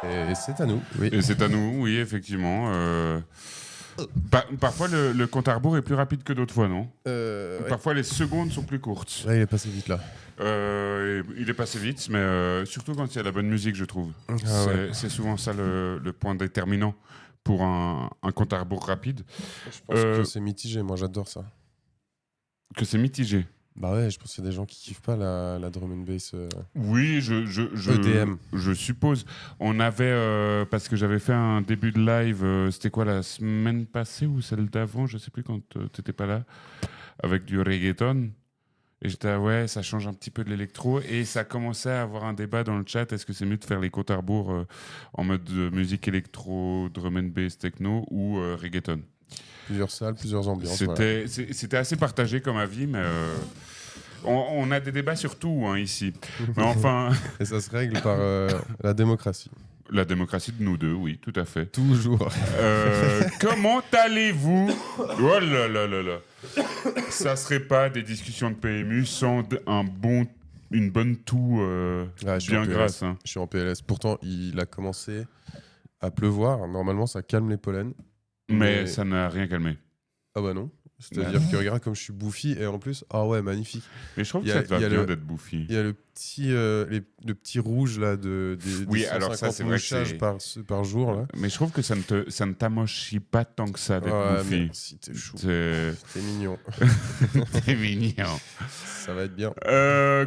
Et c'est à nous, oui. Et c'est à nous, oui, effectivement. Parfois, le compte à rebours est plus rapide que d'autres fois, non? Ouais. Parfois, les secondes sont plus courtes. Là, il est passé vite, là. Il est passé vite, mais surtout quand il y a de la bonne musique, je trouve. Ah ouais. C'est souvent ça le point déterminant pour un compte à rebours rapide. Je pense que c'est mitigé, moi j'adore ça. Que c'est mitigé. Bah ouais, je pense qu'il y a des gens qui kiffent pas la drum and bass Oui, EDM. je suppose. On avait, parce que j'avais fait un début de live, c'était quoi, la semaine passée ou celle d'avant, je sais plus, quand t'étais pas là, avec du reggaeton. Et j'étais, ouais, ça change un petit peu de l'électro. Et ça commençait à avoir un débat dans le chat. Est-ce que c'est mieux de faire les comptes à rebours en mode musique électro, drum and bass, techno ou reggaeton? Plusieurs salles, plusieurs ambiances. Voilà. C'était assez partagé comme avis, mais on a des débats sur tout hein, ici. Mais enfin, Et ça se règle par la démocratie. la démocratie de nous deux, oui, tout à fait. Toujours. Comment allez-vous? Oh là là là là. Ça serait pas des discussions de PMU sans une bonne toux Ouais, je suis bien en PLS. grasse. Hein. Je suis en PLS. Pourtant, il a commencé à pleuvoir. Normalement, ça calme les pollens. Mais ça n'a rien calmé. Ah bah non. C'est-à-dire que regarde comme je suis bouffi et en plus, ah ouais, magnifique. Mais je trouve Il y que a- ça te va il y a bien le- d'être bouffi. Il y a le petit rouge là des Oui, 150 alors ça, c'est vrai que mouchages c'est- par jour là. Mais je trouve que ça ne t'amochit pas tant que ça d'être Ouais, bouffi. merci, t'es chou. C'est T'es mignon. c'est mignon. Ça va être bien.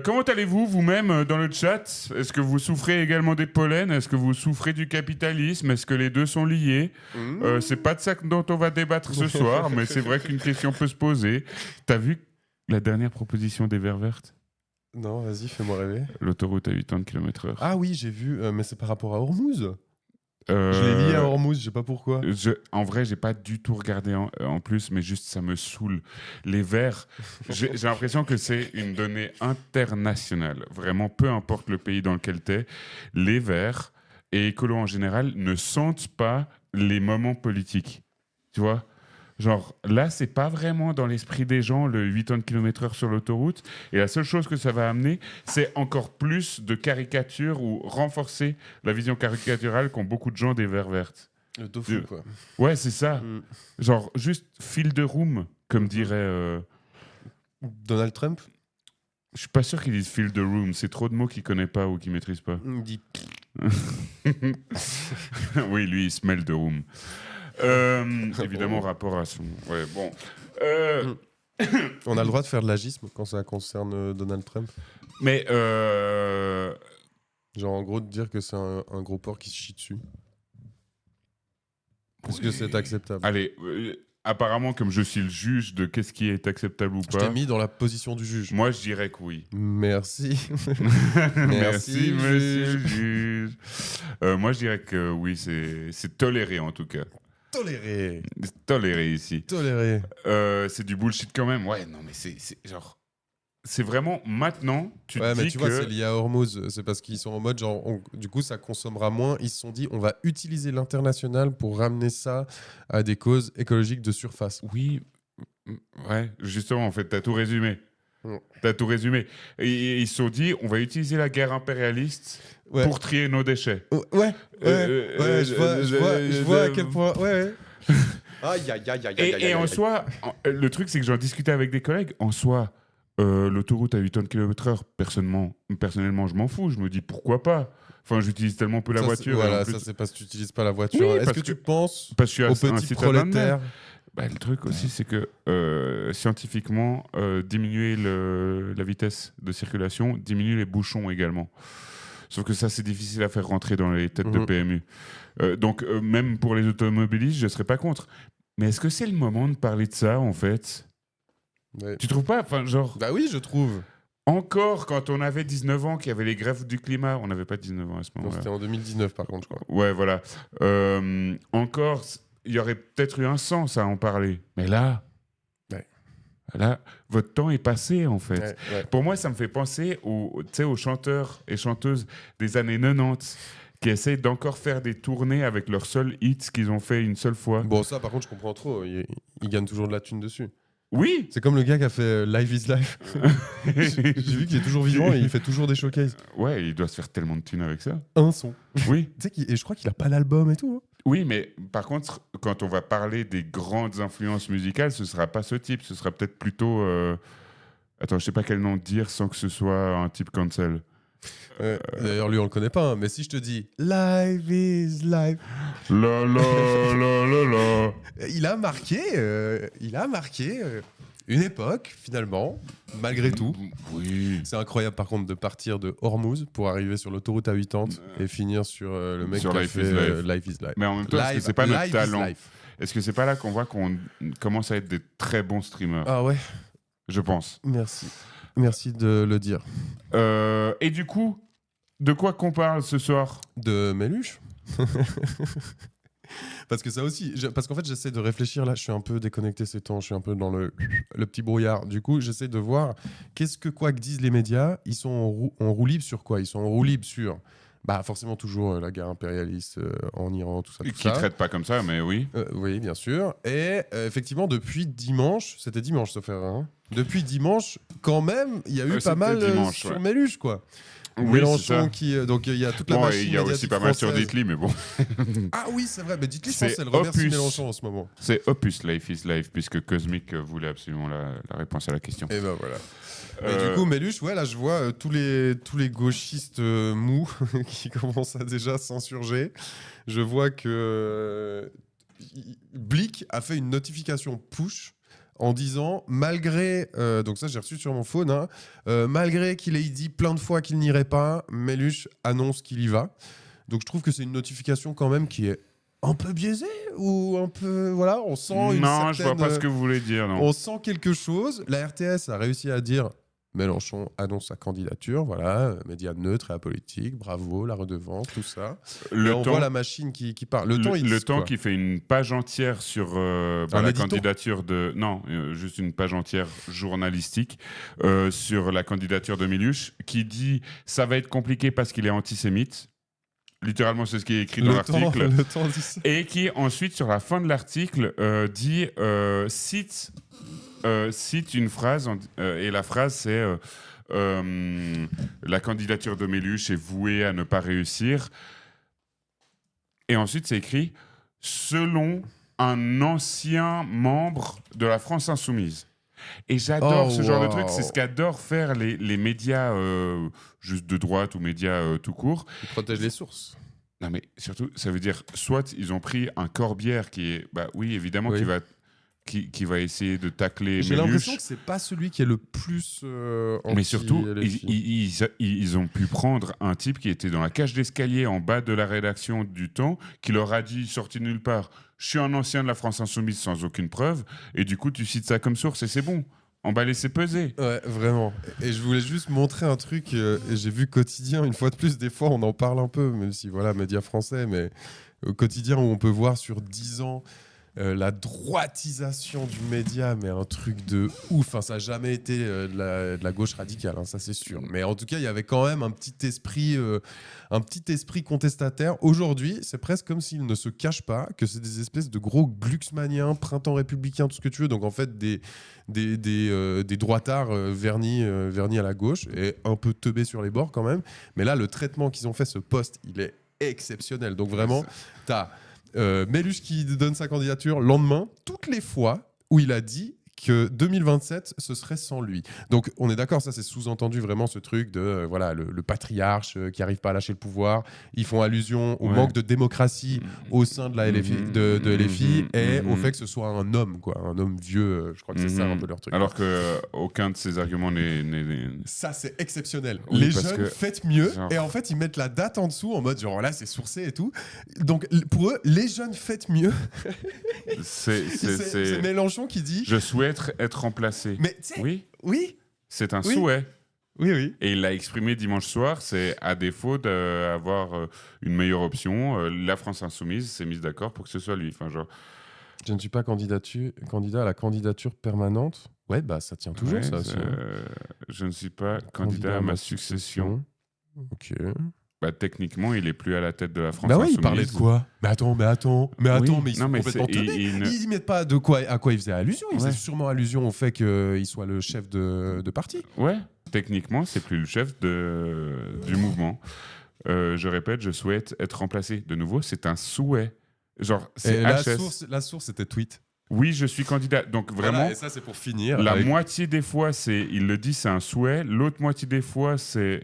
Comment allez-vous vous-même dans le chat? Est-ce que vous souffrez également des pollens? Est-ce que vous souffrez du capitalisme? Est-ce que les deux sont liés? C'est pas de ça dont on va débattre ce soir, mais c'est vrai qu'une question peut se poser. T'as vu la dernière proposition des Verts Vertes? Non, vas-y, fais-moi rêver. L'autoroute à 80 km/h. Ah oui, j'ai vu, mais c'est par rapport à Hormuz. Je l'ai lié à Hormuz, je sais pas pourquoi. En vrai, j'ai pas du tout regardé en plus, mais juste ça me saoule. Les Verts, j'ai l'impression que c'est une donnée internationale. Vraiment, peu importe le pays dans lequel tu es, les Verts et écolos en général ne sentent pas les moments politiques. Tu vois? Genre, là, c'est pas vraiment dans l'esprit des gens le 80 km/h sur l'autoroute. Et la seule chose que ça va amener, c'est encore plus de caricatures ou renforcer la vision caricaturale qu'ont beaucoup de gens des Verts Vertes. Le tofu, quoi. Ouais, c'est ça. Mm. Genre, juste fil de room, comme dirait. Donald Trump, Je suis pas sûr qu'il dise fil de room. C'est trop de mots qu'il connaît pas ou qu'il maîtrise pas. il dit Oui, lui, il smell de room. Évidemment, rapport à son. Ouais, bon. on a le droit de faire de l'agisme quand ça concerne Donald Trump. Mais Genre, en gros, de dire que c'est un gros porc qui se chie dessus. Est-ce que c'est acceptable? allez, apparemment, comme je suis le juge de qu'est-ce qui est acceptable ou Je t'ai pas, mis dans la position du juge. moi, je dirais que oui. Merci. Merci, monsieur le juge. juge. Moi, je dirais que oui, c'est toléré en tout cas. Toléré. C'est toléré ici. Toléré. C'est du bullshit quand même. Ouais, non, mais c'est genre. C'est vraiment maintenant, tu Ouais, te mais dis tu que. vois, c'est lié à Hormuz. C'est parce qu'ils sont en mode, genre, du coup, ça consommera moins. Ils se sont dit, on va utiliser l'international pour ramener ça à des causes écologiques de surface. Oui, ouais, justement, en fait, t'as tout résumé. Mm. T'as tout résumé. Et ils se sont dit, on va utiliser la guerre impérialiste Ouais. pour trier nos déchets. Ouais, je vois à quel point. Ouais. Aïe, aïe, aïe, aïe, aïe, aïe, Et en aïe. soi, le truc, c'est que j'en discutais avec des collègues. En soi, l'autoroute à 80 km/h, personnellement, je m'en fous. Je me dis, pourquoi pas? Enfin, j'utilise tellement peu la Ça, voiture. et en Voilà, plus- ça, c'est parce que tu n'utilises pas la voiture. Oui, Est-ce parce que tu que- penses parce que je suis aux un petits citadin de mer. prolétaires? Bah, le truc aussi, c'est que scientifiquement, diminuer la vitesse de circulation diminue les bouchons également. Sauf que ça, c'est difficile à faire rentrer dans les têtes de Mhm. PMU. Donc, même pour les automobilistes, je ne serais pas contre. Mais est-ce que c'est le moment de parler de ça, en fait? Ouais. Tu trouves pas? Enfin, genre, Bah oui, je trouve. encore quand on avait 19 ans, qu'il y avait les grèves du climat, on n'avait pas 19 ans à ce Non, moment-là. c'était en 2019, par contre, je crois. Ouais, voilà. Encore, il y aurait peut-être eu un sens à en parler. Mais là, Ouais. là, votre temps est passé, en fait. Ouais. Pour moi, ça me fait penser aux chanteurs et chanteuses des années 90 qui essayent d'encore faire des tournées avec leurs seuls hits qu'ils ont fait une seule fois. Bon, ça, par contre, je comprends trop. Ils gagnent toujours de la thune dessus. Oui. C'est comme le gars qui a fait Live is Life. J'ai vu qu'il est toujours vivant et il fait toujours des showcases. Ouais, il doit se faire tellement de thunes avec ça. Un son. Oui. Tu sais, et je crois qu'il a pas l'album et tout. Hein. Oui, mais par contre, quand on va parler des grandes influences musicales, ce sera pas ce type. Ce sera peut-être plutôt... Attends, je sais pas quel nom dire sans que ce soit un type cancel. D'ailleurs, lui, on le connaît pas. Hein, mais si je te dis Live is Life, La la la la la. il a marqué une époque, finalement, malgré tout. Oui. C'est incroyable, par contre, de partir de Hormuz pour arriver sur l'autoroute A80 et finir sur le mec Sur qui a Life fait is Life. Life is Life. Mais en même temps, est-ce que c'est pas notre Live is talent? Life. Est-ce que c'est pas là qu'on voit qu'on commence à être des très bons streamers? Ah ouais, Je pense. merci. Merci de le dire. Et du coup, de quoi qu'on parle ce soir? De Méluche. Parce que ça aussi, parce qu'en fait j'essaie de réfléchir, là je suis un peu déconnecté ces temps, je suis un peu dans le petit brouillard. Du coup j'essaie de voir qu'est-ce que quoi que disent les médias, ils sont en roue libre sur quoi? Ils sont en roue libre sur forcément toujours la guerre impérialiste en Iran, tout ça. Qui ne traite pas comme ça, mais oui. Oui, bien sûr. Et effectivement, depuis dimanche, c'était dimanche, ça fait hein. Depuis dimanche, quand même, il y a eu pas mal sur Méluche, quoi. Oui, Mélenchon qui. Donc il y a toute la machine. Il y a aussi pas mal sur Ditli, mais bon. Ah oui, c'est vrai. Mais Ditli, je pense qu'elle remercie Mélenchon en ce moment. C'est Opus Life is Life, puisque Cosmic voulait absolument la réponse à la question. Et ben voilà. Mais du coup, Méluche, ouais, là, je vois tous les gauchistes mous qui commencent à déjà s'insurger. Je vois que Blick a fait une notification push en disant, malgré, donc ça j'ai reçu sur mon phone, hein, malgré qu'il ait dit plein de fois qu'il n'irait pas, Méluche annonce qu'il y va. Donc je trouve que c'est une notification quand même qui est un peu biaisée ou un peu, voilà, on sent une certaine... Non, je vois pas ce que vous voulez dire, non. On sent quelque chose. La RTS a réussi à dire... Mélenchon annonce sa candidature, voilà, médias neutres et apolitiques, bravo, la redevance, tout ça. On voit la machine qui parle. Le temps qui fait une page entière sur la candidature de... Non, juste une page entière journalistique sur la candidature de Méluche, qui dit « ça va être compliqué parce qu'il est antisémite ». Littéralement, c'est ce qui est écrit dans l'article. Et qui, ensuite, sur la fin de l'article, dit cite une phrase, et la phrase c'est la candidature de Méluche est vouée à ne pas réussir. Et ensuite, c'est écrit selon un ancien membre de la France Insoumise. Et j'adore ce genre de truc, c'est ce qu'adorent faire les médias juste de droite ou médias tout court. Ils protègent les sources. Non mais surtout, ça veut dire, soit ils ont pris un Corbière qui est, oui évidemment, qui va essayer de tacler Méluche. J'ai l'impression que c'est pas celui qui est le plus mais surtout, ils ont pu prendre un type qui était dans la cage d'escalier en bas de la rédaction du Temps, qui leur a dit, sorti de nulle part, je suis un ancien de la France Insoumise sans aucune preuve, et du coup tu cites ça comme source et c'est bon. On va laisser peser. Ouais, vraiment. Et je voulais juste montrer un truc. Et j'ai vu Quotidien, une fois de plus, des fois on en parle un peu, même si, voilà, médias français, mais au Quotidien où on peut voir sur 10 ans la droitisation du média, mais un truc de ouf. Enfin, ça n'a jamais été de la gauche radicale, hein, ça c'est sûr. Mais en tout cas, il y avait quand même un petit esprit contestataire. Aujourd'hui, c'est presque comme s'ils ne se cachent pas que c'est des espèces de gros glucksmaniens, printemps républicain, tout ce que tu veux. Donc en fait, des droitards vernis à la gauche et un peu teubés sur les bords quand même. Mais là, le traitement qu'ils ont fait, ce poste, il est exceptionnel. Donc vraiment, t'as Méluche qui donne sa candidature lendemain, toutes les fois où il a dit que 2027, ce serait sans lui. Donc, on est d'accord, ça c'est sous-entendu vraiment ce truc de voilà, le patriarche qui n'arrive pas à lâcher le pouvoir. Ils font allusion au manque de démocratie au sein de la LFI, de LFI et au fait que ce soit un homme, quoi, un homme vieux. Je crois que c'est ça un peu leur truc. Alors qu'aucun de ces arguments n'est... Ça, c'est exceptionnel. Oui, les jeunes, faites mieux. Genre... Et en fait, ils mettent la date en dessous en mode genre là, c'est sourcé et tout. Donc, pour eux, les jeunes, faites mieux. C'est Mélenchon qui dit... Je souhaite être remplacé. Mais oui. C'est un souhait. Oui. Et il l'a exprimé dimanche soir, c'est à défaut d'avoir une meilleure option. La France Insoumise s'est mise d'accord pour que ce soit lui. Enfin, genre... Je ne suis pas candidat à la candidature permanente. Ouais, bah ça tient toujours, ça. Je ne suis pas candidat à ma succession. Ok. Bah, techniquement, il est plus à la tête de la France Bah ouais, Insoumise. il parlait de quoi? Mais attends, Oui, mais ils sont non, mais complètement c'est- teubés. il ne- Ils mettent pas de quoi, à quoi il faisait allusion. Il Ouais. faisait sûrement allusion au fait qu'il soit le chef de parti. Ouais, techniquement, c'est plus le chef du mouvement. Je répète, je souhaite être remplacé. De nouveau, c'est un souhait. Genre, c'est Et HS. la source, c'était tweet. Oui, je suis candidat. Donc vraiment, Voilà, et ça, c'est pour finir. la avec moitié des fois, il le dit, c'est un souhait. L'autre moitié des fois, c'est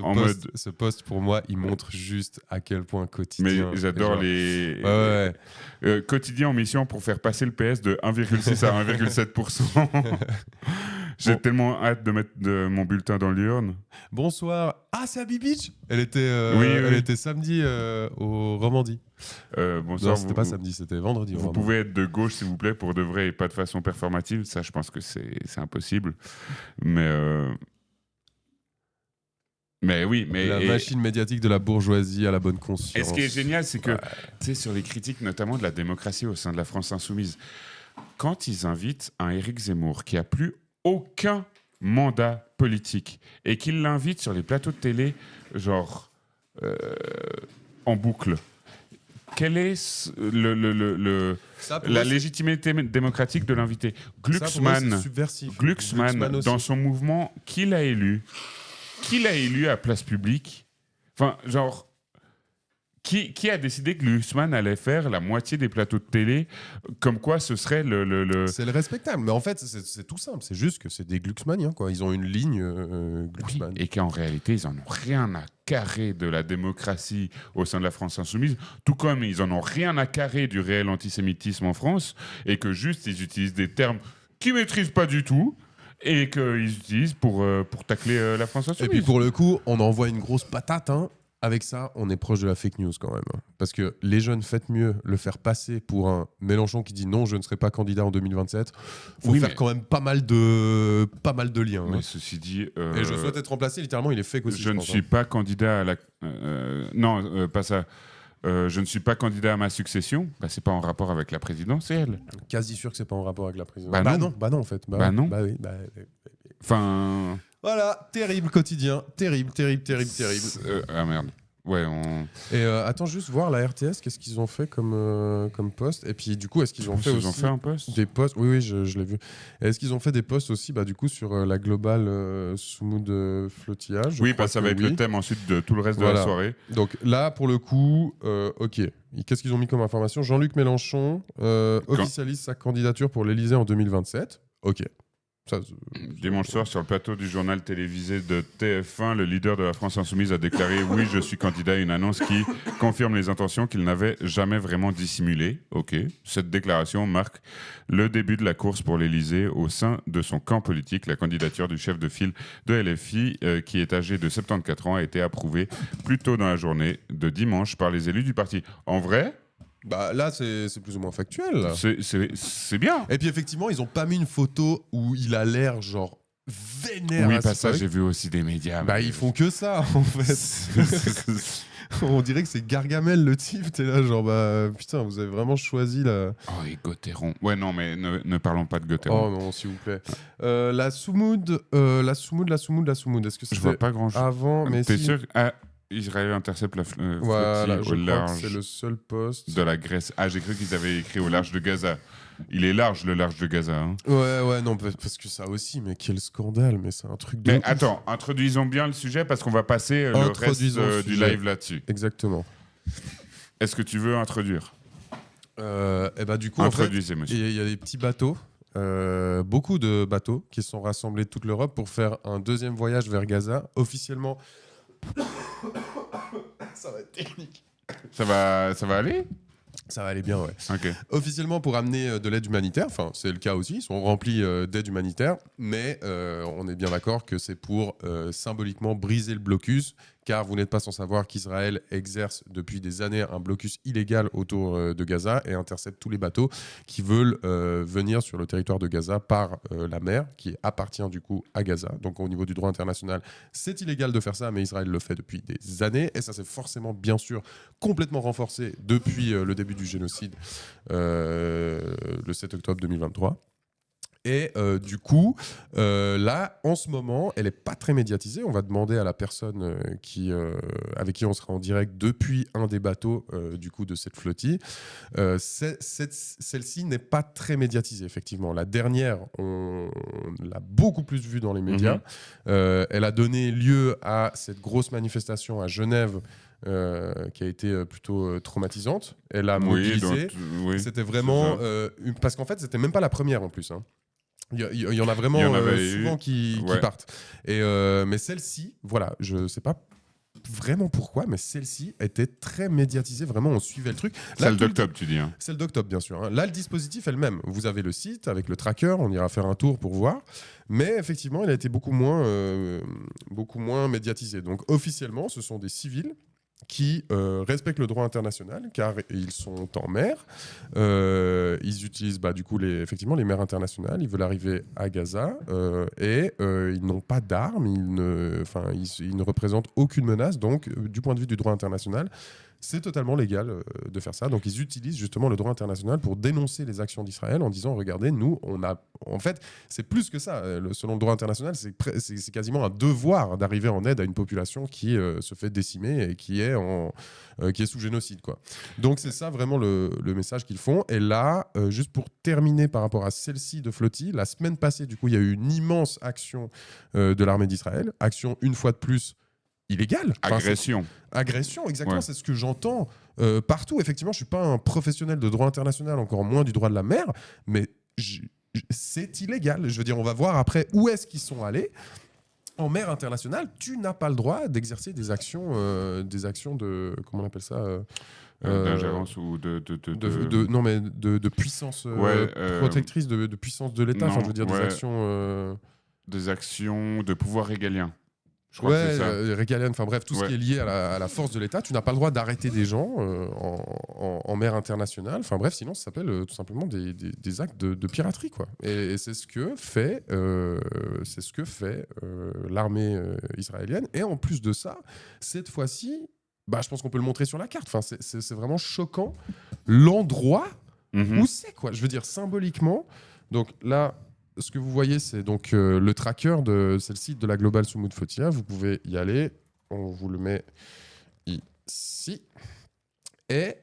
en mode. ce post, pour moi, il montre juste à quel point Mais quotidien. j'adore genre- les Ouais, ouais. quotidiens en mission pour faire passer le PS de 1,6 à 1,7%. J'ai Bon. tellement hâte de mettre mon bulletin dans l'urne. Bonsoir. Ah, c'est Abby Beach. Elle était, Oui, elle oui. était samedi au Romandie. Bonsoir. Non, c'était pas samedi, c'était vendredi. au Vous Romandie. pouvez être de gauche, s'il vous plaît, pour de vrai et pas de façon performative. Ça, je pense que c'est impossible. Mais oui, mais La machine médiatique de la bourgeoisie à la bonne conscience. et ce qui est génial, c'est que, Ouais. tu sais, sur les critiques notamment de la démocratie au sein de la France insoumise, quand ils invitent un Éric Zemmour qui a plus aucun mandat politique et qu'ils l'invitent sur les plateaux de télé, genre en boucle, quelle est Ça, pour la moi, légitimité démocratique de l'invité? ça, pour moi, c'est Glucksmann, subversif. Glucksmann, aussi. dans son mouvement, qui l'a élu à place publique? Enfin, genre, qui a décidé que Glucksmann allait faire la moitié des plateaux de télé, comme quoi ce serait C'est le respectable. Mais en fait, c'est tout simple. C'est juste que c'est des Glucksmanniens, quoi. Ils ont une ligne Glucksmann. Et qu'en réalité, ils en ont rien à carrer de la démocratie au sein de la France insoumise, tout comme ils en ont rien à carrer du réel antisémitisme en France, et que juste ils utilisent des termes qu'ils maîtrisent pas du tout, et qu'ils utilisent pour tacler la France insoumise. Et puis pour le coup, on envoie une grosse patate. Hein. Avec ça, on est proche de la fake news quand même. Hein. Parce que les jeunes, faites mieux le faire passer pour un Mélenchon qui dit non, je ne serai pas candidat en 2027. Faut Oui, faire mais- quand même pas mal de liens. Mais Hein. ceci dit, Et je souhaite être remplacé, littéralement, il est fake aussi. je ne pense, suis hein. pas candidat à la... non, pas ça. Je ne suis pas candidat à ma succession. Bah, c'est pas en rapport avec la présidentielle. Quasi sûr que c'est pas en rapport avec la présidence. Bah non. Bah non, en fait. Bah non. Bah oui. Enfin... Voilà, terrible quotidien. Terrible. Ah merde. Ouais, Et attends, juste voir la RTS, qu'est-ce qu'ils ont fait comme poste. Et puis du coup, est-ce qu'ils ont fait Ils aussi ont fait un poste. des posts? Oui, je l'ai vu. Et est-ce qu'ils ont fait des posts aussi, bah, du coup, sur la globale Soumoud flottillage? Je Oui, crois parce que ça que va être oui. le thème ensuite de tout le reste de Voilà. la soirée. Donc là, pour le coup, ok. Qu'est-ce qu'ils ont mis comme information? Jean-Luc Mélenchon officialise sa candidature pour l'Élysée en 2027. Ok. Ça, Dimanche soir, sur le plateau du journal télévisé de TF1, le leader de la France Insoumise a déclaré « Oui, je suis candidat », une annonce qui confirme les intentions qu'il n'avait jamais vraiment dissimulées. Ok. Cette déclaration marque le début de la course pour l'Élysée au sein de son camp politique. La candidature du chef de file de LFI, qui est âgé de 74 ans, a été approuvée plus tôt dans la journée de dimanche par les élus du parti. En vrai, bah, là, c'est plus ou moins factuel. Là. c'est bien. Et puis effectivement, ils ont pas mis une photo où il a l'air genre vénère. Oui, as pas ça, fuck. j'ai vu aussi des médias. Bah, mais- ils font que ça, en fait. On dirait que c'est Gargamel le type. T'es là, genre, bah putain, vous avez vraiment choisi la. Oh, et Gauthieron. Ouais, non, mais ne parlons pas de Oh Gauthieron. non, s'il vous plaît. La Soumoud. Est-ce que Je vois c'était pas grand-chose. avant? Mais T'es si. sûr? Ah, Israël intercepte la Voilà, flottille je au crois que large c'est le seul poste. de la Grèce. Ah, j'ai cru qu'ils avaient écrit au large de Gaza. Il est large, le large de Gaza. Hein. Ouais, non, parce que ça aussi, mais quel scandale, mais c'est un truc de. Mais ouf. attends, introduisons bien le sujet parce qu'on va passer le reste Introduisons le du sujet. live là-dessus. Exactement. Est-ce que tu veux introduire? Et bah, du coup, en fait, Introduisez, monsieur. il y a des petits bateaux, beaucoup de bateaux qui se sont rassemblés de toute l'Europe pour faire un deuxième voyage vers Gaza. Officiellement. Ça va être technique. Ça va aller? Ça va aller bien, ouais. Ok. Officiellement pour amener de l'aide humanitaire, enfin c'est le cas aussi, ils sont remplis d'aide humanitaire, mais on est bien d'accord que c'est pour symboliquement briser le blocus, car vous n'êtes pas sans savoir qu'Israël exerce depuis des années un blocus illégal autour de Gaza et intercepte tous les bateaux qui veulent venir sur le territoire de Gaza par la mer, qui appartient du coup à Gaza. Donc au niveau du droit international, c'est illégal de faire ça, mais Israël le fait depuis des années, et ça c'est forcément bien sûr complètement renforcé depuis le début du génocide le 7 octobre 2023. Et du coup, là, en ce moment, elle n'est pas très médiatisée. On va demander à la personne avec qui on sera en direct depuis un des bateaux du coup, de cette flottille. Celle-ci n'est pas très médiatisée, effectivement. La dernière, on l'a beaucoup plus vue dans les médias. Elle a donné lieu à cette grosse manifestation à Genève qui a été plutôt traumatisante. Elle a mobilisé. C'était vraiment... parce qu'en fait, c'était même pas la première en plus. Hein. Il y en a vraiment souvent qui partent. Mais celle-ci, voilà, je sais pas vraiment pourquoi, mais celle-ci était très médiatisée. Vraiment, on suivait le truc. Celle d'octobre, tu dis. Hein. Celle d'octobre, bien sûr. Hein. Là, le dispositif elle-même. Vous avez le site avec le tracker. On ira faire un tour pour voir. Mais effectivement, il a été beaucoup moins médiatisé. Donc, officiellement, ce sont des civils qui respectent le droit international car ils sont en mer. Ils utilisent du coup effectivement les mers internationales. Ils veulent arriver à Gaza et ils n'ont pas d'armes. Ils ne représentent aucune menace. Donc, du point de vue du droit international, c'est totalement légal de faire ça. Donc, ils utilisent justement le droit international pour dénoncer les actions d'Israël en disant, regardez, nous, on a... En fait, c'est plus que ça. Selon le droit international, c'est quasiment un devoir d'arriver en aide à une population qui se fait décimer et qui est sous génocide, quoi. Donc, c'est ça vraiment le message qu'ils font. Et là, juste pour terminer par rapport à celle-ci de flottille, la semaine passée, du coup, il y a eu une immense action de l'armée d'Israël. Action, une fois de plus, illégale. Agression. Agression, exactement, c'est ce que j'entends partout. Effectivement, je ne suis pas un professionnel de droit international, encore moins du droit de la mer, mais c'est illégal. Je veux dire, on va voir après où est-ce qu'ils sont allés. En mer internationale, tu n'as pas le droit d'exercer des actions de... Comment on appelle ça d'ingérence ou non, mais de puissance protectrice, de puissance de l'État. Enfin, je veux dire, des actions... Des actions de pouvoir régalien. Je crois que c'est ça. Régalienne, enfin bref, tout ce qui est lié à la force de l'État. Tu n'as pas le droit d'arrêter des gens en mer internationale. Enfin bref, sinon ça s'appelle tout simplement des actes de piraterie, quoi. Et c'est ce que fait, l'armée israélienne. Et en plus de ça, cette fois-ci, je pense qu'on peut le montrer sur la carte. Enfin, c'est vraiment choquant l'endroit où c'est, quoi. Je veux dire, symboliquement. Donc là... Ce que vous voyez, c'est donc le tracker de celle-ci de la Global Soumoud Flotilla. Vous pouvez y aller. On vous le met ici. Et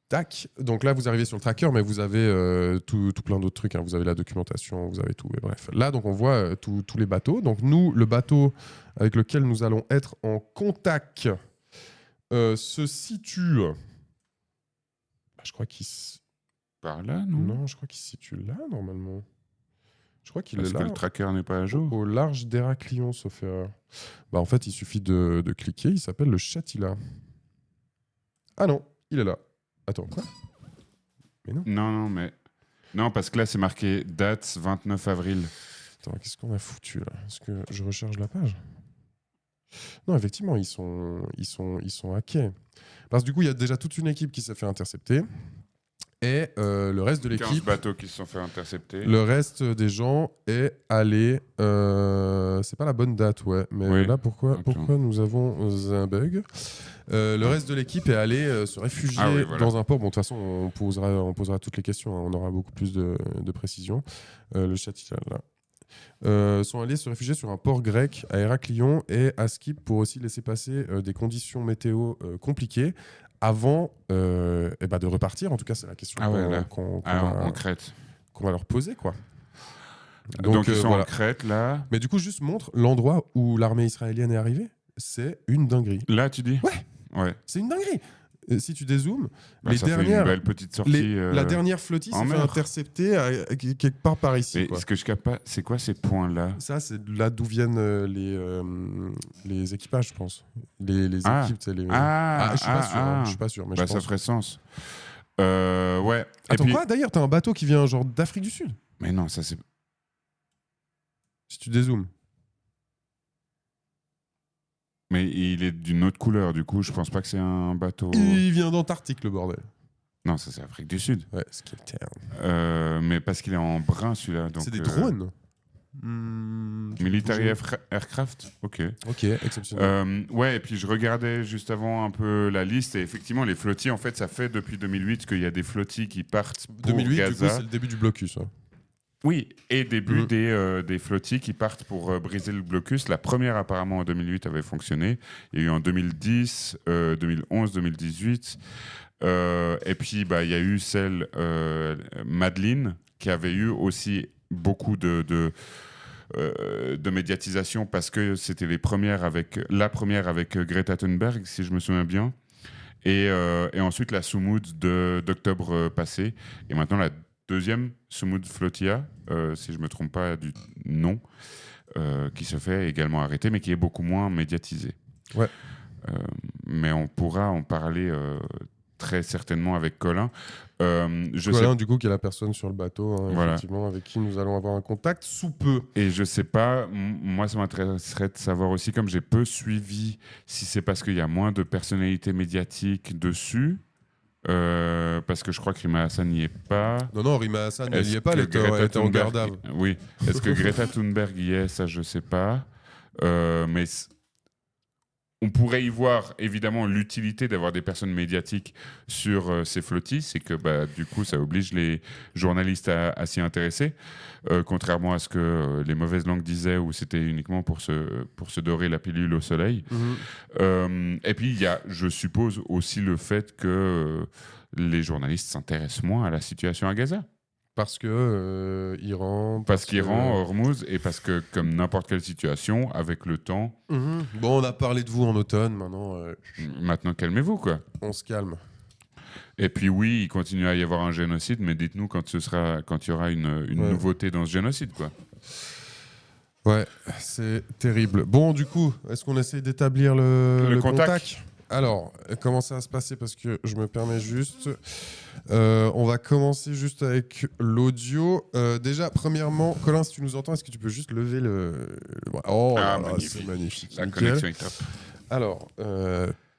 tac. Donc là, vous arrivez sur le tracker, mais vous avez tout plein d'autres trucs. Hein. Vous avez la documentation, vous avez tout. Et bref. Là, donc on voit tous les bateaux. Donc nous, le bateau avec lequel nous allons être en contact se situe. Je crois qu'il. Par là, non ? Non, je crois qu'il se situe là normalement. Je crois qu'il est là. Parce que le tracker n'est pas à jour. Au large d'Héraclion, sauf erreur. En fait, il suffit de cliquer. Il s'appelle le Chatila. Ah non, il est là. Attends, quoi ? Mais non. Non, parce que là, c'est marqué date 29 avril. Attends, qu'est-ce qu'on a foutu, là ? Est-ce que je recharge la page ? Non, effectivement, ils sont hackés. Parce que du coup, il y a déjà toute une équipe qui s'est fait intercepter. Et le reste de l'équipe... 15 bateaux qui se sont fait intercepter. Le reste des gens est allé... c'est pas la bonne date, ouais. Mais là, pourquoi nous avons un bug ? Le reste de l'équipe est allé se réfugier dans un port. Bon, de toute façon, on posera toutes les questions. Hein. On aura beaucoup plus de précision. Le chat, là. Sont allés se réfugier sur un port grec à Héraclion et à Skip pour aussi laisser passer des conditions météo compliquées avant de repartir. En tout cas, c'est la question qu'on en Crète. Qu'on va leur poser, quoi. Donc ils sont en Crète, là. Mais du coup, juste montre l'endroit où l'armée israélienne est arrivée. C'est une dinguerie. Là, tu dis ? Ouais. C'est une dinguerie. Si tu dézoomes, ça fait une belle petite sortie. La dernière flottille s'est fait intercepter quelque part par ici. Et ce que je capte pas, c'est quoi ces points-là ? Ça, c'est là d'où viennent les équipages, je pense. Les équipes, je suis pas sûr. Mais ça ferait sens. Ouais. Attends, quoi ? D'ailleurs, t'as un bateau qui vient genre d'Afrique du Sud. Mais non, ça c'est... Si tu dézoomes. Mais il est d'une autre couleur, du coup, je pense pas que c'est un bateau... Il vient d'Antarctique, le bordel. Non, ça c'est Afrique du Sud. Ouais, ce qui est terne. Mais parce qu'il est en brun, celui-là. C'est des drones. Military Aircraft. Ok, exceptionnel. Ouais, et puis je regardais juste avant un peu la liste, et effectivement, les flottilles, en fait, ça fait depuis 2008 qu'il y a des flottilles qui partent pour 2008, Gaza. du coup, c'est le début du blocus. Hein. Oui, et début des flottilles qui partent pour briser le blocus. La première, apparemment, en 2008 avait fonctionné. Il y a eu en 2010, 2011, 2018. Et puis, il y a eu celle Madeleine, qui avait eu aussi beaucoup de médiatisation parce que c'était la première avec Greta Thunberg, si je me souviens bien. Et ensuite la Sumud d'octobre passé. Et maintenant la deuxième Sumud Flotilla, si je ne me trompe pas du nom, qui se fait également arrêter, mais qui est beaucoup moins médiatisée. Ouais. Mais on pourra en parler très certainement avec Colin. Colin, du coup, qui est la personne sur le bateau, voilà. effectivement, avec qui nous allons avoir un contact sous peu. Et je sais pas, moi, ça m'intéresserait de savoir aussi, comme j'ai peu suivi, si c'est parce qu'il y a moins de personnalités médiatiques dessus, parce que je crois que Rima Hassan n'y est pas. Non, Rima Hassan, elle n'y est pas, elle était en garde à vue. Oui. Est-ce que Greta Thunberg y est? Ça, je sais pas. Mais on pourrait y voir évidemment l'utilité d'avoir des personnes médiatiques sur ces flottilles, c'est que du coup ça oblige les journalistes à s'y intéresser, contrairement à ce que les mauvaises langues disaient où c'était uniquement pour se dorer la pilule au soleil. Et puis il y a, je suppose, aussi le fait que les journalistes s'intéressent moins à la situation à Gaza. Parce que Iran... Parce qu'Iran, Hormuz, et parce que, comme n'importe quelle situation, avec le temps... Bon, on a parlé de vous en automne, maintenant... Maintenant, calmez-vous, quoi. On se calme. Et puis oui, il continue à y avoir un génocide, mais dites-nous quand il y aura une nouveauté dans ce génocide, quoi. Ouais, c'est terrible. Bon, du coup, est-ce qu'on essaye d'établir le contact ? Alors, comment ça va se passer? Parce que je me permets juste... on va commencer juste avec l'audio. Déjà, premièrement, Colin, si tu nous entends, est-ce que tu peux juste lever le... Oh là là, c'est magnifique. La nickel. connexion est top. Alors,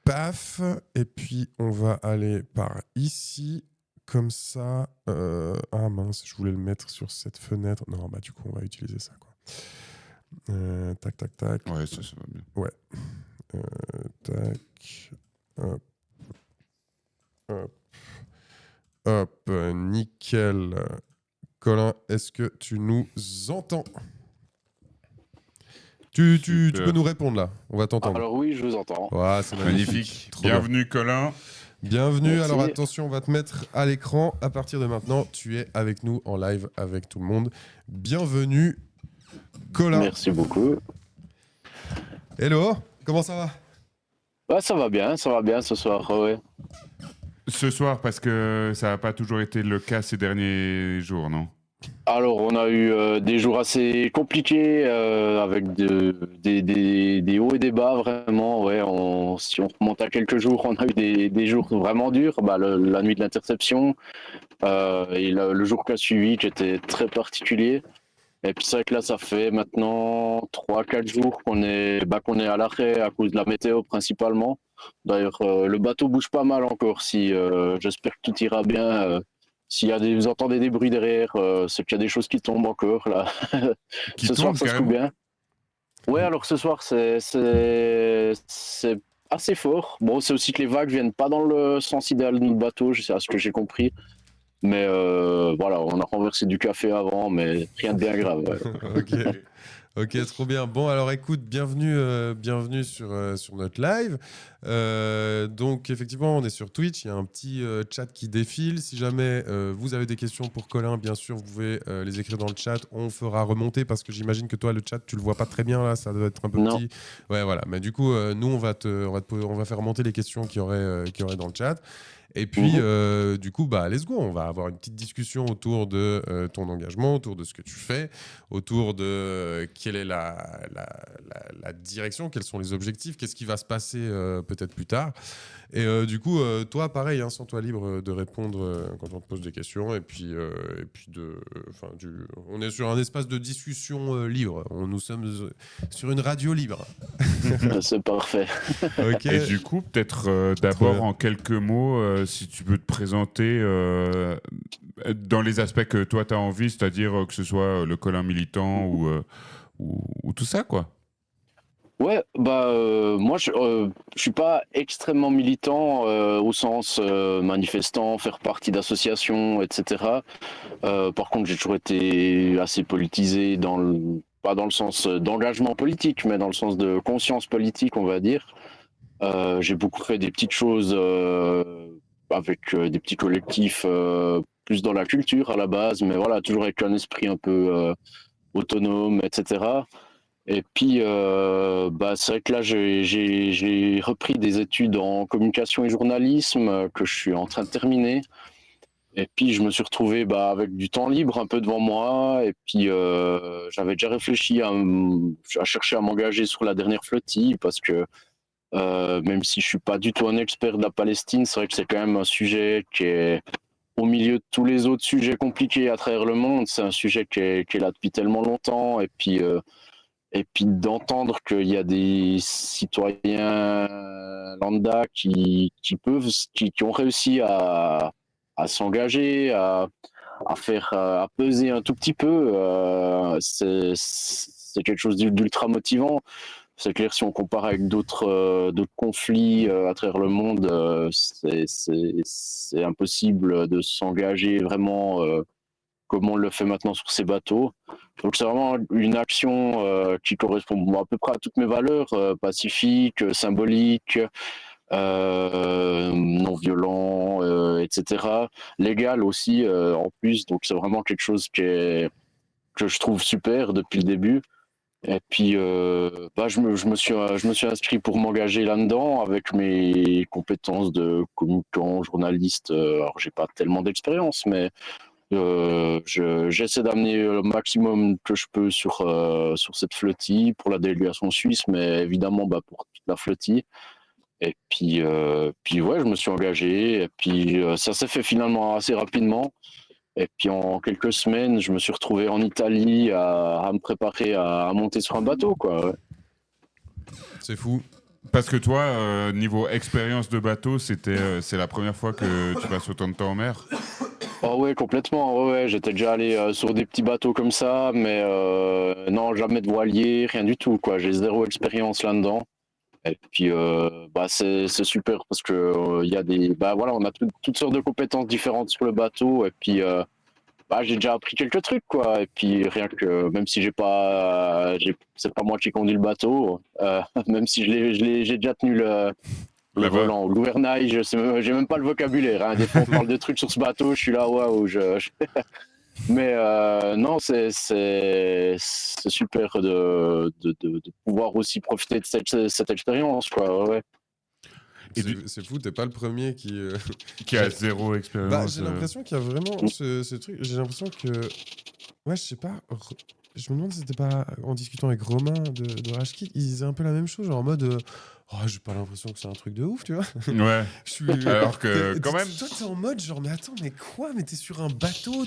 paf, et puis on va aller par ici, comme ça. Ah mince, je voulais le mettre sur cette fenêtre. Non, du coup, on va utiliser ça, quoi. Tac, tac, tac. Ouais, ça va bien. Ouais. Tac. Hop. Hop. Hop. Nickel. Colin, est-ce que tu nous entends? Tu peux nous répondre là, on va t'entendre. Alors oui, je vous entends. Ouais, c'est magnifique. Bienvenue Colin. Bienvenue. Merci. Alors attention, on va te mettre à l'écran. À partir de maintenant, tu es avec nous en live avec tout le monde. Bienvenue Colin. Merci beaucoup. Hello, comment ça va? Ouais, ça va bien ce soir. Ouais. Ce soir, parce que ça n'a pas toujours été le cas ces derniers jours, non? Alors, on a eu des jours assez compliqués avec des hauts et des bas, vraiment. Ouais, si on remonte à quelques jours, on a eu des jours vraiment durs. La nuit de l'interception et le jour qui a suivi qui était très particulier. Et puis c'est vrai que là, ça fait maintenant 3-4 jours qu'on est à l'arrêt à cause de la météo principalement. D'ailleurs, le bateau bouge pas mal encore. J'espère que tout ira bien. S'il y a vous entendez des bruits derrière, c'est qu'il y a des choses qui tombent encore là. Ce soir, ça se trouve bien. Ouais, alors ce soir, c'est assez fort. Bon, c'est aussi que les vagues viennent pas dans le sens idéal de notre bateau, c'est à ce que j'ai compris. Mais voilà, on a renversé du café avant, mais rien de bien grave. Ouais. Ok, trop bien. Bon, alors écoute, bienvenue sur notre live. Donc effectivement, on est sur Twitch, il y a un petit chat qui défile. Si jamais vous avez des questions pour Colin, bien sûr, vous pouvez les écrire dans le chat. On fera remonter parce que j'imagine que toi, le chat, tu le vois pas très bien là, ça doit être un peu petit. Ouais, voilà. Mais du coup, nous, on va faire remonter les questions qu'il y aurait dans le chat. Et puis, du coup, let's go. On va avoir une petite discussion autour de ton engagement, autour de ce que tu fais, autour de quelle est la direction, quels sont les objectifs, qu'est-ce qui va se passer peut-être plus tard. Et du coup, toi, pareil, sens-toi libre de répondre quand on te pose des questions. Et puis on est sur un espace de discussion libre. Nous sommes sur une radio libre. C'est parfait. Okay. Et du coup, peut-être d'abord en quelques mots, si tu peux te présenter dans les aspects que toi tu as envie, c'est-à-dire que ce soit le Colin militant ou tout ça, quoi. Ouais, moi je suis pas extrêmement militant au sens manifestant, faire partie d'associations, etc. Par contre, j'ai toujours été assez politisé pas dans le sens d'engagement politique, mais dans le sens de conscience politique, on va dire. J'ai beaucoup fait des petites choses avec des petits collectifs plus dans la culture à la base, mais voilà, toujours avec un esprit un peu autonome, etc. Et puis, c'est vrai que là, j'ai repris des études en communication et journalisme que je suis en train de terminer. Et puis, je me suis retrouvé avec du temps libre un peu devant moi. Et puis, j'avais déjà réfléchi à chercher à m'engager sur la dernière flottille parce que même si je suis pas du tout un expert de la Palestine, c'est vrai que c'est quand même un sujet qui est au milieu de tous les autres sujets compliqués à travers le monde. C'est un sujet qui est là depuis tellement longtemps. Et puis d'entendre qu'il y a des citoyens lambda qui ont réussi à s'engager, à faire, à peser un tout petit peu, c'est quelque chose d'ultra motivant. C'est clair, si on compare avec d'autres conflits à travers le monde, c'est impossible de s'engager vraiment comme on le fait maintenant sur ces bateaux. Donc c'est vraiment une action qui correspond à peu près à toutes mes valeurs, pacifiques, symboliques, non violent, etc. Légal aussi en plus. Donc c'est vraiment quelque chose que je trouve super depuis le début. Et puis je me suis inscrit pour m'engager là-dedans avec mes compétences de communicant, journaliste. Alors j'ai pas tellement d'expérience, mais j'essaie d'amener le maximum que je peux sur cette flottille pour la délégation suisse, mais évidemment pour toute la flottille. Et puis ouais, je me suis engagé. Et puis ça s'est fait finalement assez rapidement. Et puis en quelques semaines, je me suis retrouvé en Italie à me préparer à monter sur un bateau, quoi. Ouais. C'est fou. Parce que toi, niveau expérience de bateau, c'est la première fois que tu passes autant de temps en mer? Oh ouais, complètement. Ouais, j'étais déjà allé sur des petits bateaux comme ça, mais non, jamais de voilier, rien du tout, quoi. J'ai zéro expérience là-dedans. Et puis, c'est super parce que il y a voilà, on a toutes sortes de compétences différentes sur le bateau. Et puis, j'ai déjà appris quelques trucs, quoi. Et puis, rien que, même si c'est pas moi qui conduis le bateau, même si j'ai déjà tenu le Là-bas. volant, le gouvernail, j'ai même pas le vocabulaire. Hein. Des fois, on parle de trucs sur ce bateau, je suis là, waouh. Mais non, c'est super de pouvoir aussi profiter de cette expérience, quoi. Ouais. C'est fou, t'es pas le premier qui a zéro expérience. J'ai l'impression qu'il y a vraiment ce truc. J'ai l'impression que. Ouais, je sais pas. Je me demande si c'était pas en discutant avec Romain de Rashkit, ils disaient un peu la même chose, genre en mode. Oh, j'ai pas l'impression que c'est un truc de ouf, tu vois. Ouais. Je suis. Alors que, quand même. Toi, t'es en mode genre, mais attends, mais quoi? Mais t'es sur un bateau,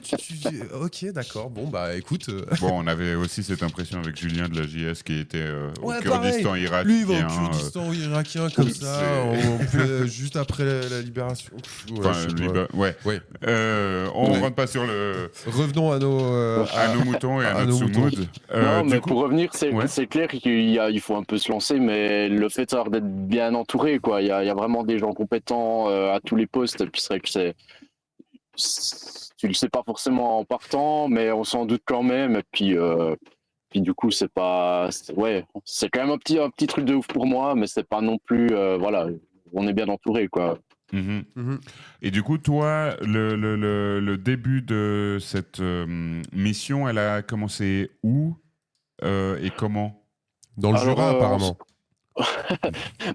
Ok, d'accord, bon, bah écoute. Bon, on avait aussi cette impression avec Julien de la JS qui était au Ouais, Kurdistan pareil. irakien. Lui, il va au Kurdistan irakien comme ça, juste après la libération. Ouais, Enfin, je sais pas. ouais. Ouais. On Ouais. rentre pas sur le. Revenons à nos moutons et à notre nos moutons. sous-mood. Non, mais coup, pour revenir, c'est clair qu'il faut un peu se lancer, mais le fait d'être bien entouré, quoi. Il y a vraiment des gens compétents à tous les postes. Et puis c'est vrai que tu le sais pas forcément en partant, mais on s'en doute quand même. Et puis du coup, c'est quand même un petit truc de ouf pour moi, mais c'est pas non plus, voilà, on est bien entouré, quoi. Et du coup, toi, le début de cette mission, elle a commencé où et comment? Dans le Alors, Jura, apparemment.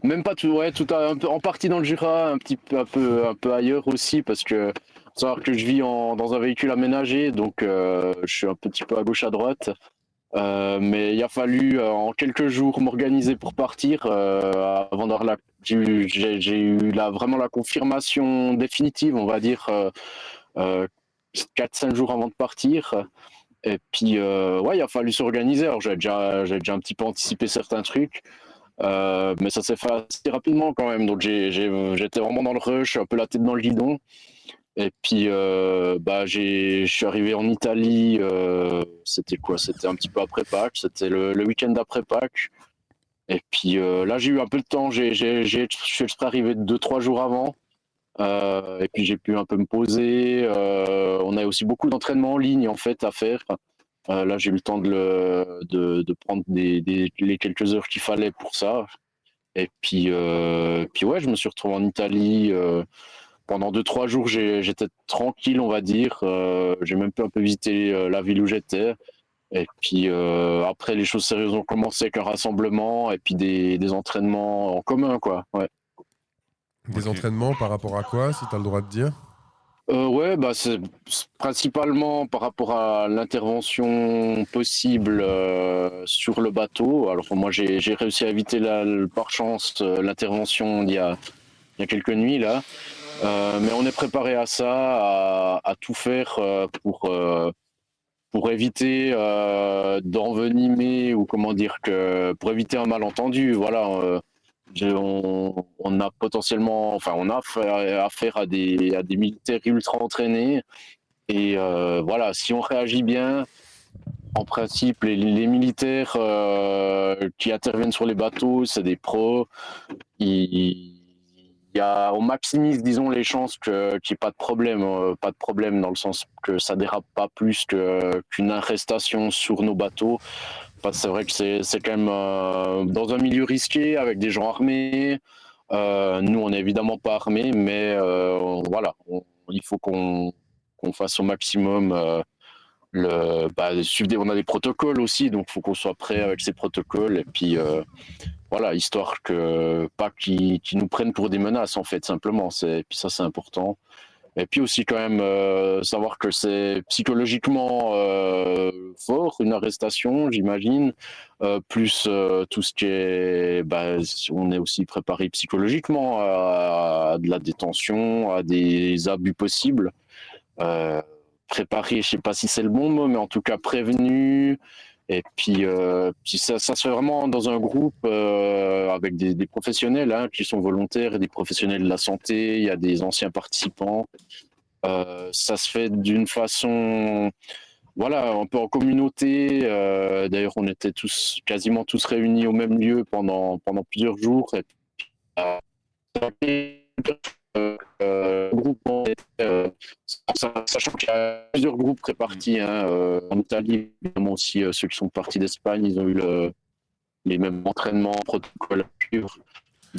Même pas tout, ouais, un peu, en partie dans le Jura, un peu ailleurs aussi, parce que faut savoir que je vis dans un véhicule aménagé, donc je suis un petit peu à gauche à droite. Mais il a fallu en quelques jours m'organiser pour partir avant d'avoir j'ai eu vraiment la confirmation définitive, on va dire 4-5 jours avant de partir. Et puis ouais, il a fallu s'organiser. Alors j'ai déjà un petit peu anticipé certains trucs. Mais ça s'est fait assez rapidement quand même. Donc j'étais vraiment dans le rush, un peu la tête dans le guidon. Et puis je suis arrivé en Italie. C'était quoi? C'était un petit peu après Pâques. C'était le week-end d'après Pâques. Et puis là, j'ai eu un peu de temps. Je suis exprès arrivé 2-3 jours avant. Et puis j'ai pu un peu me poser. On a aussi beaucoup d'entraînement en ligne en fait à faire. Là, j'ai eu le temps de prendre les quelques heures qu'il fallait pour ça. Et puis ouais, je me suis retrouvé en Italie. Pendant 2-3 jours, j'étais tranquille, on va dire. J'ai même pu un peu visiter la ville où j'étais. Et puis après, les choses sérieuses ont commencé avec un rassemblement et puis des entraînements en commun, quoi. Ouais. Des Ok. entraînements par rapport à quoi, si tu as le droit de dire? Ouais, bah c'est principalement par rapport à l'intervention possible sur le bateau. Alors moi, j'ai réussi à éviter par chance l'intervention il y a quelques nuits là. Mais on est préparé à ça, à tout faire pour éviter d'envenimer ou comment dire que pour éviter un malentendu. Voilà, on a potentiellement, enfin, on a affaire à des militaires ultra entraînés. Et voilà, si on réagit bien, en principe, les militaires qui interviennent sur les bateaux, c'est des pros. On maximise, disons, les chances qu'il n'y ait pas de problème dans le sens que ça dérape pas plus qu'une arrestation sur nos bateaux. Parce que c'est vrai que c'est quand même dans un milieu risqué avec des gens armés. Nous, on n'est évidemment pas armés, mais voilà, il faut qu'on fasse au maximum. On a des protocoles aussi, donc il faut qu'on soit prêt avec ces protocoles. Et puis voilà, histoire que pas qu'ils nous prennent pour des menaces en fait, simplement. Puis ça, c'est important. Et puis aussi quand même savoir que c'est psychologiquement fort, une arrestation, j'imagine, plus tout ce qui est... on est aussi préparé psychologiquement à de la détention, à des abus possibles. Euh, Préparé, je sais pas si c'est le bon mot, mais en tout cas prévenu. Et puis ça se fait vraiment dans un groupe avec des professionnels qui sont volontaires et des professionnels de la santé. Il y a des anciens participants. Ça se fait d'une façon, voilà, un peu en communauté. D'ailleurs, on était quasiment tous réunis au même lieu pendant plusieurs jours. Et groupe, sachant qu'il y a plusieurs groupes répartis en Italie, évidemment aussi ceux qui sont partis d'Espagne, ils ont eu les mêmes entraînements, protocoles à suivre.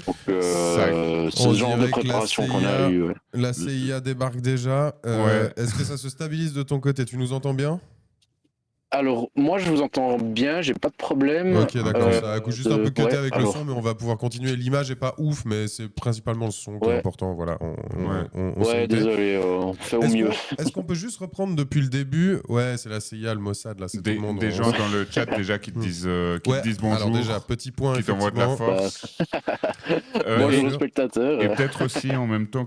Donc, c'est On ce genre de dirait que préparation qu'on a eu. Ouais. la CIA débarque déjà. Ouais. Est-ce que ça se stabilise de ton côté? Tu nous entends bien? Alors, moi, je vous entends bien, j'ai pas de problème. Ok, d'accord. Ça a juste un peu cuté Ouais, avec le son, mais on va pouvoir continuer. L'image est pas ouf, mais c'est principalement le son qui est ouais, important. Voilà, Ouais. on s'en ouais, doutait. désolé, on fait au Est-ce mieux. est-ce qu'on peut juste reprendre depuis le début? Ouais, c'est la CIA, le Mossad, là, c'est tout le monde. Des gens dans le chat déjà qui te Hmm. disent, Ouais, bonjour, alors déjà, petit point, qui t'envoient de la effectivement. force. Bien Bonjour aux sûr. spectateurs. Et peut-être aussi en même temps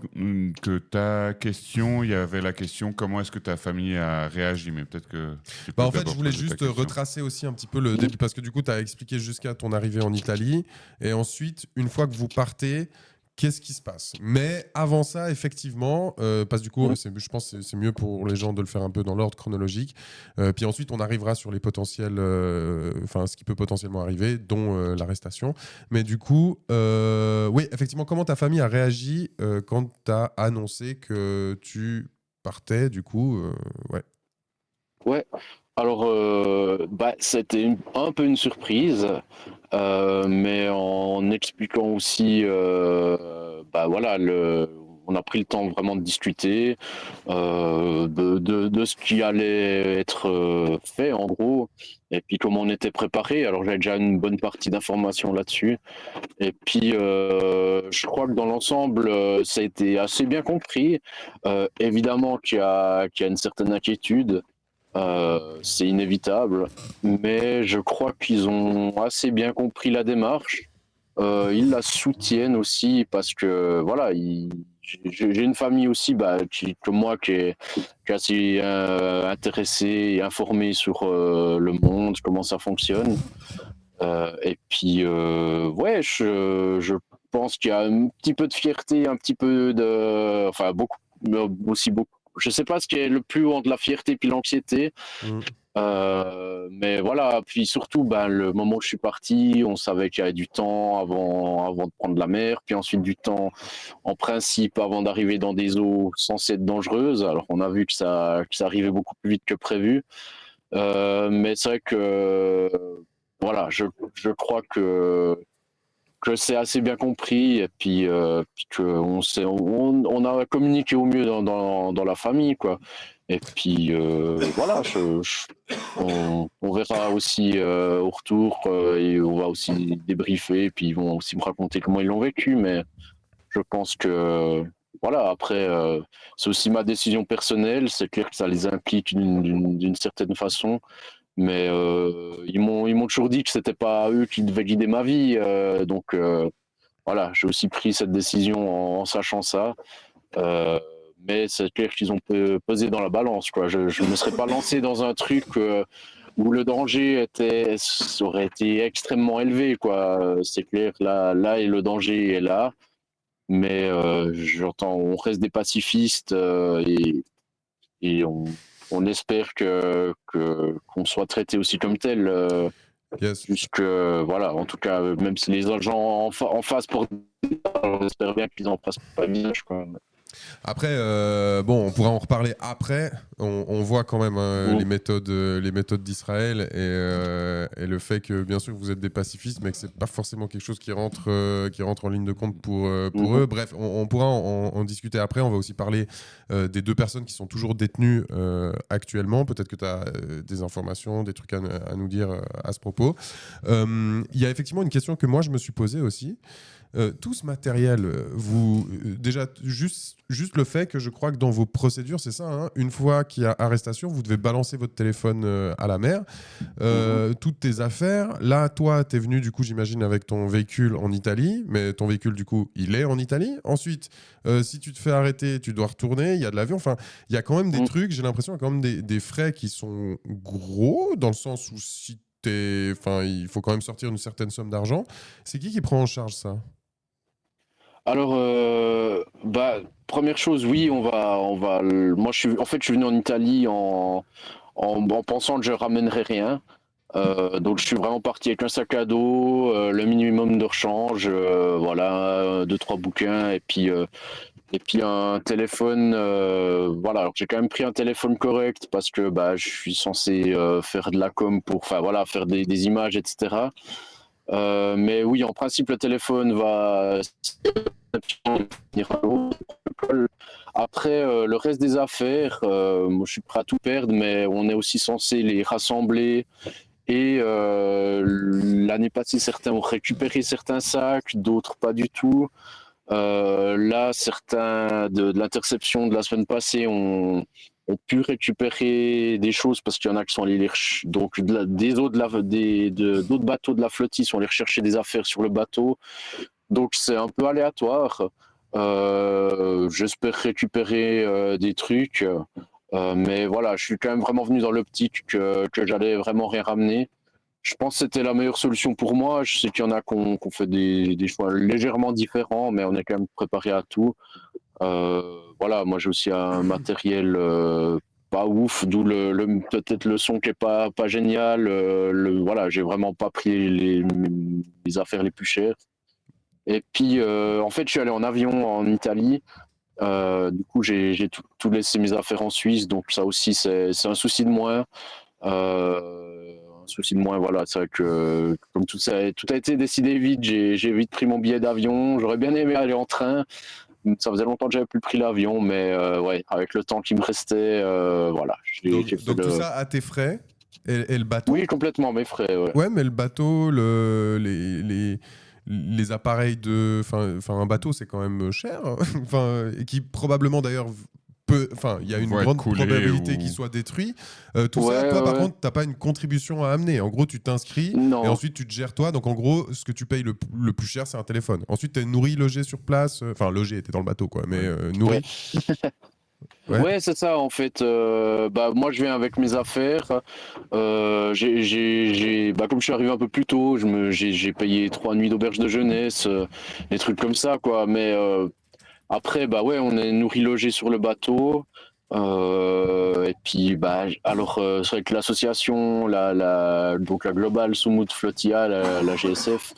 que ta question, il y avait la question comment est-ce que ta famille a réagi, mais peut-être que tu peux Bah, en fait, je d'abord voulais poser ta juste question. retracer aussi un petit peu le début, parce que du coup, tu as expliqué jusqu'à ton arrivée en Italie. Et ensuite, une fois que vous partez, qu'est-ce qui se passe? Mais avant ça, effectivement, parce que du coup, je pense que c'est mieux pour les gens de le faire un peu dans l'ordre chronologique. Puis ensuite, on arrivera sur les potentiels, enfin, ce qui peut potentiellement arriver, dont l'arrestation. Mais du coup, oui, effectivement, comment ta famille a réagi quand tu as annoncé que tu partais, du coup, ouais. Ouais. Alors, c'était un peu une surprise, mais en expliquant aussi, voilà, on a pris le temps vraiment de discuter de ce qui allait être fait, en gros, et puis comment on était préparé. Alors, j'avais déjà une bonne partie d'informations là-dessus. Et puis, je crois que dans l'ensemble, ça a été assez bien compris. Évidemment qu'il y a une certaine inquiétude. C'est inévitable, mais je crois qu'ils ont assez bien compris la démarche. Ils la soutiennent aussi parce que voilà, j'ai une famille aussi comme moi qui est assez intéressée et informée sur le monde, comment ça fonctionne. Et puis ouais, je pense qu'il y a un petit peu de fierté, un petit peu de, enfin beaucoup, mais aussi beaucoup. je sais pas ce qui est le plus haut entre la fierté puis l'anxiété. Mais voilà, puis surtout, ben, le moment où je suis parti, on savait qu'il y avait du temps avant de prendre la mer, puis ensuite du temps, en principe, avant d'arriver dans des eaux censées être dangereuses. Alors, on a vu que ça arrivait beaucoup plus vite que prévu. Mais c'est vrai que, voilà, je crois que c'est assez bien compris et puis qu'on on a communiqué au mieux dans la famille, quoi. Et puis voilà, on verra aussi au retour et on va aussi débriefer, puis ils vont aussi me raconter comment ils l'ont vécu, mais je pense que voilà, après c'est aussi ma décision personnelle, c'est clair que ça les implique d'une certaine façon. Mais ils m'ont toujours dit que c'était pas eux qui devaient guider ma vie, donc voilà, j'ai aussi pris cette décision en sachant ça. Euh, mais c'est clair qu'ils ont pesé dans la balance, quoi. Je ne me serais pas lancé dans un truc où le danger aurait été extrêmement élevé, quoi. C'est clair, là et le danger est là. Mais j'entends, on reste des pacifistes et on espère qu'on soit traité aussi comme tel. Yes. Puisque, voilà, en tout cas, même si les gens en face pour on espère bien qu'ils en passent pas visage, quoi. Après, bon, on pourra en reparler après. On voit quand même les méthodes d'Israël et le fait que, bien sûr, vous êtes des pacifistes, mais que c'est pas forcément quelque chose qui rentre en ligne de compte pour eux. Bref, on pourra en discuter après. On va aussi parler des 2 personnes qui sont toujours détenues actuellement. Peut-être que tu as des informations, des trucs à nous dire à ce propos. Il y a effectivement une question que moi, je me suis posée aussi. Tout ce matériel, déjà juste le fait que je crois que dans vos procédures, c'est ça, hein, une fois qu'il y a arrestation, vous devez balancer votre téléphone à la mer, toutes tes affaires. Là, toi, tu es venu, du coup, j'imagine, avec ton véhicule en Italie, mais ton véhicule, du coup, il est en Italie. Ensuite, si tu te fais arrêter, tu dois retourner, il y a de l'avion. Enfin, il y a quand même des trucs, j'ai l'impression qu'il y a quand même des frais qui sont gros, dans le sens où si il faut quand même sortir une certaine somme d'argent. C'est qui prend en charge ça ? Alors, bah, première chose, oui, moi, en fait, je suis venu en Italie en pensant que je ramènerais rien. Donc, je suis vraiment parti avec un sac à dos, le minimum de rechange, voilà, 2, 3 bouquins, et puis un téléphone. Voilà, alors j'ai quand même pris un téléphone correct parce que bah, je suis censé faire de la com pour, enfin voilà, faire des images, etc. Mais oui, en principe, le téléphone va venir à l'eau. Après, le reste des affaires, moi, je suis prêt à tout perdre, mais on est aussi censé les rassembler. Et l'année passée, certains ont récupéré certains sacs, d'autres pas du tout. Là, certains de l'interception de la semaine passée ont pu récupérer des choses parce qu'il y en a qui sont allés donc des autres d'autres bateaux de la flottille sont allés rechercher des affaires sur le bateau. Donc c'est un peu aléatoire. J'espère récupérer des trucs, mais voilà, je suis quand même vraiment venu dans l'optique que j'allais vraiment rien ramener. Je pense que c'était la meilleure solution pour moi. Je sais qu'il y en a qui ont fait des choix légèrement différents, mais on est quand même préparé à tout. Voilà, moi j'ai aussi un matériel pas ouf, d'où peut-être le son qui est pas génial. Voilà, j'ai vraiment pas pris les affaires les plus chères. Et puis en fait, je suis allé en avion en Italie. Du coup, j'ai tout laissé mes affaires en Suisse, donc ça aussi c'est un souci de moins. Un souci de moins, voilà, c'est vrai que comme tout a été décidé vite, j'ai vite pris mon billet d'avion. J'aurais bien aimé aller en train. Ça faisait longtemps que j'avais plus pris l'avion, mais ouais, avec le temps qui me restait, voilà. Donc tout ça à tes frais et le bateau. Oui, complètement, mes frais. Ouais, ouais, mais le bateau, les appareils enfin un bateau, c'est quand même cher. Enfin, et qui probablement d'ailleurs il y a une grande probabilité qu'il soit détruit. Tout ça, toi, par contre, t'as pas une contribution à amener. En gros, tu t'inscris et ensuite tu te gères toi. Donc, en gros, ce que tu payes le plus cher, c'est un téléphone. Ensuite, t'es nourri, logé sur place. Enfin, logé, t'es dans le bateau, quoi, mais nourri. Ouais, c'est ça en fait. Bah, moi, je viens avec mes affaires. Comme je suis arrivé un peu plus tôt, j'ai payé 3 nuits d'auberge de jeunesse, des trucs comme ça, quoi. Mais après, bah ouais, on est nourri logé sur le bateau. Et puis, alors, c'est vrai que l'association, donc la Global Sumut Flotilla, la GSF,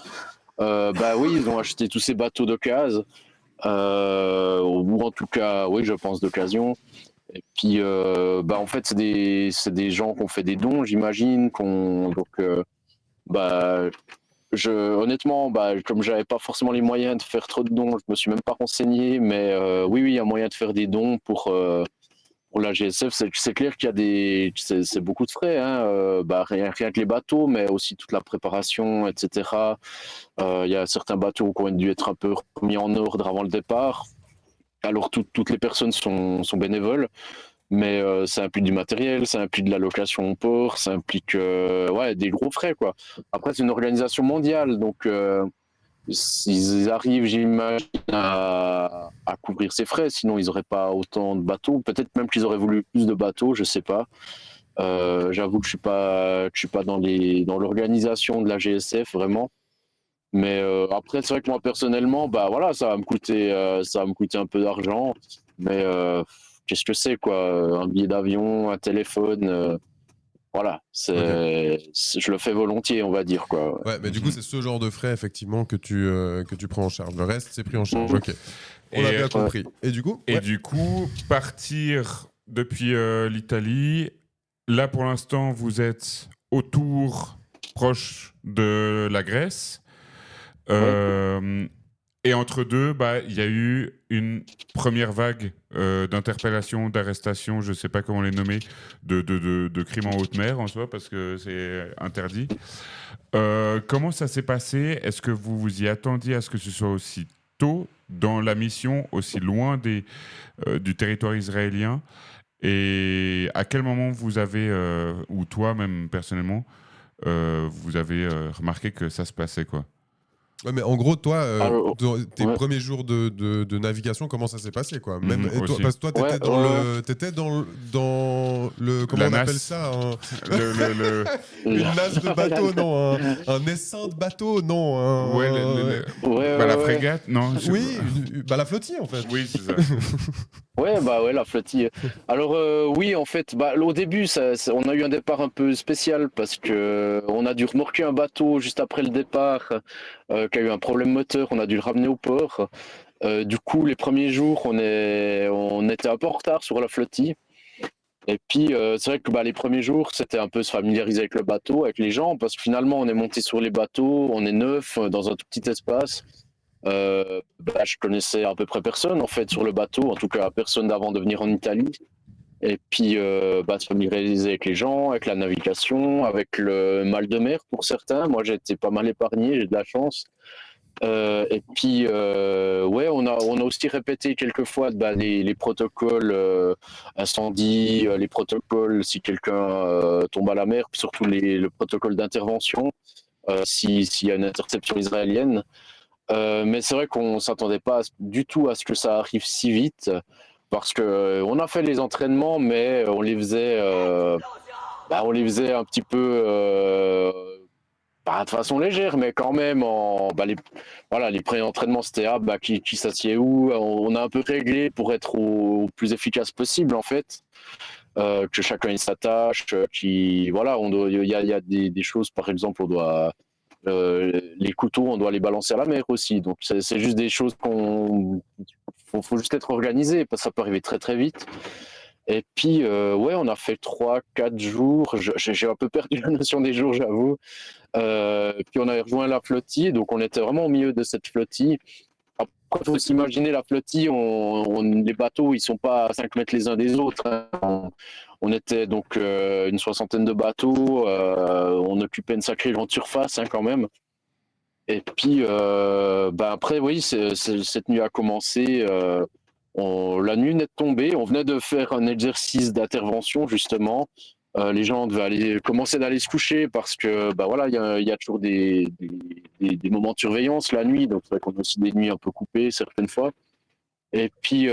oui, ils ont acheté tous ces bateaux d'occasion, ou en tout cas, oui, je pense d'occasion. Et puis, en fait, c'est des gens qui ont fait des dons, j'imagine, bah, honnêtement, comme j'avais pas forcément les moyens de faire trop de dons, je me suis même pas renseigné, mais oui, il y a moyen de faire des dons pour la GSF. C'est clair qu'il y a c'est beaucoup de frais, hein, rien que les bateaux, mais aussi toute la préparation, etc. Il y a certains bateaux qui ont dû être un peu remis en ordre avant le départ. Alors toutes les personnes sont bénévoles. Mais ça implique du matériel, ça implique de la location au port, ça implique des gros frais, quoi. Après, c'est une organisation mondiale, donc s'ils arrivent, j'imagine, à couvrir ces frais, sinon ils n'auraient pas autant de bateaux. Peut-être même qu'ils auraient voulu plus de bateaux, je sais pas. J'avoue que je suis pas dans l'organisation de la GSF vraiment. Mais après, c'est vrai que moi personnellement, voilà, ça va me coûter un peu d'argent, mais qu'est-ce que c'est, quoi, un billet d'avion, un téléphone, voilà, je le fais volontiers, on va dire, quoi. Ouais, mais du coup, c'est ce genre de frais, effectivement, que tu prends en charge. Le reste, c'est pris en charge. Ok. On a bien compris. Et du coup Du coup, partir depuis l'Italie, là, pour l'instant, vous êtes autour, proche de la Grèce. Et entre deux, il y a eu une première vague d'interpellations, d'arrestations, je ne sais pas comment les nommer, de crimes en haute mer en soi, parce que c'est interdit. Comment ça s'est passé? Est-ce que vous vous y attendiez à ce que ce soit aussi tôt dans la mission, aussi loin du territoire israélien? Et à quel moment vous avez, ou toi même personnellement, vous avez remarqué que ça se passait, quoi? Ouais, mais en gros, toi, tes Ouais. premiers jours de navigation, comment ça s'est passé, quoi? Même, et toi, aussi. parce que toi, t'étais t'étais dans le comment La on appelle NAS. ça, Le- une nasse de bateau, non, un essaim de bateau, non, Ouais, la Ouais. frégate, non? oui, la flottille, en fait. Oui, c'est ça. Ouais, la flottille. Alors oui, en fait, au début, on a eu un départ un peu spécial parce que on a dû remorquer un bateau juste après le départ qui a eu un problème moteur. On a dû le ramener au port. Du coup, les premiers jours, on était un peu en retard sur la flottille. Et puis, c'est vrai que les premiers jours, c'était un peu se familiariser avec le bateau, avec les gens, parce que finalement, on est monté sur les bateaux, on est neuf dans un tout petit espace. Je connaissais à peu près personne en fait sur le bateau, en tout cas personne d'avant de venir en Italie. Et puis se familiariser avec les gens, avec la navigation, avec le mal de mer pour certains. Moi j'ai été pas mal épargné, j'ai de la chance. Et puis on a aussi répété quelques fois les protocoles incendie, les protocoles si quelqu'un tombe à la mer, puis surtout le protocole d'intervention s'il y a une interception israélienne. Mais c'est vrai qu'on ne s'attendait pas du tout à ce que ça arrive si vite, parce que on a fait les entraînements, mais on les faisait un petit peu, pas de façon légère, mais quand même, les premiers entraînements, c'était qui s'assied où, on a un peu réglé pour être au plus efficace possible, en fait. Que chacun il s'attache, il y a des choses, par exemple, les couteaux, on doit les balancer à la mer aussi. Donc c'est juste des choses faut juste être organisé parce que ça peut arriver très très vite. Et puis on a fait 3-4 jours. J'ai un peu perdu la notion des jours, j'avoue. Puis on a rejoint la flottille, donc on était vraiment au milieu de cette flottille. Après, il faut s'imaginer la flottille, les bateaux, ils sont pas à 5 mètres les uns des autres, hein. On était donc une soixantaine de bateaux, on occupait une sacrée grande surface, hein, quand même. Et puis après, oui, cette nuit a commencé. La nuit venait de tomber, on venait de faire un exercice d'intervention justement. Les gens devaient commencer d'aller se coucher parce que il y a toujours des moments de surveillance la nuit, donc c'est vrai qu'on a aussi des nuits un peu coupées certaines fois. Et puis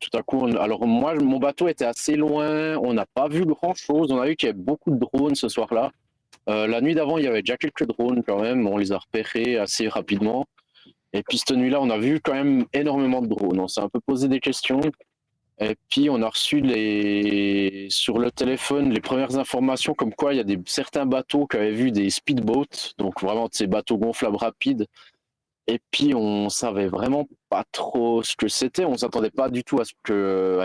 tout à coup, alors moi, mon bateau était assez loin, on n'a pas vu grand chose. On a vu qu'il y avait beaucoup de drones ce soir-là. La nuit d'avant, il y avait déjà quelques drones quand même, on les a repérés assez rapidement. Et puis cette nuit-là, on a vu quand même énormément de drones. On s'est un peu posé des questions. Et puis on a reçu sur le téléphone les premières informations comme quoi il y a certains bateaux qui avaient vu des speedboats, donc vraiment de ces bateaux gonflables rapides. Et puis on savait vraiment pas trop ce que c'était. On s'attendait pas du tout à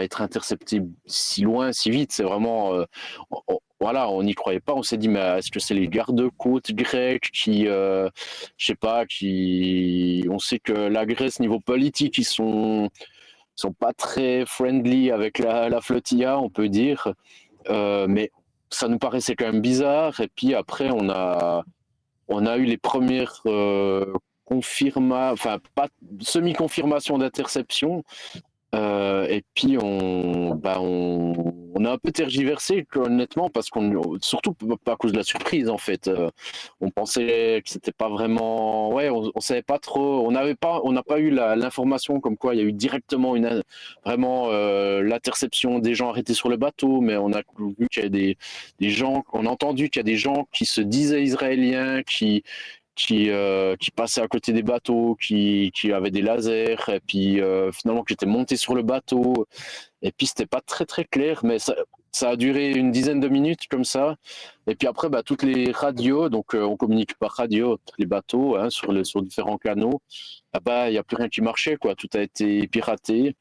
être intercepté si loin, si vite. C'est vraiment, voilà, on n'y croyait pas. On s'est dit, mais est-ce que c'est les gardes-côtes grecs qui, je sais pas, on sait que la Grèce niveau politique, ils sont pas très friendly avec la flottilla, on peut dire. Mais ça nous paraissait quand même bizarre. Et puis après, on a eu les premières enfin pas semi-confirmation d'interception. Et puis on a un peu tergiversé honnêtement parce surtout pas à cause de la surprise en fait. On pensait que c'était pas vraiment, ouais, on savait pas trop, on n'a pas eu l'information comme quoi il y a eu directement vraiment l'interception des gens arrêtés sur le bateau, mais on a vu qu'il y a des gens, on a entendu qu'il y a des gens qui se disaient israéliens, qui passaient à côté des bateaux, qui avaient des lasers, et puis finalement qui étaient montés sur le bateau. Et puis c'était pas très très clair, mais ça a duré une dizaine de minutes comme ça. Et puis après, toutes les radios, donc on communique par radio, les bateaux, hein, sur différents canaux, il n'y a plus rien qui marchait, quoi. Tout a été piraté.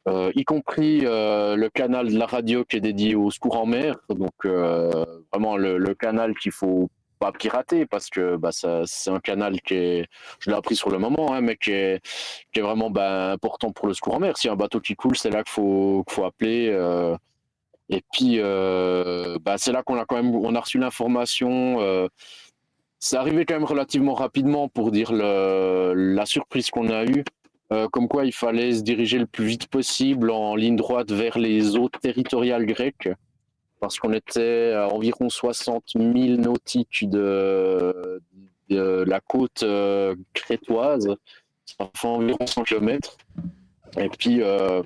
Y compris le canal de la radio qui est dédié au secours en mer, donc vraiment le canal qu'il faut pas pirater parce que c'est un canal je l'ai appris sur le moment, hein, mais qui est vraiment important pour le secours en mer. Si un bateau qui coule, c'est là qu'il faut appeler. Et puis c'est là on a reçu l'information. C'est arrivé quand même relativement rapidement pour dire la surprise qu'on a eue. Comme quoi il fallait se diriger le plus vite possible en ligne droite vers les eaux territoriales grecques, parce qu'on était à environ 60 000 nautiques de la côte crétoise, ça fait environ 100 km. Et puis là,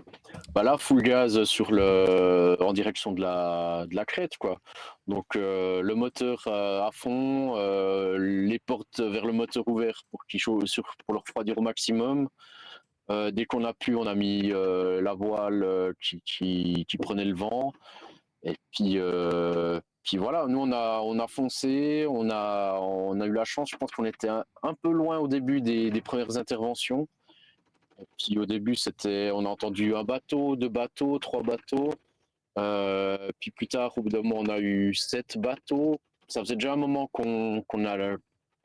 full gaz en direction de la Crète, quoi. Donc le moteur à fond, les portes vers le moteur ouvert pour le refroidir au maximum. Dès qu'on a pu, on a mis la voile qui prenait le vent. Et puis voilà, nous on a foncé, on a eu la chance, je pense qu'on était un peu loin au début des premières interventions. Et puis au début, on a entendu un bateau, 2 bateaux, 3 bateaux. Puis plus tard, au bout d'un moment, on a eu 7 bateaux. Ça faisait déjà un moment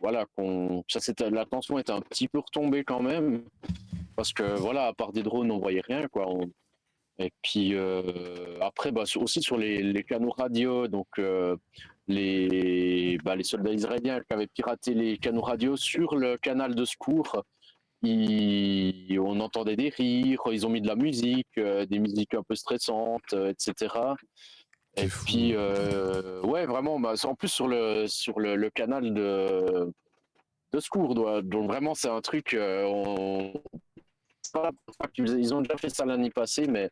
la tension était un petit peu retombée quand même. Parce que voilà, à part des drones, on voyait rien, quoi. Et puis après, aussi sur les canaux radio, donc les soldats israéliens qui avaient piraté les canaux radio sur le canal de secours, on entendait des rires, ils ont mis de la musique, des musiques un peu stressantes, etc. Et puis ouais, vraiment, en plus sur le canal de secours, donc vraiment c'est un truc, c'est pas la première fois ils ont déjà fait ça l'année passée, mais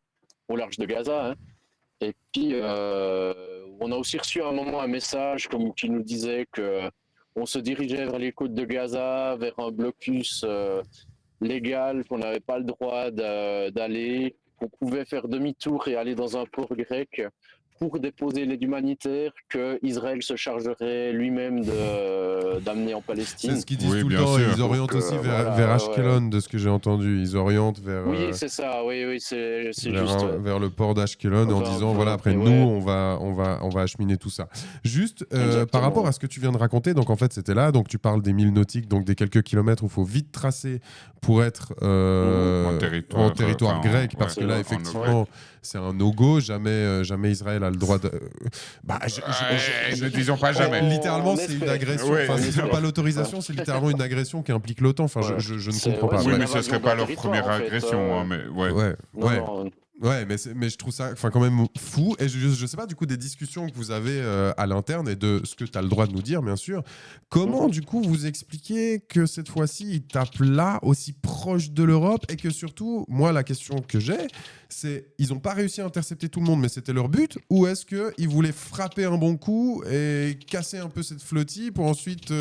au large de Gaza. Hein. Et puis, on a aussi reçu à un moment un message qui nous disait qu'on se dirigeait vers les côtes de Gaza, vers un blocus légal, qu'on n'avait pas le droit d'aller, qu'on pouvait faire demi-tour et aller dans un port grec pour déposer l'aide humanitaire que Israël se chargerait lui-même d'amener en Palestine. C'est ce qu'ils disent tout le temps. Sûr. Ils orientent aussi vers Ashkelon, de ce que j'ai entendu. Ils orientent vers. Oui, c'est ça. Oui, c'est juste. Vers le port d'Ashkelon en disant voilà, après nous, on va acheminer tout ça. Juste par rapport à ce que tu viens de raconter, donc en fait, c'était là. Donc tu parles des 1000 nautiques, donc des quelques kilomètres où il faut vite tracer pour être en territoire grec, parce que là, effectivement, c'est un no-go. Jamais Israël a le droit de. Ne disons pas jamais. Littéralement, c'est une agression. Enfin, s'ils n'ont pas l'autorisation, c'est littéralement une agression qui implique l'OTAN. Enfin, je ne comprends pas. Oui, mais ce ne serait pas leur première agression. Mais ouais, mais je trouve ça quand même fou. Et je sais pas, du coup, des discussions que vous avez à l'interne et de ce que tu as le droit de nous dire, bien sûr. Comment, du coup, vous expliquez que cette fois-ci, ils tapent là, aussi proche de l'Europe, et que surtout, moi, la question que j'ai, c'est ils n'ont pas réussi à intercepter tout le monde, mais c'était leur but, ou est-ce qu'ils voulaient frapper un bon coup et casser un peu cette flottille pour ensuite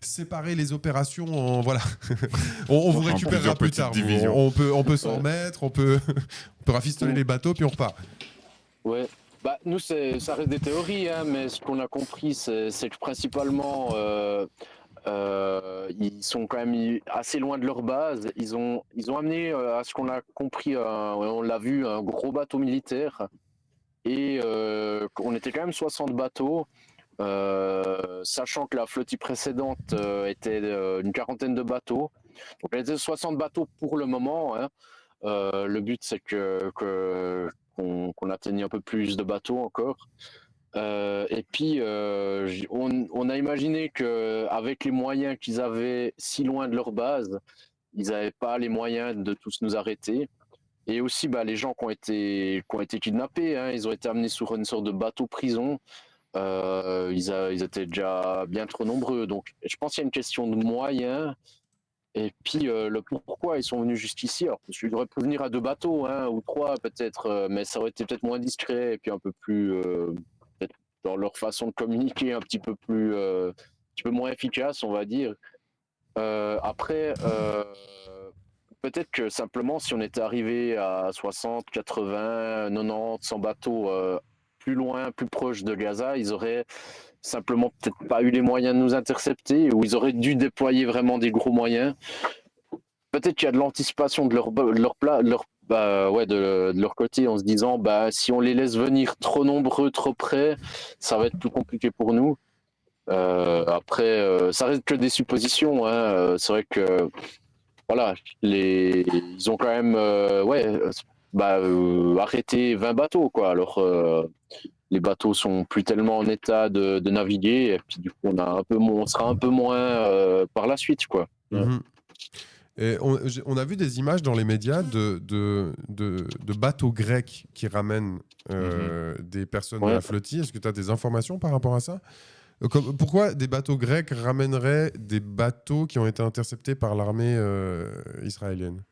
séparer les opérations en... Voilà. on vous récupérera plus tard. On peut s'en remettre, on peut peut rafistoler les bateaux, puis on repart. Ouais. Bah, nous, ça reste des théories, hein, mais ce qu'on a compris, c'est que principalement, ils sont quand même assez loin de leur base. Ils ont amené, à ce qu'on a compris, on l'a vu, un gros bateau militaire. Et on était quand même 60 bateaux, sachant que la flottille précédente était une quarantaine de bateaux. Donc elle était 60 bateaux pour le moment, hein. Le but, c'est qu'on atteigne un peu plus de bateaux encore. Et puis, on a imaginé qu'avec les moyens qu'ils avaient si loin de leur base, ils n'avaient pas les moyens de tous nous arrêter. Et aussi, bah, les gens qui ont été kidnappés, hein, ils ont été amenés sur une sorte de bateau-prison. Ils étaient déjà bien trop nombreux. Donc, je pense qu'il y a une question de moyens. Et puis, le pourquoi ils sont venus jusqu'ici. Alors, parce qu'ils auraient pu venir à 2 bateaux, hein, ou 3 peut-être, mais ça aurait été peut-être moins discret et puis un peu plus, peut-être dans leur façon de communiquer, un petit peu moins efficace, on va dire. Après, peut-être que simplement, si on était arrivé à 60, 80, 90, 100 bateaux plus loin, plus proche de Gaza, ils auraient simplement peut-être pas eu les moyens de nous intercepter, ou ils auraient dû déployer vraiment des gros moyens. Peut-être qu'il y a de l'anticipation de de leur côté, en se disant, bah, si on les laisse venir trop nombreux, trop près, ça va être plus compliqué pour nous. Après, ça reste que des suppositions, hein. C'est vrai que voilà, ils ont quand même arrêté 20 bateaux, quoi. Alors, les bateaux sont plus tellement en état de naviguer, et puis du coup, on sera un peu moins par la suite, quoi. Mhm. Et on a vu des images dans les médias de bateaux grecs qui ramènent des personnes de la flottille. Est-ce que tu as des informations par rapport à ça? Pourquoi des bateaux grecs ramèneraient des bateaux qui ont été interceptés par l'armée israélienne?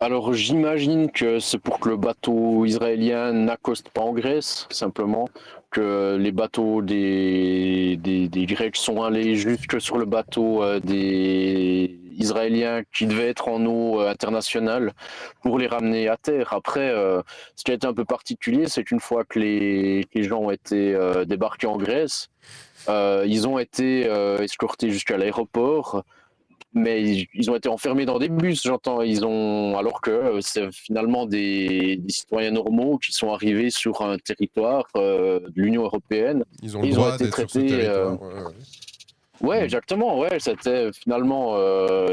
Alors j'imagine que c'est pour que le bateau israélien n'accoste pas en Grèce, simplement, que les bateaux des Grecs sont allés jusque sur le bateau des Israéliens qui devaient être en eau internationale pour les ramener à terre. Après, ce qui a été un peu particulier, c'est qu'une fois que les gens ont été débarqués en Grèce, ils ont été escortés jusqu'à l'aéroport. Mais ils ont été enfermés dans des bus, j'entends. Alors que c'est finalement des citoyens normaux qui sont arrivés sur un territoire de l'Union européenne. Ils ont le droit été d'être sur ce traités. territoire. Ouais, exactement. Ouais, c'était finalement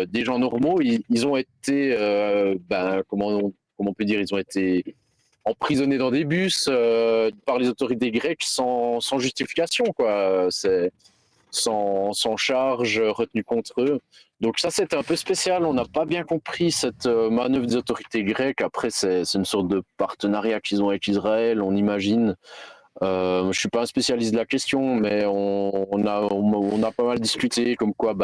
des gens normaux. Ils ont été, comment on peut dire, ils ont été emprisonnés dans des bus par les autorités grecques sans justification, quoi. C'est sans charge retenue contre eux. Donc ça, c'était un peu spécial. On n'a pas bien compris cette manœuvre des autorités grecques. Après, c'est une sorte de partenariat qu'ils ont avec Israël, on imagine. Je ne suis pas un spécialiste de la question, mais on a pas mal discuté, comme quoi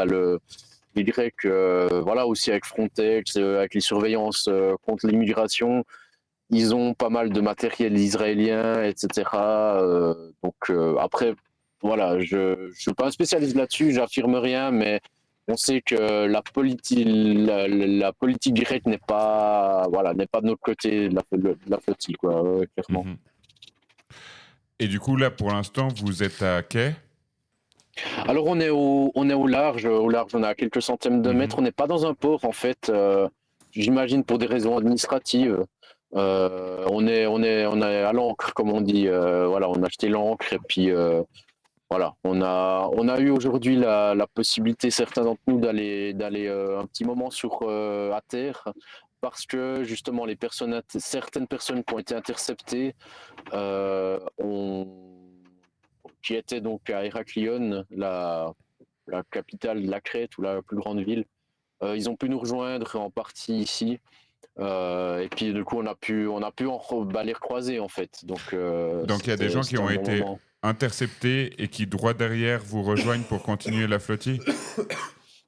les Grecs, voilà, aussi avec Frontex, avec les surveillances contre l'immigration, ils ont pas mal de matériel israélien, etc. Après, voilà, je suis pas un spécialiste là-dessus, j'affirme rien, mais on sait que la politique grecque n'est pas, voilà, n'est pas de notre côté de la flottille, quoi, clairement. Mhm. Et du coup, là, pour l'instant, vous êtes à quai? Alors on est au large, on est à quelques centaines de mètres, on n'est pas dans un port en fait, j'imagine pour des raisons administratives. On est à l'ancre, comme on dit, voilà, on a acheté l'ancre et puis voilà, on a eu aujourd'hui la possibilité, certains d'entre nous, d'aller un petit moment à terre, parce que justement certaines personnes qui ont été interceptées qui étaient donc à Héraclion, la capitale de la Crète ou la plus grande ville. Ils ont pu nous rejoindre en partie ici. Et puis du coup, on a pu les recroiser en fait. Donc il y a des gens qui ont été interceptés et qui, droit derrière, vous rejoignent pour continuer la flottille?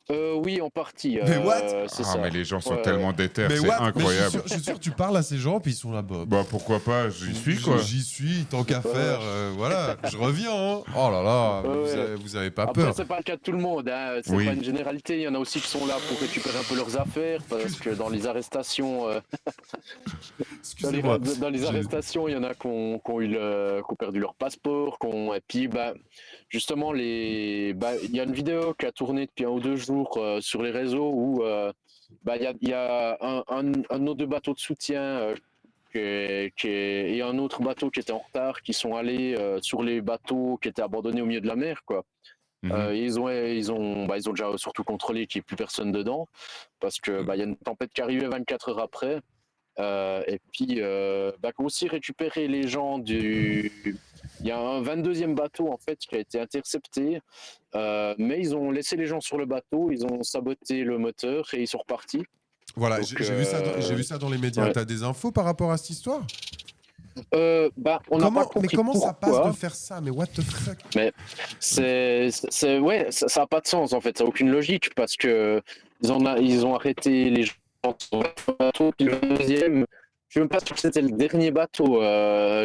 Oui, en partie. Mais what? C'est Ah, ça. mais les gens sont Ouais. tellement déter, Mais c'est what? Mais incroyable. je suis sûr, tu parles à ces gens, puis ils sont là, bas. Bah, pourquoi pas, j'y suis, quoi. J'y suis, tant qu'à Ouais. faire, voilà, je reviens. Hein. Oh là là, mais Ouais. vous avez pas Après, peur. c'est pas le cas de tout le monde, hein. C'est Oui. pas une généralité. Il y en a aussi qui sont là pour récupérer un peu leurs affaires, parce que dans les arrestations, Excusez-moi. dans les J'ai- arrestations, il y en a qui ont perdu leur passeport, et puis bah justement il y a une vidéo qui a tourné depuis 1 ou 2 jours sur les réseaux où il y a un ou deux bateaux de soutien et un autre bateau qui était en retard qui sont allés sur les bateaux qui étaient abandonnés au milieu de la mer, quoi. Mhm. Ils ont déjà surtout contrôlé qu'il n'y ait plus personne dedans parce que il y a une tempête qui arrivait 24 heures après. Et puis aussi récupérer les gens du. Il y a un 22e bateau en fait qui a été intercepté, mais ils ont laissé les gens sur le bateau, ils ont saboté le moteur et ils sont repartis. Voilà, Donc, j'ai vu ça dans les médias. ouais. T'as des infos par rapport à cette histoire? On n'a pas Mais compris comment ça passe pourquoi. de faire ça? Mais what the fuck? Ouais, ça n'a pas de sens en fait, ça n'a aucune logique parce que ils ont arrêté les gens sur le bateau, puis le deuxième, je suis même pas sûr que c'était le dernier bateau,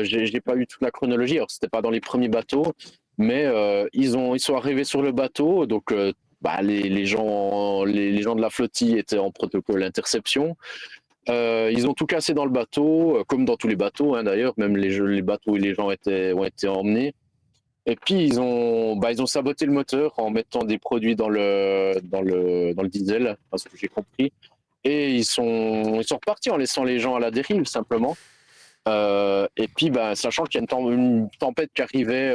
j'ai pas eu toute la chronologie, alors c'était pas dans les premiers bateaux, mais ils sont arrivés sur le bateau, donc les gens de la flottille étaient en protocole interception. Ils ont tout cassé dans le bateau, comme dans tous les bateaux hein, d'ailleurs, même les bateaux où les gens ont été emmenés. Et puis ils ont saboté le moteur en mettant des produits dans le diesel, à ce que j'ai compris. Et ils sont repartis en laissant les gens à la dérive simplement. Et puis sachant qu'il y a une tempête qui arrivait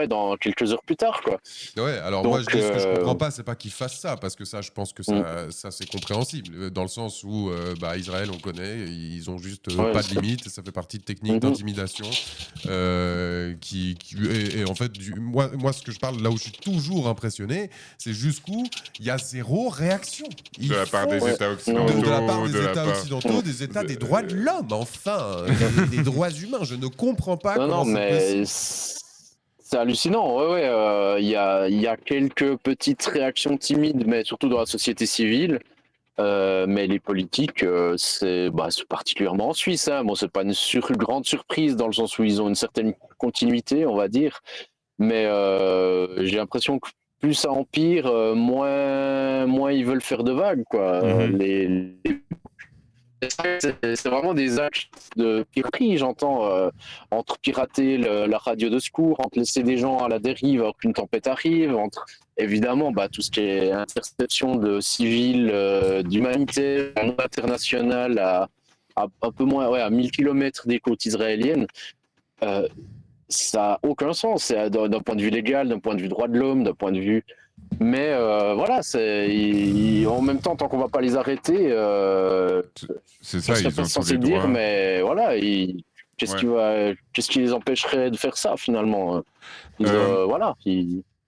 dans quelques heures plus tard, quoi. Ouais, alors Donc, moi je dis ce que je comprends pas, c'est pas qu'ils fassent ça, parce que ça, je pense que Mm. ça c'est compréhensible, dans le sens où Israël, on connaît, ils ont juste Ouais, pas de c'est- limite, ça fait partie de techniques Mhm. d'intimidation, et en fait, moi ce que je parle, là où je suis toujours impressionné, c'est jusqu'où il y a zéro réaction. Ils De la part des font- États de, occidentaux, de la part des de la États part- occidentaux, des États des droits de l'homme, enfin, des droits humains. Je ne comprends pas Non, comment non, c'est mais possible. c'est hallucinant. Ouais, ouais. Il y a quelques petites réactions timides, mais surtout dans la société civile. Mais les politiques, c'est particulièrement en Suisse. Hein. Bon, c'est pas une grande surprise dans le sens où ils ont une certaine continuité, on va dire. Mais j'ai l'impression que plus ça empire, moins ils veulent faire de vagues, quoi. Mhm. C'est vraiment des actes de piraterie, j'entends, entre pirater la radio de secours, entre laisser des gens à la dérive alors qu'une tempête arrive, entre évidemment tout ce qui est interception de civils, d'humanitaire, international à un peu moins, à 1000 km des côtes israéliennes. Euh, Ça n'a aucun sens, c'est d'un point de vue légal, d'un point de vue droit de l'homme, d'un point de vue. Mais voilà, en même temps, tant qu'on va pas les arrêter, C'est je ça, serais ils pas ont tous censé les dire, droits. mais voilà, Ouais. qu'est-ce qui les empêcherait de faire ça finalement? Euh, Voilà.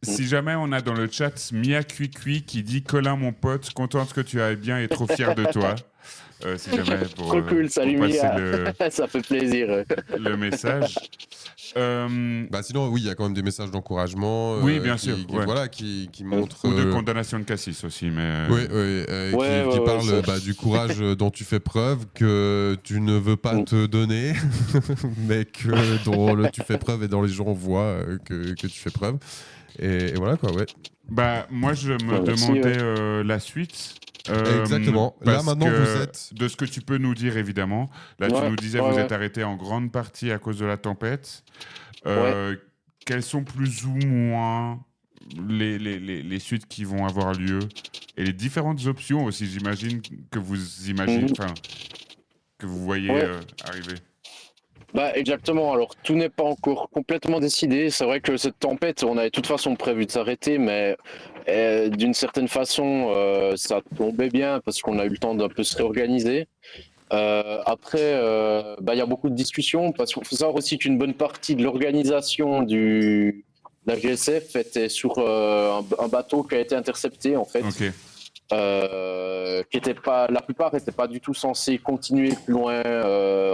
Si jamais on a dans le chat Mia Cuicui qui dit Colin mon pote, contente que tu ailles bien et trop fier de toi. Si jamais Trop cool, salut pour passer Mia, ça fait plaisir. le message. Sinon, oui, il y a quand même des messages d'encouragement. Oui, bien sûr, ouais. Voilà, qui montrent. Ou de condamnation de cassis aussi, mais. Oui, qui Ouais, parle c'est- du courage dont tu fais preuve, que tu ne veux pas te donner, mais tu fais preuve et dont les gens voient que tu fais preuve. Et voilà quoi, ouais. Moi, je me Merci, demandais la suite. Exactement. Là, Parce maintenant, que vous êtes. De ce que tu peux nous dire, évidemment. Là, tu Ouais, nous disais, ouais, vous ouais. êtes arrêté en grande partie à cause de la tempête. Quelles sont plus ou moins les suites qui vont avoir lieu et les différentes options aussi, j'imagine, que vous imaginez, enfin, que vous voyez Ouais. arriver. Exactement. Alors, tout n'est pas encore complètement décidé. C'est vrai que cette tempête, on avait de toute façon prévu de s'arrêter, mais d'une certaine façon, ça tombait bien parce qu'on a eu le temps d'un peu se réorganiser. Après, il y a beaucoup de discussions parce qu'il faut savoir aussi qu'une bonne partie de l'organisation de la GSF était sur un bateau qui a été intercepté en fait. Ok. Qui était pas, la plupart n'étaient pas du tout censés continuer plus loin,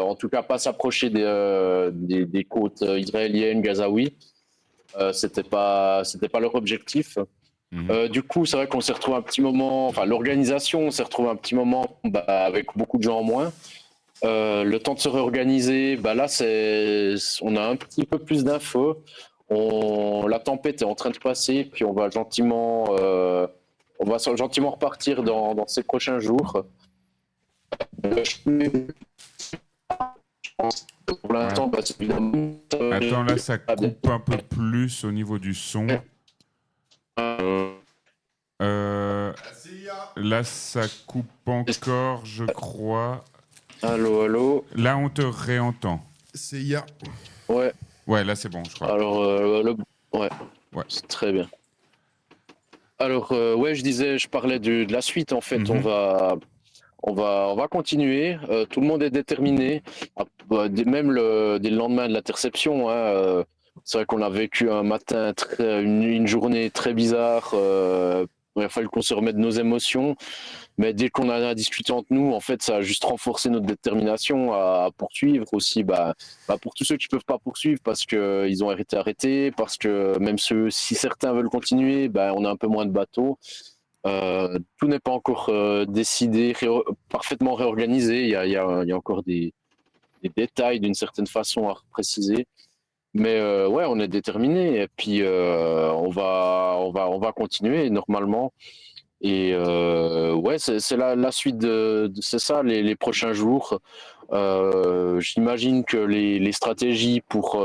en tout cas pas s'approcher des côtes israéliennes, gazaouis. C'était pas leur objectif. Du coup, c'est vrai qu'on s'est retrouvé un petit moment, enfin l'organisation, on s'est retrouvé un petit moment avec beaucoup de gens en moins. Le temps de se réorganiser, là, on a un petit peu plus d'infos. La tempête est en train de passer, puis on va gentiment repartir dans ces prochains jours. Pour l'instant, c'est évidemment. Attends, là, ça coupe un peu plus au niveau du son. Là, ça coupe encore, je crois. Allô. Là, on te réentend. CIA. Ouais. Ouais, là, c'est bon, je crois. Alors, ouais. C'est très bien. Alors, je parlais de la suite, en fait. On va continuer. Tout le monde est déterminé. Même dès le lendemain de l'interception, hein, c'est vrai qu'on a vécu un matin, une journée très bizarre. Il a fallu qu'on se remette de nos émotions. Mais dès qu'on en a discuté entre nous, en fait, ça a juste renforcé notre détermination à poursuivre aussi. Pour tous ceux qui ne peuvent pas poursuivre parce qu'ils ont été arrêtés, parce que même si certains veulent continuer, on a un peu moins de bateaux. Tout n'est pas encore décidé, parfaitement réorganisé. Il y a encore des détails d'une certaine façon à préciser. Mais on est déterminé. Et puis on va continuer normalement. Et c'est la suite c'est ça les prochains jours. J'imagine que les stratégies pour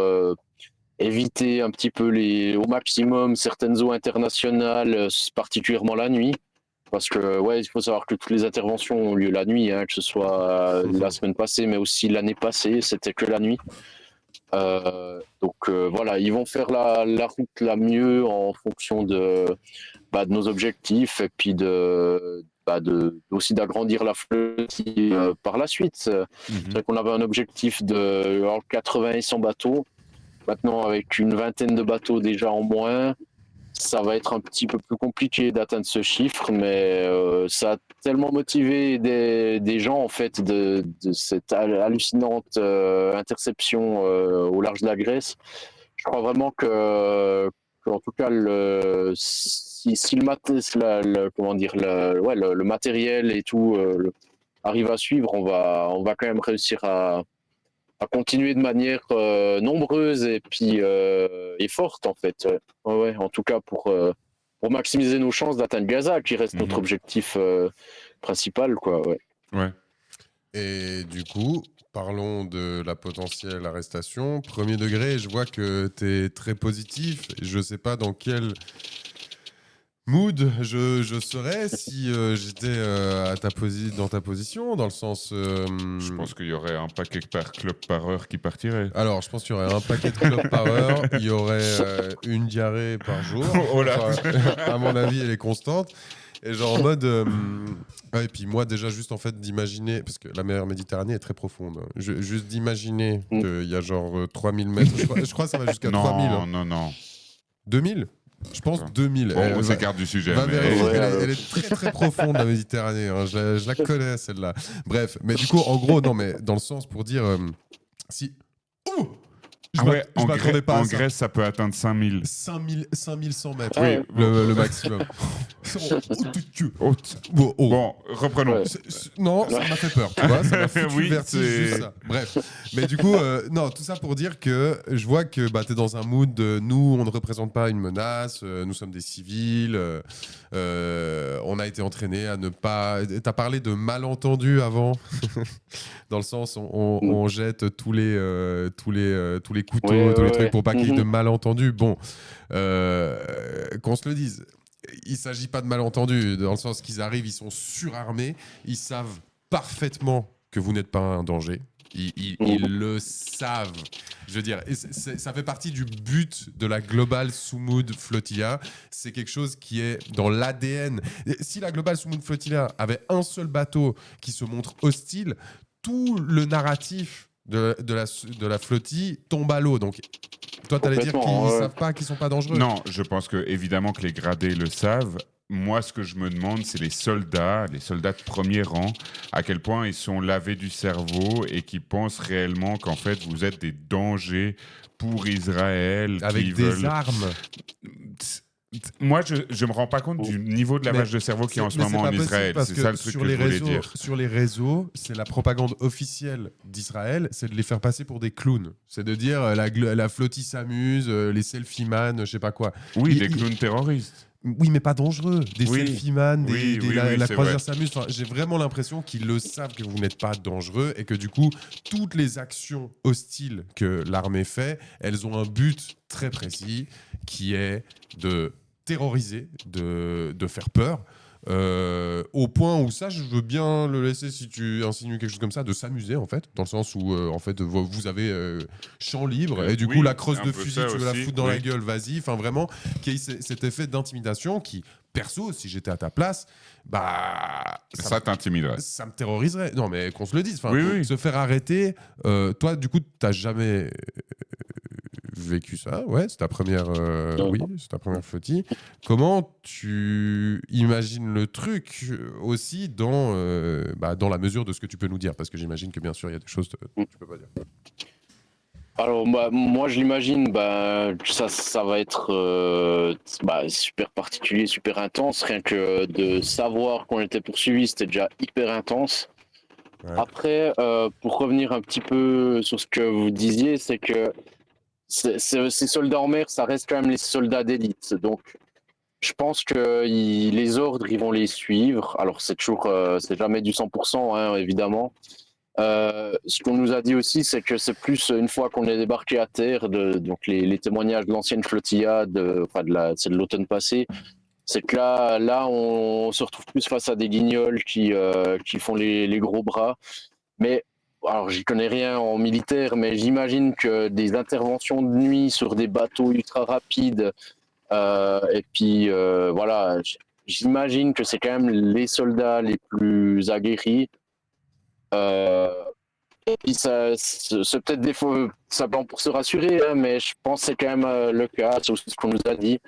éviter un petit peu au maximum certaines eaux internationales, particulièrement la nuit. Parce que il faut savoir que toutes les interventions ont lieu la nuit, hein, que ce soit la semaine passée, mais aussi l'année passée, c'était que la nuit. Voilà, ils vont faire la route la mieux en fonction de nos objectifs et puis aussi d'agrandir la flottille par la suite. C'est vrai qu'on avait un objectif de 80 et 100 bateaux. Maintenant, avec une vingtaine de bateaux déjà en moins, ça va être un petit peu plus compliqué d'atteindre ce chiffre, mais ça a tellement motivé des gens en fait de cette hallucinante interception au large de la Grèce. Je crois vraiment que en tout cas, si le matériel et tout arrive à suivre, on va quand même réussir à continuer de manière nombreuse et puis et forte en fait. Ouais, en tout cas pour maximiser nos chances d'atteindre Gaza, qui reste notre objectif principal, quoi. Ouais. Et du coup, parlons de la potentielle arrestation. Premier degré, je vois que tu es très positif. Je sais pas dans quel mood je serais si j'étais dans ta position, dans le sens... Je pense qu'il y aurait un paquet par club par heure qui partirait. Alors, je pense qu'il y aurait un paquet de clopes par heure, il y aurait une diarrhée par jour. Oh là. Enfin, à mon avis, elle est constante. Et genre en mode... et puis moi, déjà, juste en fait d'imaginer... Parce que la mer Méditerranée est très profonde. Juste d'imaginer qu'il y a genre 3000 mètres. Je crois que ça va jusqu'à 3000. Hein. Non. 2000 je pense 2000. Bon, on s'écarte du sujet. Mais... Elle est très très profonde, la Méditerranée. Hein. Je la connais, celle-là. Bref, mais du coup, en gros, non, mais dans le sens pour dire... si... Ouh, je m'attendais pas à ça. Grèce, ça peut atteindre 5000. 5100 mètres. Oui, le maximum. Bon, reprenons. Non, ça m'a fait peur. Tu vois, ça m'a foutu Oui, le vertige, juste ça. Bref. Mais du coup, non, tout ça pour dire que je vois que tu es dans un mood de nous, on ne représente pas une menace, nous sommes des civils, on a été entraînés à ne pas... Tu as parlé de malentendus avant, dans le sens on jette tous les couteaux, tous les trucs pour pas qu'il y ait de malentendus. Bon, qu'on se le dise. Il ne s'agit pas de malentendus, dans le sens qu'ils arrivent, ils sont surarmés, ils savent parfaitement que vous n'êtes pas un danger. Ils le savent. Je veux dire, ça fait partie du but de la Global Sumud Flotilla. C'est quelque chose qui est dans l'ADN. Si la Global Sumud Flotilla avait un seul bateau qui se montre hostile, tout le narratif de la flottille tombe à l'eau. Donc, toi, tu allais dire qu'ils ne savent pas, qu'ils ne sont pas dangereux. Non, je pense que évidemment que les gradés le savent. Moi, ce que je me demande, c'est les soldats de premier rang, à quel point ils sont lavés du cerveau et qui pensent réellement qu'en fait, vous êtes des dangers pour Israël. Avec des armes. Moi, je me rends pas compte du niveau de lavage de cerveau qu'il y a en ce moment en Israël. C'est ça le truc que je voulais dire. Sur les réseaux, c'est la propagande officielle d'Israël, c'est de les faire passer pour des clowns. C'est de dire la flottille s'amuse, les selfie-man, je sais pas quoi. Oui, des clowns terroristes. Oui, mais pas dangereux. Des Oui. selfie-man, la c'est croisière vrai. s'amuse. Enfin, j'ai vraiment l'impression qu'ils le savent que vous n'êtes pas dangereux et que du coup, toutes les actions hostiles que l'armée fait, elles ont un but très précis qui est de terroriser, de faire peur. Au point où ça, je veux bien le laisser si tu insinues quelque chose comme ça, de s'amuser en fait, dans le sens où en fait vous avez champ libre et du coup la crosse un de peu fusil ça tu veux la aussi, foutre dans la oui. gueule, vas-y. Enfin vraiment, qu'il y ait cet effet d'intimidation qui, perso, si j'étais à ta place, bah Ça t'intimiderait. ça me terroriserait. Non mais qu'on se le dise. Enfin, Oui. se faire arrêter. Toi, du coup, t'as jamais vécu ça, ouais, c'est ta première, oui, c'est ta première flottille. Comment tu imagines le truc aussi dans la mesure de ce que tu peux nous dire, parce que j'imagine que bien sûr il y a des choses que tu peux pas dire. Alors moi je l'imagine, que ça va être super particulier, super intense. Rien que de savoir qu'on était poursuivi, c'était déjà hyper intense. Ouais. Après, pour revenir un petit peu sur ce que vous disiez, c'est que ces soldats en mer, ça reste quand même les soldats d'élite. Donc je pense que les ordres, ils vont les suivre. Alors c'est toujours, c'est jamais du 100%, hein, évidemment. Ce qu'on nous a dit aussi, c'est que c'est plus une fois qu'on est débarqué à terre, donc les témoignages de l'ancienne flottilla, c'est de l'automne passé, c'est que là, on se retrouve plus face à des guignols qui font les gros bras. Mais alors, j'y connais rien en militaire, mais j'imagine que des interventions de nuit sur des bateaux ultra rapides, et puis voilà, j'imagine que c'est quand même les soldats les plus aguerris. Euh, et puis c'est peut-être des fois simplement pour se rassurer, hein, mais je pense que c'est quand même le cas, c'est aussi ce qu'on nous a dit,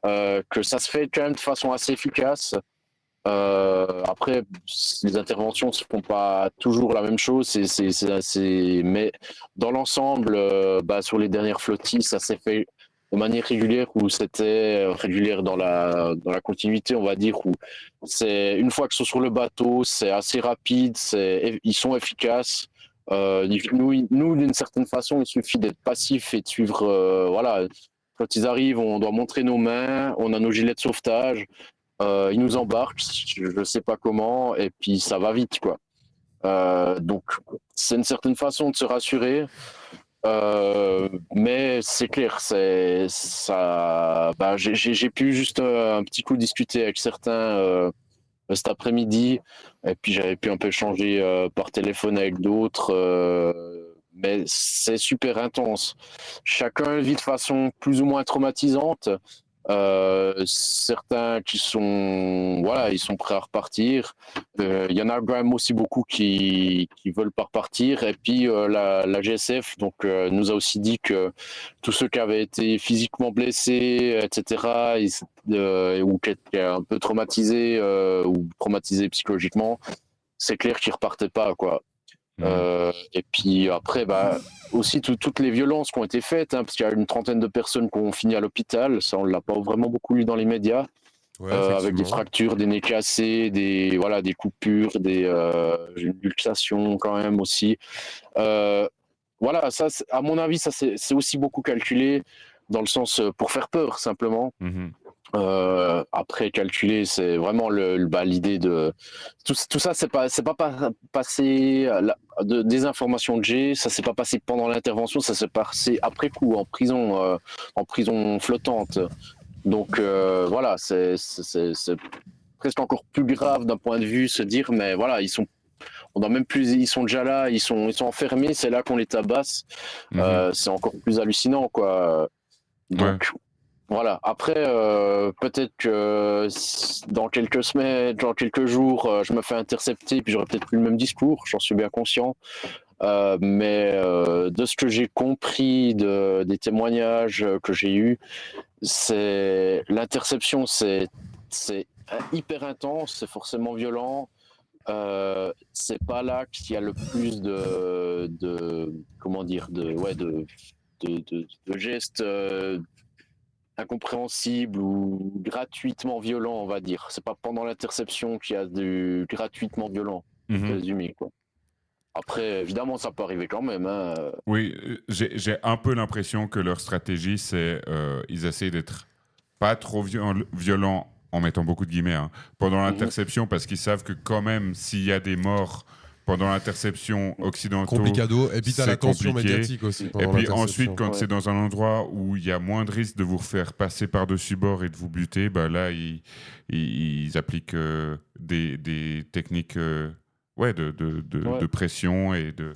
que ça se fait quand même de façon assez efficace. Après, les interventions ne se font pas toujours la même chose, mais dans l'ensemble, sur les dernières flottilles, ça s'est fait de manière régulière, ou c'était régulière dans la continuité, on va dire, où c'est une fois qu'ils sont sur le bateau, c'est assez rapide, ils sont efficaces. Nous, d'une certaine façon, il suffit d'être passif et de suivre. Voilà, quand ils arrivent, on doit montrer nos mains, on a nos gilets de sauvetage. Ils nous embarquent, je ne sais pas comment, et puis ça va vite, quoi. Donc, c'est une certaine façon de se rassurer, mais c'est clair, j'ai pu juste un petit coup discuter avec certains cet après-midi, et puis j'avais pu un peu échanger par téléphone avec d'autres, mais c'est super intense. Chacun vit de façon plus ou moins traumatisante. Certains qui sont, voilà, ils sont prêts à repartir. Il y en a quand même aussi beaucoup qui veulent pas repartir. Et puis la GSF nous a aussi dit que tous ceux qui avaient été physiquement blessés, etc., ou qui étaient un peu traumatisés ou traumatisés psychologiquement, c'est clair qu'ils repartaient pas, quoi. Et puis après, aussi toutes les violences qui ont été faites, hein, parce qu'il y a une trentaine de personnes qui ont fini à l'hôpital, ça on l'a pas vraiment beaucoup lu dans les médias, Ouais, avec des fractures, des nez cassés, des coupures, une luxation quand même aussi. Voilà, ça, à mon avis, ça c'est aussi beaucoup calculé dans le sens pour faire peur simplement. Après calculer, c'est vraiment l'idée de tout ça, c'est pas passé des informations que j'ai, ça s'est pas passé pendant l'intervention, ça s'est passé après coup en prison flottante. Donc voilà, c'est presque encore plus grave d'un point de vue se dire, mais voilà, on doit même plus, ils sont déjà là, ils sont enfermés, c'est là qu'on les tabasse. C'est encore plus hallucinant, quoi. Donc voilà. Après, peut-être que dans quelques semaines, dans quelques jours, je me fais intercepter, puis j'aurai peut-être plus le même discours, j'en suis bien conscient. Mais de ce que j'ai compris des témoignages que j'ai eus, c'est l'interception, c'est hyper intense, c'est forcément violent. C'est pas là qu'il y a le plus de comment dire de gestes incompréhensible ou gratuitement violent, on va dire. C'est pas pendant l'interception qu'il y a du gratuitement violent, résumé, quoi. Après, évidemment, ça peut arriver quand même, hein. Oui, j'ai un peu l'impression que leur stratégie, c'est ils essayent d'être pas trop violents, en mettant beaucoup de guillemets, hein, pendant l'interception, parce qu'ils savent que quand même, s'il y a des morts pendant l'interception occidentaux, Complicado. Et puis t'as c'est la tension compliqué. médiatique aussi Et pendant puis l'interception. ensuite, quand Ouais. c'est dans un endroit où il y a moins de risque de vous faire passer par-dessus bord et de vous buter, bah là, ils appliquent des techniques ouais, Ouais. de pression et de...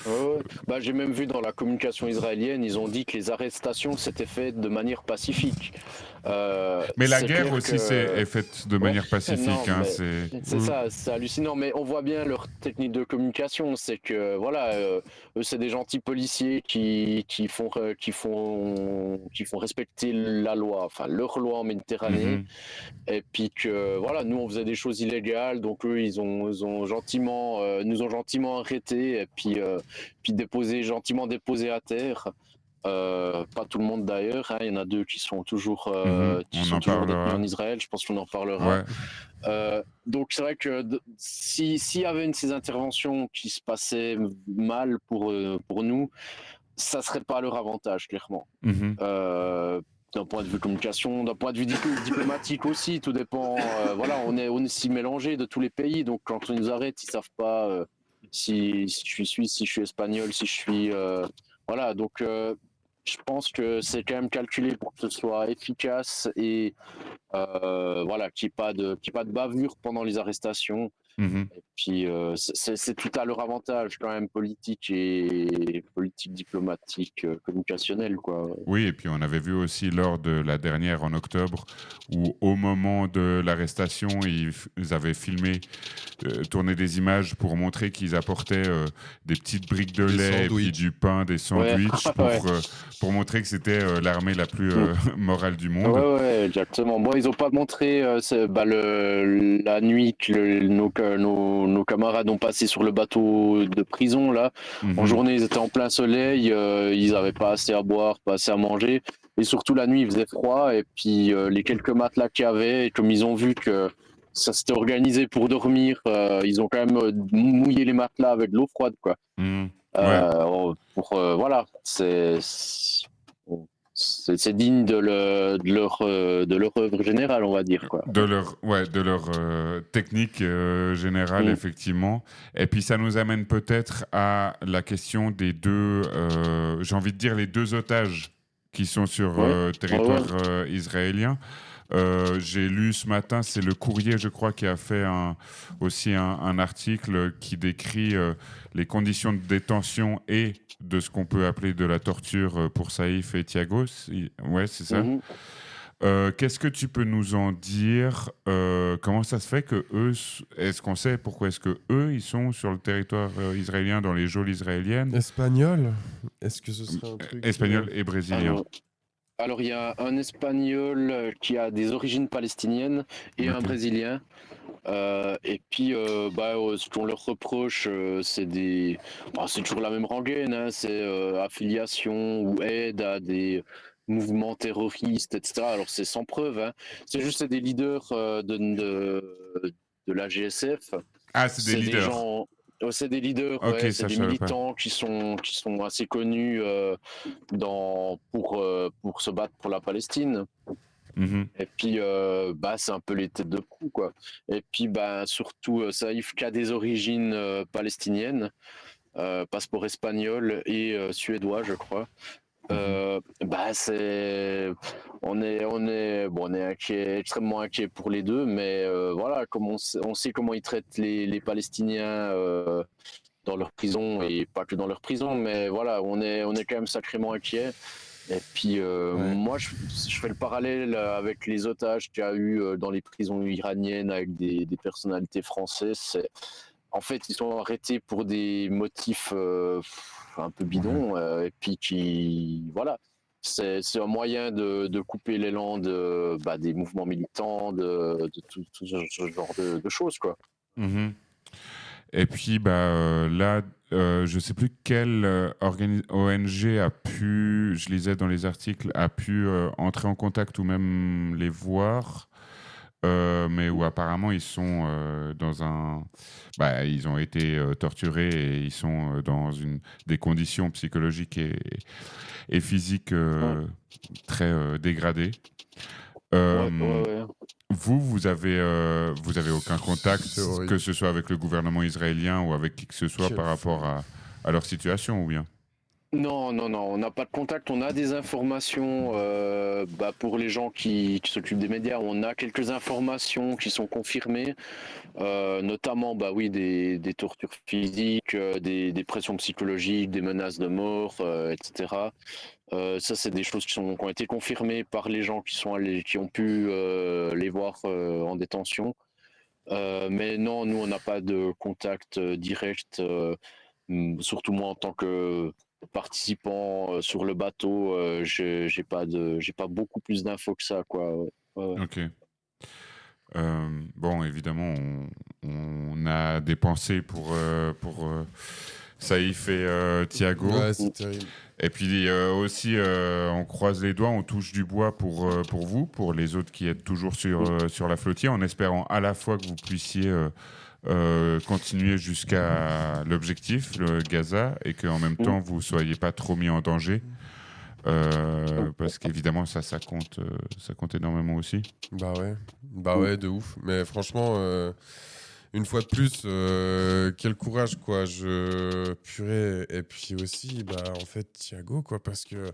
Ouais. Bah, j'ai même vu dans la communication israélienne, ils ont dit que les arrestations s'étaient faites de manière pacifique. Mais la C'est guerre clair aussi que- est faite de Ouais, manière pacifique. non, Hein, mais c'est ça, c'est hallucinant. Mais on voit bien leur technique de communication, c'est que voilà, eux c'est des gentils policiers qui font respecter la loi, enfin leur loi en Méditerranée. Mhm. Et puis que voilà, nous on faisait des choses illégales, donc eux ils ont gentiment, nous ont gentiment arrêtés et puis gentiment déposés à terre. Pas tout le monde d'ailleurs, hein, il y en a deux qui sont toujours, On en détenus parlera. en Israël, je pense qu'on en reparlera. Ouais. Donc c'est vrai que s'il y avait une de ces interventions qui se passaient mal pour nous, ça serait pas à leur avantage, clairement. Mhm. D'un point de vue communication, d'un point de vue diplomatique aussi, tout dépend. Voilà, on est aussi mélangé de tous les pays, donc quand on nous arrête, ils savent pas si je suis suisse, si je suis espagnol, si je suis voilà. Donc je pense que c'est quand même calculé pour que ce soit efficace et voilà, qu'il n'y ait pas de bavure pendant les arrestations. Mhm. Et puis c'est tout à leur avantage quand même politique, diplomatique, communicationnel, quoi. Oui, et puis on avait vu aussi lors de la dernière en octobre, où au moment de l'arrestation, ils avaient filmé, tourné des images pour montrer qu'ils apportaient des petites briques de Des lait, puis sandwichs. du pain, des sandwichs, Ouais. pour montrer que c'était l'armée la plus morale du monde. Ouais, exactement. Bon, ils ont pas montré la nuit que nos camarades ont passé sur le bateau de prison là. En Mhm. journée, ils étaient en plein soleil, ils avaient pas assez à boire, pas assez à manger, et surtout la nuit, il faisait froid. Et puis les quelques matelas qu'il y avait, et comme ils ont vu que ça s'était organisé pour dormir, ils ont quand même mouillé les matelas avec de l'eau froide, quoi. Mhm. Ouais. Voilà, c'est digne de leur œuvre générale, on va dire, quoi. De leur technique générale, Mm. effectivement. Et puis ça nous amène peut-être à la question des deux, j'ai envie de dire les deux otages qui sont sur Ouais. territoire Ouais. israélien. J'ai lu ce matin, c'est le Courrier, je crois, qui a fait aussi un article qui décrit les conditions de détention et de ce qu'on peut appeler de la torture pour Saïf et Thiago. Ouais, c'est ça. Mhm. Qu'est-ce que tu peux nous en dire? Comment ça se fait que eux, est-ce qu'on sait pourquoi est-ce que eux, ils sont sur le territoire israélien, dans les geôles israéliennes, Espagnol. Est-ce que ce serait un truc espagnols et brésiliens? Alors, il y a un Espagnol qui a des origines palestiniennes et un Ok. Brésilien. Et puis, ce qu'on leur reproche, c'est toujours la même rengaine, hein, c'est affiliation ou aide à des mouvements terroristes, etc. Alors, c'est sans preuve, hein. C'est juste des leaders de la GSF. Ah, c'est des C'est des leaders. gens, c'est des leaders, Ok, ouais, c'est ça, je des savais pas. militants qui sont assez connus pour se battre pour la Palestine. Mhm. Et puis, c'est un peu les têtes de proue, quoi. Et puis, surtout, Saïf qui a des origines palestiniennes, passeport espagnol et suédois, je crois. Mhm. On est inquiet, extrêmement inquiet pour les deux, mais voilà, comme on sait comment ils traitent les Palestiniens dans leur prison, et pas que dans leur prison, mais voilà, on est quand même sacrément inquiet. Et puis Ouais. moi, je fais le parallèle avec les otages qu'il y a eu dans les prisons iraniennes avec des personnalités françaises. En fait, ils sont arrêtés pour des motifs un peu bidons, et puis voilà. C'est un moyen de couper l'élan des mouvements militants, de tout ce genre de choses, quoi. Mhm. Et puis là, je ne sais plus quelle ONG a pu, je lisais dans les articles, a pu entrer en contact ou même les voir, mais où apparemment ils sont dans un... Bah, ils ont été torturés et ils sont dans des conditions psychologiques et physiques très dégradées. Ouais. Vous avez aucun contact, C'est horrible. que ce soit avec le gouvernement israélien ou avec qui que ce soit Quelle par rapport à leur situation, ou bien? Non, on n'a pas de contact. On a des informations pour les gens qui s'occupent des médias. On a quelques informations qui sont confirmées, notamment des tortures physiques, des pressions psychologiques, des menaces de mort, etc. Ça, c'est des choses qui ont été confirmées par les gens qui ont pu les voir en détention. Mais non, nous, on n'a pas de contact direct. Surtout moi, en tant que participant sur le bateau, j'ai pas beaucoup plus d'infos que ça, quoi. Ouais. Ok. Bon, évidemment, on a des pensées pour Saïf et Thiago. Ouais, c'est terrible. Et puis aussi, on croise les doigts, on touche du bois pour vous, pour les autres qui êtes toujours sur la flottille, en espérant à la fois que vous puissiez continuer jusqu'à l'objectif, le Gaza, et qu'en même temps, vous ne soyez pas trop mis en danger. Parce qu'évidemment, ça compte énormément aussi. Bah ouais, de ouf. Mais franchement, une fois de plus, quel courage, quoi. Purée. Et puis aussi, en fait, Thiago, quoi, parce que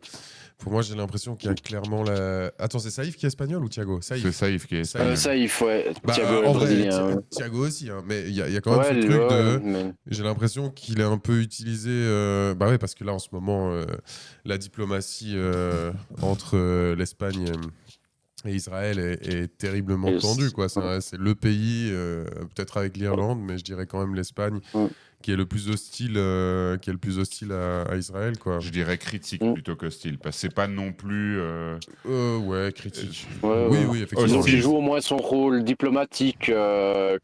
pour moi, j'ai l'impression qu'il y a clairement la. Attends, c'est Saïf qui est espagnol ou Thiago? C'est Saïf. Saïf qui est espagnol. Saïf, ouais. Thiago est En vrai, brésilien. Ouais. Thiago aussi, hein, mais il y a quand même ce truc de. Mais... J'ai l'impression qu'il est un peu utilisé. Bah ouais, parce que là, en ce moment, la diplomatie entre l'Espagne et Israël est terriblement tendue, quoi. C'est le pays, peut-être avec l'Irlande, mais je dirais quand même l'Espagne, qui est le plus hostile, à Israël, quoi. Je dirais critique plutôt qu'hostile, parce que c'est pas non plus. Ouais, critique. Oui, effectivement. Disons qu'il joue au moins son rôle diplomatique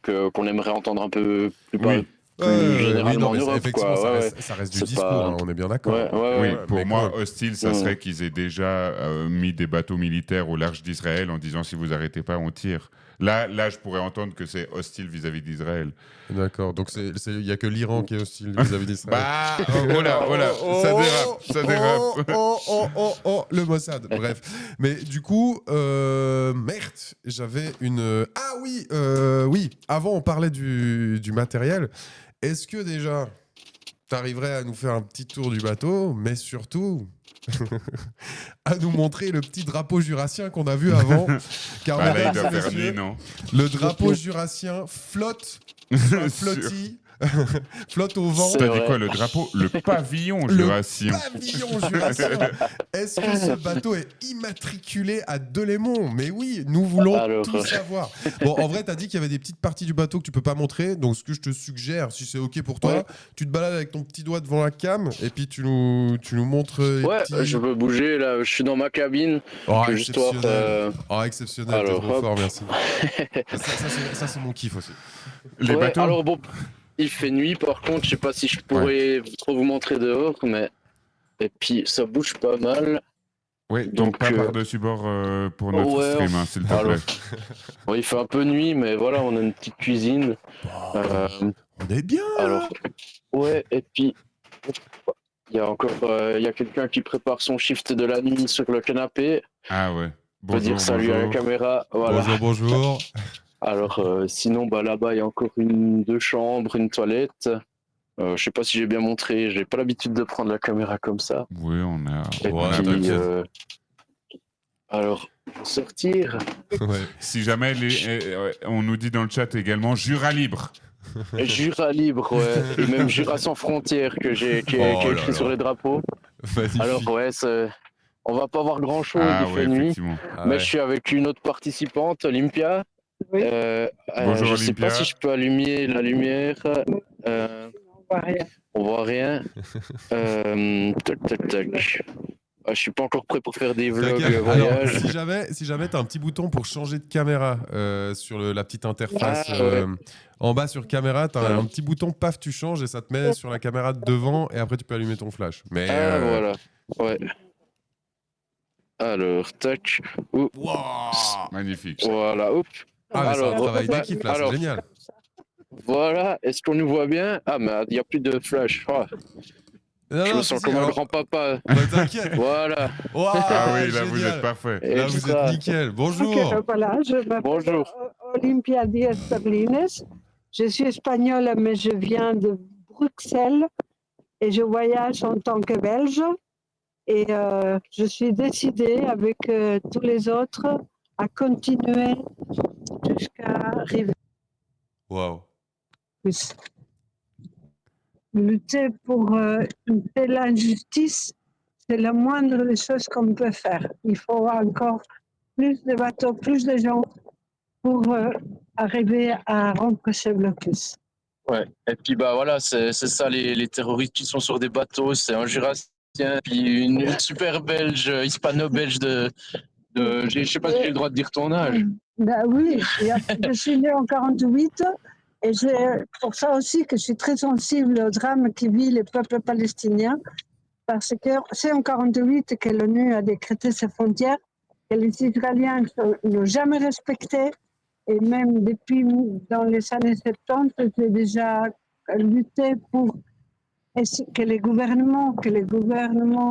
qu'on aimerait entendre un peu plus bas. Généralement en Europe, effectivement, quoi. Ça reste du discours, hein, on est bien d'accord. Oui, pour moi, hostile, ça serait qu'ils aient déjà mis des bateaux militaires au large d'Israël en disant si vous arrêtez pas, on tire. Là, je pourrais entendre que c'est hostile vis-à-vis d'Israël. D'accord, donc il n'y a que l'Iran qui est hostile vis-à-vis d'Israël. Voilà, ça dérape. Le Mossad, bref. Mais du coup, merde, j'avais une... Ah oui, avant on parlait du matériel. Est-ce que déjà, t'arriverais à nous faire un petit tour du bateau, mais surtout... à nous montrer le petit drapeau jurassien qu'on a vu avant. Car là, il doit faire nuit, non? Le drapeau jurassien flotte sur la flottille. Flotte au vent. T'as dit quoi, le drapeau? Le pavillon jurassien. Le pavillon jurassien. Est-ce que ce bateau est immatriculé à Delémont? Mais oui, nous voulons tout savoir. Bon, en vrai, t'as dit qu'il y avait des petites parties du bateau que tu peux pas montrer. Donc, ce que je te suggère, si c'est OK pour toi, tu te balades avec ton petit doigt devant la cam et puis tu nous montres. Je peux bouger là. Je suis dans ma cabine. Exceptionnel. Exceptionnel. T'es trop fort, merci. ça, c'est mon kiff aussi. Les bateaux. Alors bon. Il fait nuit, par contre, je sais pas si je pourrais trop vous montrer dehors, mais et puis ça bouge pas mal. Oui, donc pas par-dessus bord pour notre stream, hein, s'il te plaît. Il fait un peu nuit, mais voilà, on a une petite cuisine. On est bien. Alors, et puis il y a quelqu'un qui prépare son shift de la nuit sur le canapé. Ah ouais. On peut dire salut à la caméra. Voilà. Bonjour. Alors, sinon, là-bas, il y a encore deux chambres, une toilette. Je sais pas si j'ai bien montré, j'ai pas l'habitude de prendre la caméra comme ça. Oui, on a. Alors, sortir. Si jamais on nous dit dans le chat également Jura libre. Jura libre, et même Jura sans frontières qui est écrit sur les drapeaux. Magnifique. Alors, on va pas voir grand-chose, il fait nuit. Mais je suis avec une autre participante, Olympia. Oui. Bonjour, je sais pas si je peux allumer la lumière. On voit rien. On voit rien. Tac. je suis pas encore prêt pour faire des vlogs T'inquiète. Alors, voyage. si jamais tu as un petit bouton pour changer de caméra sur la petite interface, Ah, ouais. en bas sur caméra, tu as Ouais. un petit bouton, paf, tu changes et ça te met sur la caméra de devant et après tu peux allumer ton flash. Mais Ah, voilà. Ouais. Alors, tac. Oup. Wouah. Magnifique. Voilà, hop. Ah, mais c'est un Alors, travail bah, d'équipe là, c'est alors, génial. voilà. Est-ce qu'on nous voit bien? Ah, mais il n'y a plus de flash. Oh, Non, je non, me si, sens si, comme un alors, grand-papa. bah, t'inquiète. Voilà. Waouh, Ah oui, là, vous êtes génial. parfait. Là, vous êtes Extra. nickel. Ok, Bonjour. voilà, je m'appelle Bonjour. Olympia Diaz-Berlines. Je suis espagnole, mais je viens de Bruxelles et je voyage en tant que Belge. Et je suis décidée, avec tous les autres, à continuer jusqu'à arriver. Waouh. Lutter pour une telle injustice, c'est la moindre des choses qu'on peut faire. Il faut encore plus de bateaux, plus de gens pour arriver à rompre ce blocus. Ouais. Et puis, bah voilà, c'est ça, les terroristes qui sont sur des bateaux. C'est un Jurassien, puis une super belge, hispano-belge je sais pas si j'ai le droit de dire ton âge. Ben oui, je suis née en 48 et c'est pour ça aussi que je suis très sensible au drame qui vit le peuple palestinien, parce que c'est en 48 que l'ONU a décrété ses frontières, que les Israéliens n'ont jamais respecté, et même depuis dans les années 70, j'ai déjà lutté pour que les gouvernements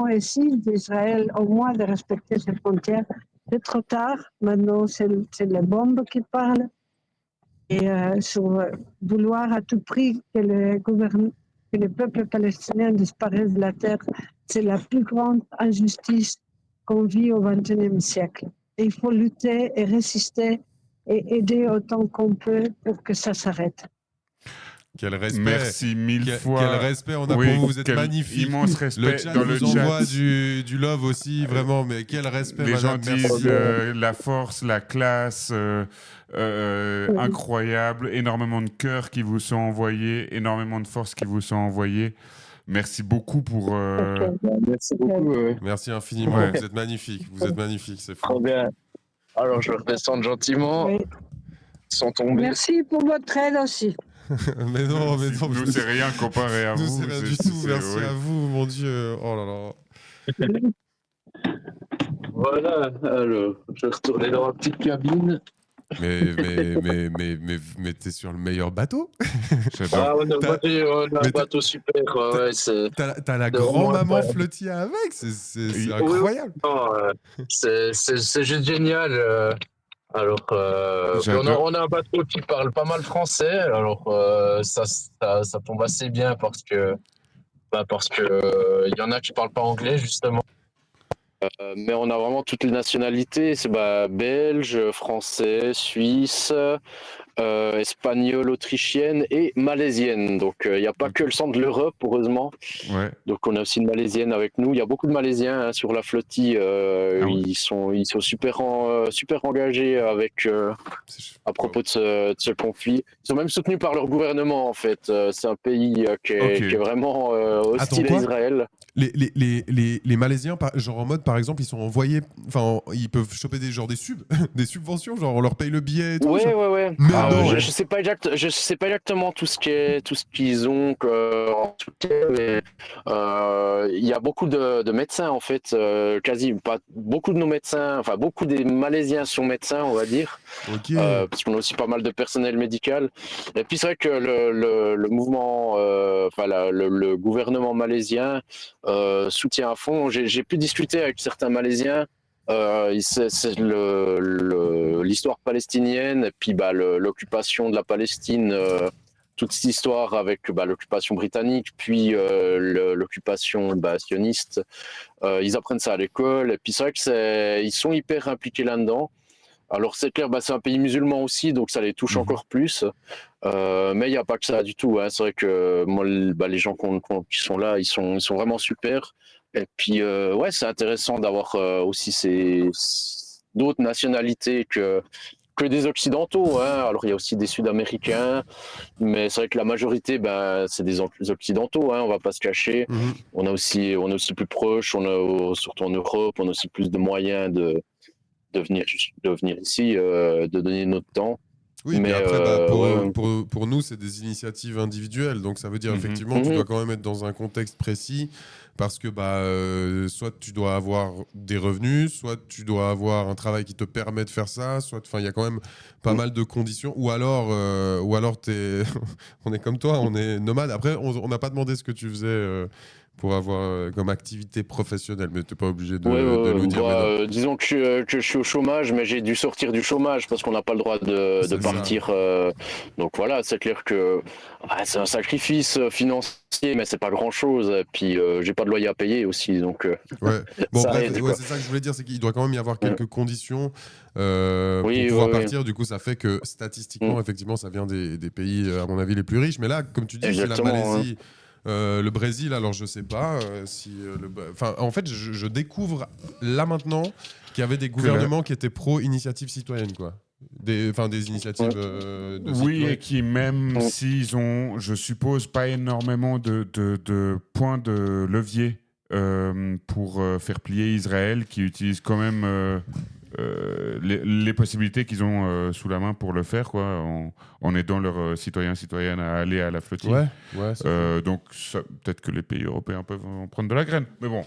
ici d'Israël au moins de respecter ses frontières. C'est trop tard, maintenant c'est les bombes qui parlent, et sur vouloir à tout prix que le peuple palestinien disparaisse de la terre, c'est la plus grande injustice qu'on vit au XXIe siècle. Et il faut lutter et résister et aider autant qu'on peut pour que ça s'arrête. Quel respect. Merci mille fois. Quel respect on a Oui, pour vous, vous êtes quel magnifique. immense Le respect chat dans le vous chat. envoie du love aussi, vraiment, mais quel respect, Les gens madame, disent merci. la force, la classe, incroyable, énormément de cœur qui vous sont envoyés, énormément de force qui vous sont envoyés. Merci beaucoup pour... Merci beaucoup. Merci infiniment, Ouais. vous êtes magnifique, c'est Trop fou. bien. Alors, je vais redescendre gentiment, Oui. sans tomber. Merci pour votre aide aussi. mais non, Nous, c'est rien comparé à nous, vous. c'est rien du tout, merci à vous, mon Dieu. Oh là là. Voilà, alors, je vais retourner dans ma petite cabine. Mais t'es sur le meilleur bateau. J'adore. on a mais un bateau super. Ouais, c'est T'as la de vraiment grand-maman incroyable. flottière avec, c'est Oui, incroyable. Non, c'est juste génial. Alors, puis J'adore. on a un bateau qui parle pas mal français. Alors, ça tombe assez bien parce que il y en a qui parlent pas anglais justement. Mais on a vraiment toutes les nationalités. C'est belge, français, suisse, espagnole, autrichienne et malaisienne. Donc il n'y a pas que le centre de l'Europe, heureusement. Ouais. Donc on a aussi une malaisienne avec nous. Il y a beaucoup de Malaisiens hein, sur la flottille. oui. Ils sont super engagés avec à propos de ce conflit. Ils sont même soutenus par leur gouvernement en fait. C'est un pays qui est vraiment hostile Attends, à Israël. Les Malaisiens, genre en mode par exemple, ils sont envoyés, enfin ils peuvent choper des des subventions, genre on leur paye le billet et tout. Ouais. Mais Ah non. ouais. Je sais pas exactement tout ce qu'ils ont en tout cas, mais il y a beaucoup de médecins en fait, quasi pas beaucoup de nos médecins, enfin beaucoup des Malaisiens sont médecins on va dire, Ok. parce qu'on a aussi pas mal de personnel médical. Et puis c'est vrai que le mouvement, le gouvernement malaisien soutient à fond. J'ai pu discuter avec certains Malaisiens. C'est l'histoire palestinienne et puis l'occupation de la Palestine, toute cette histoire avec l'occupation britannique, puis l'occupation sioniste. Ils apprennent ça à l'école et puis c'est vrai que ils sont hyper impliqués là-dedans. Alors c'est clair, c'est un pays musulman aussi, donc ça les touche encore plus. Mais il n'y a pas que ça du tout. Hein. C'est vrai que moi, les gens qui sont là, ils sont vraiment super. Et puis, ouais, c'est intéressant d'avoir aussi d'autres nationalités que que des Occidentaux, hein. Alors il y a aussi des Sud-Américains, mais c'est vrai que la majorité, c'est des Occidentaux, hein, on va pas se cacher. Mhm. On est aussi plus proche, surtout en Europe, on a aussi plus de moyens de venir ici, de donner notre temps. Oui, puis Mais après, ouais. pour nous, c'est des initiatives individuelles. Donc, ça veut dire, Mhm. effectivement, tu dois quand même être dans un contexte précis parce que soit tu dois avoir des revenus, soit tu dois avoir un travail qui te permet de faire ça, il y a quand même pas mal de conditions. Ou alors on est comme toi, on est nomade. Après, on n'a pas demandé ce que tu faisais pour avoir comme activité professionnelle, mais tu n'es pas obligé de nous dire. Mais non. Disons que je suis au chômage, mais j'ai dû sortir du chômage parce qu'on n'a pas le droit de C'est ça. partir. Donc voilà, c'est clair que c'est un sacrifice financier, mais c'est pas grand-chose. Et puis j'ai pas de loyer à payer aussi, donc Ouais. Bon, ça bref, aide, ouais, quoi. c'est ça que je voulais dire, c'est qu'il doit quand même y avoir quelques conditions pour Oui, pouvoir oui, oui. partir. Du coup, ça fait que statistiquement, effectivement, ça vient des pays, à mon avis, les plus riches. Mais là, comme tu dis, c'est la Exactement, Malaisie, le Brésil. Alors, je sais pas si enfin, en fait, je découvre là maintenant qu'il y avait des gouvernements qui étaient pro-initiative citoyenne, quoi. Des initiatives de Oui, citoyens. et qui même s'ils ont, je suppose, pas énormément de points de levier pour faire plier Israël, qui utilisent quand même les possibilités qu'ils ont sous la main pour le faire, quoi, en aidant leurs citoyennes à aller à la flottille. Ouais, c'est Donc peut-être que les pays européens peuvent en prendre de la graine, mais bon,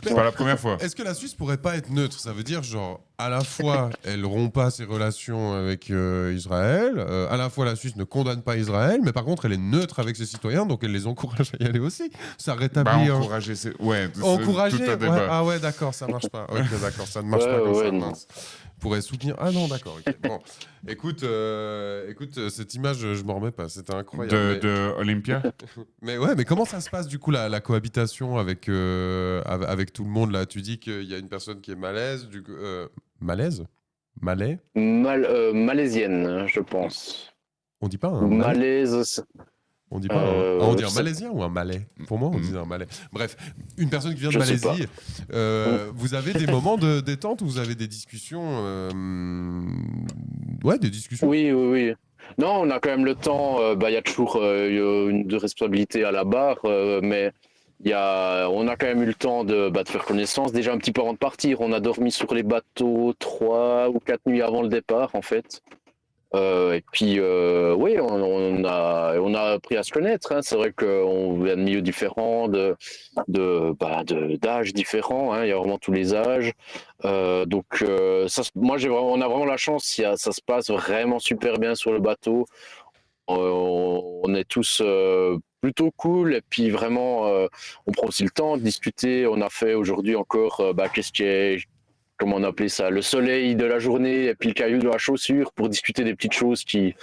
c'est Mais pas la première fois. Est-ce que la Suisse pourrait pas être neutre? Ça veut dire, genre, à la fois, elle rompt pas ses relations avec Israël, à la fois, la Suisse ne condamne pas Israël, mais par contre, elle est neutre avec ses citoyens, donc elle les encourage à y aller aussi. Ça rétablit. Encourager, ouais, c'est Encourager, tout un ouais. débat. Ah ouais, d'accord, ça marche pas. Ok, d'accord, ça ne marche Ouais, pas comme ouais, ça. non. Mince. Pourrait soutenir. Ah non, d'accord. Ok. Bon, écoute, cette image, je m'en remets pas. C'était incroyable. De Olympia. Mais ouais, mais comment ça se passe du coup la cohabitation avec tout le monde là? Tu dis qu'il y a une personne qui est malaise, malaise? Malais? Malaisienne, je pense. On dit pas un Ou malais? malaise. On dit pas on dit un Je sais- malaisien ou un malais? Pour moi, on dit un malais. Bref, une personne qui vient de Je sais Malaisie, vous avez des moments de détente où vous avez des discussions ouais, des discussions. Oui, oui, oui. Non, on a quand même le temps. Il y a toujours une de responsabilité à la barre, mais on a quand même eu le temps de faire connaissance. Déjà un petit peu avant de partir, on a dormi sur les bateaux 3 ou 4 nuits avant le départ, en fait. Et puis, oui, on a appris à se connaître, hein. C'est vrai qu'on vient de milieux différents, d'âges différents, hein. Il y a vraiment tous les âges. Donc, on a vraiment la chance. Ça se passe vraiment super bien sur le bateau. On est tous plutôt cool. Et puis, vraiment, on prend aussi le temps de discuter. On a fait aujourd'hui encore, qu'est-ce qui est comment on appelait ça, le soleil de la journée et puis le caillou de la chaussure pour discuter des petites choses qui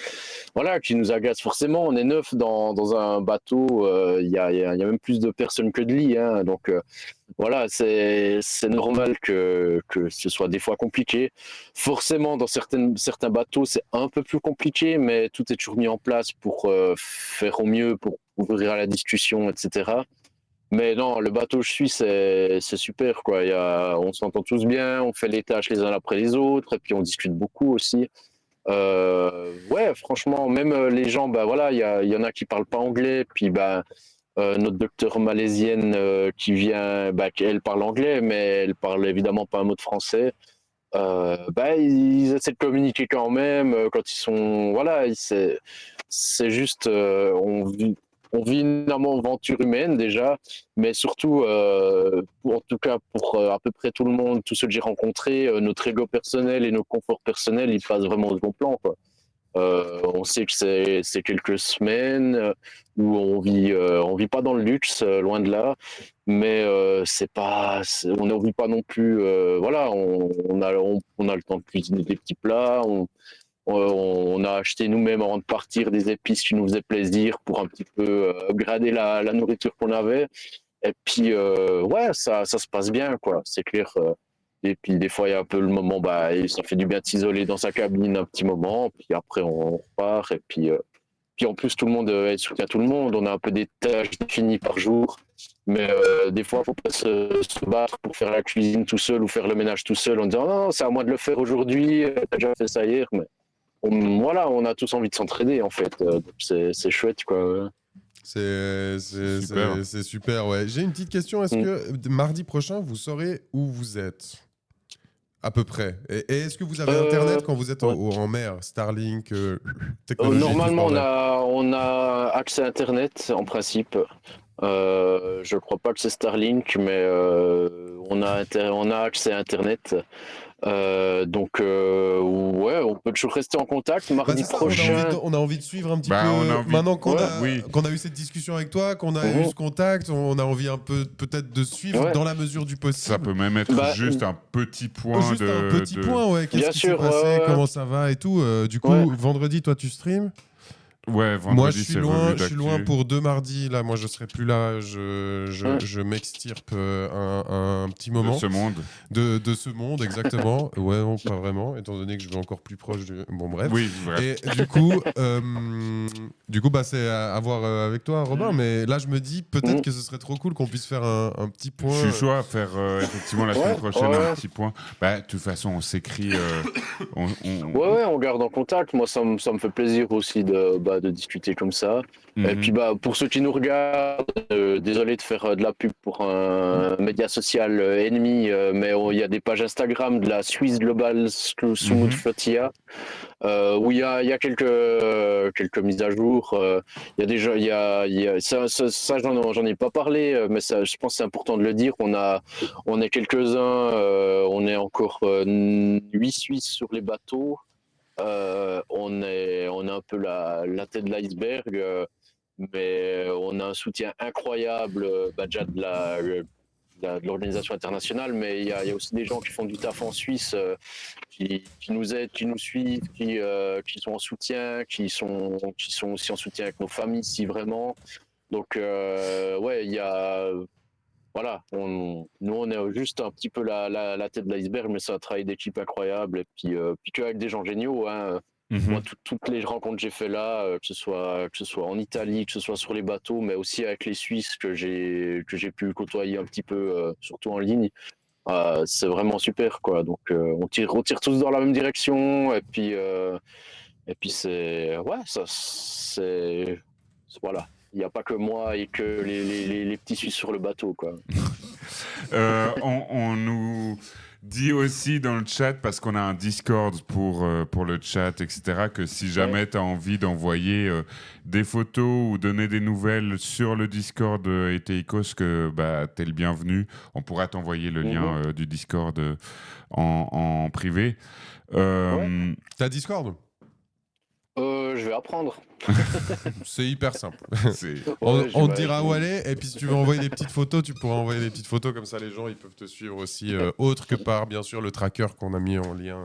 nous agacent forcément. On est 9 dans un bateau, il y a même plus de personnes que de lits, hein. Donc voilà, c'est normal que ce soit des fois compliqué. Forcément, dans certains bateaux, c'est un peu plus compliqué, mais tout est toujours mis en place pour faire au mieux, pour ouvrir à la discussion, etc. Mais non, le bateau où je suis, c'est super, quoi. On s'entend tous bien, on fait les tâches les uns après les autres, et puis on discute beaucoup aussi. Ouais, franchement, même les gens, voilà, il y en a qui parlent pas anglais, puis notre docteure malaisienne qui vient, elle parle anglais, mais elle parle évidemment pas un mot de français. Ils essaient de communiquer quand même quand ils sont, voilà, c'est juste, on vit une aventure humaine déjà, mais surtout, en tout cas pour à peu près tout le monde, tous ceux que j'ai rencontrés, notre ego personnel et nos conforts personnels, ils passent vraiment au second plan, quoi. On sait que c'est quelques semaines où on vit pas dans le luxe, loin de là, mais on ne vit pas non plus. Voilà, on a le temps de cuisiner des petits plats. On a acheté nous-mêmes avant de partir des épices qui nous faisaient plaisir pour un petit peu grader la nourriture qu'on avait. Et puis ouais, ça se passe bien, quoi. C'est clair. Et puis des fois, il y a un peu le moment, ça fait du bien de s'isoler dans sa cabine un petit moment, puis après on repart, et puis Puis en plus, tout le monde soutient tout le monde. On a un peu des tâches définies par jour. Mais des fois, il ne faut pas se battre pour faire la cuisine tout seul ou faire le ménage tout seul en disant non, c'est à moi de le faire aujourd'hui, t'as déjà fait ça hier. Mais voilà, on a tous envie de s'entraider en fait. Donc c'est chouette quoi. Super. C'est super, ouais. J'ai une petite question. Est-ce que mardi prochain, vous saurez où vous êtes? À peu près. Et est-ce que vous avez Internet quand vous êtes en mer? Starlink, technologie, normalement, tout ce bordel. on a accès à Internet en principe. Je crois pas que c'est Starlink, mais on a accès à Internet. Donc, ouais, on peut toujours rester en contact. Bah, Mardi c'est ça, prochain. on a envie de suivre un petit Bah, on a peu. envie- Maintenant qu'on Ouais. qu'on a eu cette discussion avec toi, qu'on a eu ce contact, on a envie un peu peut-être de suivre Ouais. dans la mesure du possible. Ça peut même être Bah, juste un petit point Juste un petit point, ouais. Qu'est-ce Bien qui s'est sûr, passé, ouais. comment ça va et tout. Du coup, Ouais. vendredi, toi, tu streams? Ouais, vendredi, Moi, je suis c'est loin. revue Je suis d'actu. loin pour 2 mardis. Là, moi, je serai plus là. Ouais. Je m'extirpe un petit De moment ce monde. de ce monde, exactement. Ouais, non, pas vraiment, étant donné que je vais encore plus proche du. Bon, bref. Oui, bref. Et du coup, bah, c'est à voir avec toi, Robin. Mais là, je me dis peut-être que ce serait trop cool qu'on puisse faire un petit point. Je suis chaud à faire effectivement la semaine prochaine ouais. un petit point. Bah, de toute façon, on s'écrit. Ouais, on garde en contact. Moi, ça me fait plaisir aussi de discuter comme ça. Et puis, pour ceux qui nous regardent, désolé de faire de la pub pour un média social ennemi, mais il y a des pages Instagram de la Swiss Global Smooth Flotilla, où il y a quelques mises à jour. Il y a déjà, ça j'en ai pas parlé, mais ça, je pense que c'est important de le dire. On est quelques-uns, on est encore 8 Suisses sur les bateaux. On est un peu la tête de l'iceberg, mais on a un soutien incroyable déjà de l'organisation internationale, mais il y a aussi des gens qui font du taf en Suisse, qui nous aident, qui nous suivent, qui sont en soutien, qui sont aussi en soutien avec nos familles, si vraiment. Donc, ouais, il y a. Voilà, nous on est juste un petit peu la tête de l'iceberg, mais c'est un travail d'équipe incroyable. Et puis qu'avec des gens géniaux, hein. Moi, toutes les rencontres que j'ai fait là, que ce soit en Italie, que ce soit sur les bateaux, mais aussi avec les Suisses que j'ai pu côtoyer un petit peu, surtout en ligne, c'est vraiment super, quoi. Donc on tire tous dans la même direction, et puis c'est voilà. Il n'y a pas que moi et que les petits Suisses sur le bateau, quoi. On nous dit aussi dans le chat, parce qu'on a un Discord pour le chat, etc., que si jamais tu as envie d'envoyer des photos ou donner des nouvelles sur le Discord Eteikos, que tu es le bienvenu. On pourra t'envoyer le lien du Discord en privé. T'as Discord? Je vais apprendre. C'est hyper simple. C'est- On te j'imagine. dira où aller, et puis si tu veux envoyer des petites photos, tu pourras envoyer des petites photos, comme ça les gens ils peuvent te suivre aussi, autre que par bien sûr le tracker qu'on a mis en lien.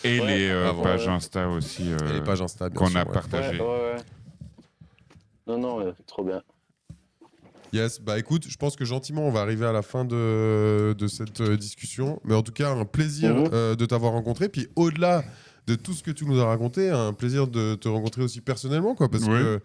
Et Ouais, les avant. pages Insta aussi Et les pages Insta bien qu'on sûr, a ouais. partagées. Ouais. Non, trop bien. Yes, bah écoute, je pense que gentiment on va arriver à la fin de cette discussion, mais en tout cas un plaisir de t'avoir rencontré, puis au-delà de tout ce que tu nous as raconté, un plaisir de te rencontrer aussi personnellement, quoi, parce que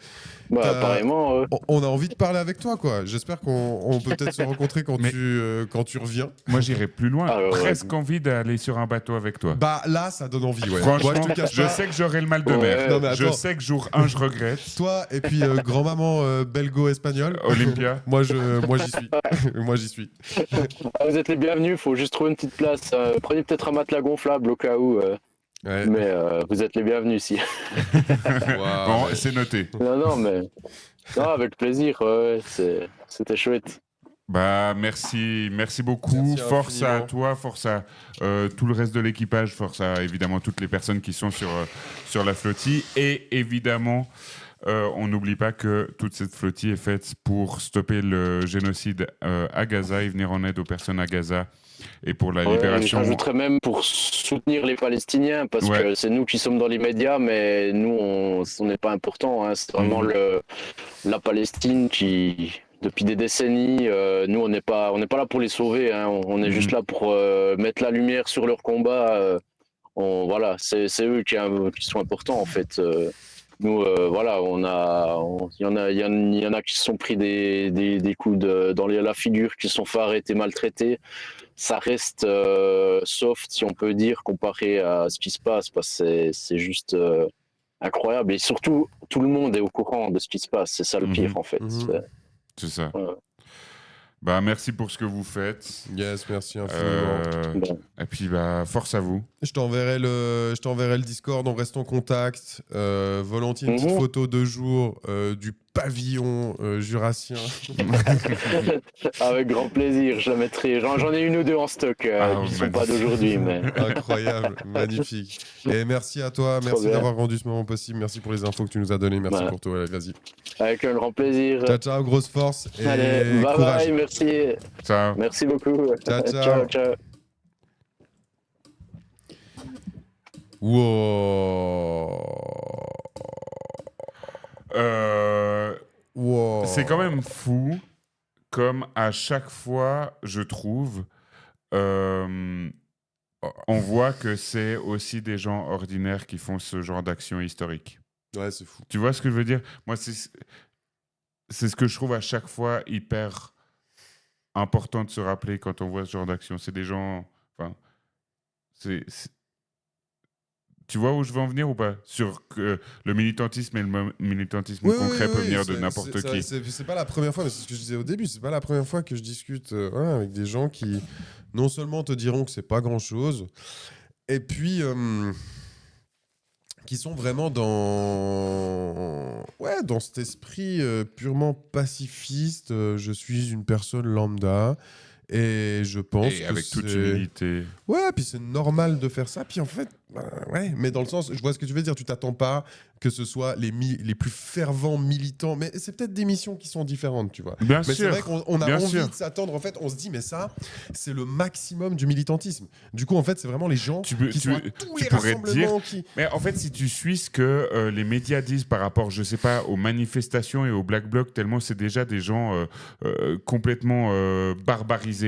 Pareillement. on a envie de parler avec toi, quoi. J'espère qu'on peut peut-être se rencontrer quand Mais- tu reviens. Moi, j'irais plus loin. Ah, ouais, Presque envie d'aller sur un bateau avec toi. Bah là, ça donne envie, ouais. Franchement, Moi, je te cache je pas. sais que j'aurai le mal de Ouais. mer. Non, mais Je attends. sais que jour 1, je regrette. Toi et puis grand-maman belgo-espagnole. Olympia. moi, j'y suis. Moi, j'y suis. Vous êtes les bienvenus, il faut juste trouver une petite place. Prenez peut-être un matelas gonflable au cas où. Ouais. Mais vous êtes les bienvenus ici. Waouh, Bon, ouais. c'est noté. Non, mais. Non, avec plaisir, c'était chouette. Bah, merci beaucoup. Merci Force à infiniment. toi, force à tout le reste de l'équipage, force à évidemment toutes les personnes qui sont sur la flottille. Et évidemment, on n'oublie pas que toute cette flottille est faite pour stopper le génocide à Gaza et venir en aide aux personnes à Gaza et pour la Ouais, libération. j'ajouterais même pour soutenir les Palestiniens, parce Ouais. que c'est nous qui sommes dans les médias, mais nous, on n'est pas important. Hein. C'est vraiment la Palestine qui, depuis des décennies, nous, on n'est pas là pour les sauver. Hein. On est juste là pour mettre la lumière sur leur combat. Voilà, c'est eux qui sont importants, en fait. Nous, voilà, il y en a qui se sont pris des coups dans la figure, qui se sont fait arrêter, maltraités. Ça reste soft, si on peut dire, comparé à ce qui se passe, parce que c'est juste incroyable. Et surtout, tout le monde est au courant de ce qui se passe. C'est ça le pire, en fait. C'est ça. Ouais. Bah, merci pour ce que vous faites. Yes, merci infiniment. Bon. Et puis, force à vous. Je t'enverrai le Discord, on reste en contact. Volontiers une petite photo de jour du pavillon jurassien. Avec grand plaisir, je la mettrai. J'en ai une ou deux en stock qui ne sont pas d'aujourd'hui. Mais... Incroyable, magnifique. Et merci à toi, merci d'avoir rendu ce moment possible. Merci pour les infos que tu nous as données. Merci pour toi. Allez, vas-y. Avec un grand plaisir. Ciao, ciao, grosse force. Et allez, bye courage. bye, merci. Ciao. Merci beaucoup. Ciao, ciao. Ciao, ciao. Wow. Wow. C'est quand même fou, comme à chaque fois, je trouve, on voit que c'est aussi des gens ordinaires qui font ce genre d'action historique. Ouais, c'est fou. Tu vois ce que je veux dire? Moi, c'est ce que je trouve à chaque fois hyper important de se rappeler quand on voit ce genre d'action. C'est des gens... Enfin, tu vois où je veux en venir ou pas? Sur que le militantisme et le militantisme concret peut venir de n'importe qui. C'est pas la première fois, mais c'est ce que je disais au début, c'est pas la première fois que je discute avec des gens qui non seulement te diront que c'est pas grand-chose, et puis qui sont vraiment dans cet esprit purement pacifiste. Je suis une personne lambda. Et je pense que avec toute humilité. Ouais, puis c'est normal de faire ça. Puis en fait, ouais, mais dans le sens, je vois ce que tu veux dire. Tu t'attends pas que ce soit les plus fervents militants. Mais c'est peut-être des missions qui sont différentes, tu vois. Bien mais sûr. c'est vrai qu'on a Bien envie sûr. de s'attendre. En fait, on se dit, mais ça, c'est le maximum du militantisme. Du coup, en fait, c'est vraiment les gens qui sont à tous les rassemblements. Mais en fait, si tu suis ce que les médias disent par rapport, je sais pas, aux manifestations et aux Black Blocs, tellement c'est déjà des gens complètement barbarisés,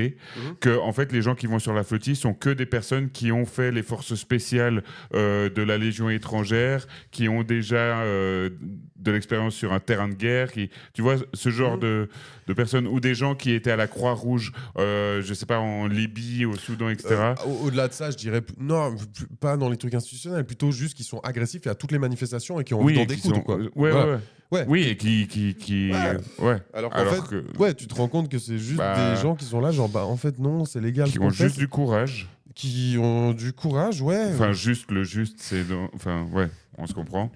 que en fait, les gens qui vont sur la flottille sont que des personnes qui ont fait les forces spéciales de la Légion étrangère, qui ont déjà de l'expérience sur un terrain de guerre, tu vois, ce genre de personnes, ou des gens qui étaient à la Croix-Rouge, je sais pas, en Libye, au Soudan, etc. Au-delà de ça, je dirais, non, pas dans les trucs institutionnels, plutôt juste qu'ils sont agressifs à toutes les manifestations et qui ont envie d'en découdre, quoi. Ouais. Oui, et qui... Ouais. Alors qu'en fait, tu te rends compte que c'est juste des gens qui sont là, genre, en fait, non, c'est légal. Qui ont juste du courage. Qui ont du courage, ouais. Enfin, le juste, c'est... Enfin, ouais, on se comprend.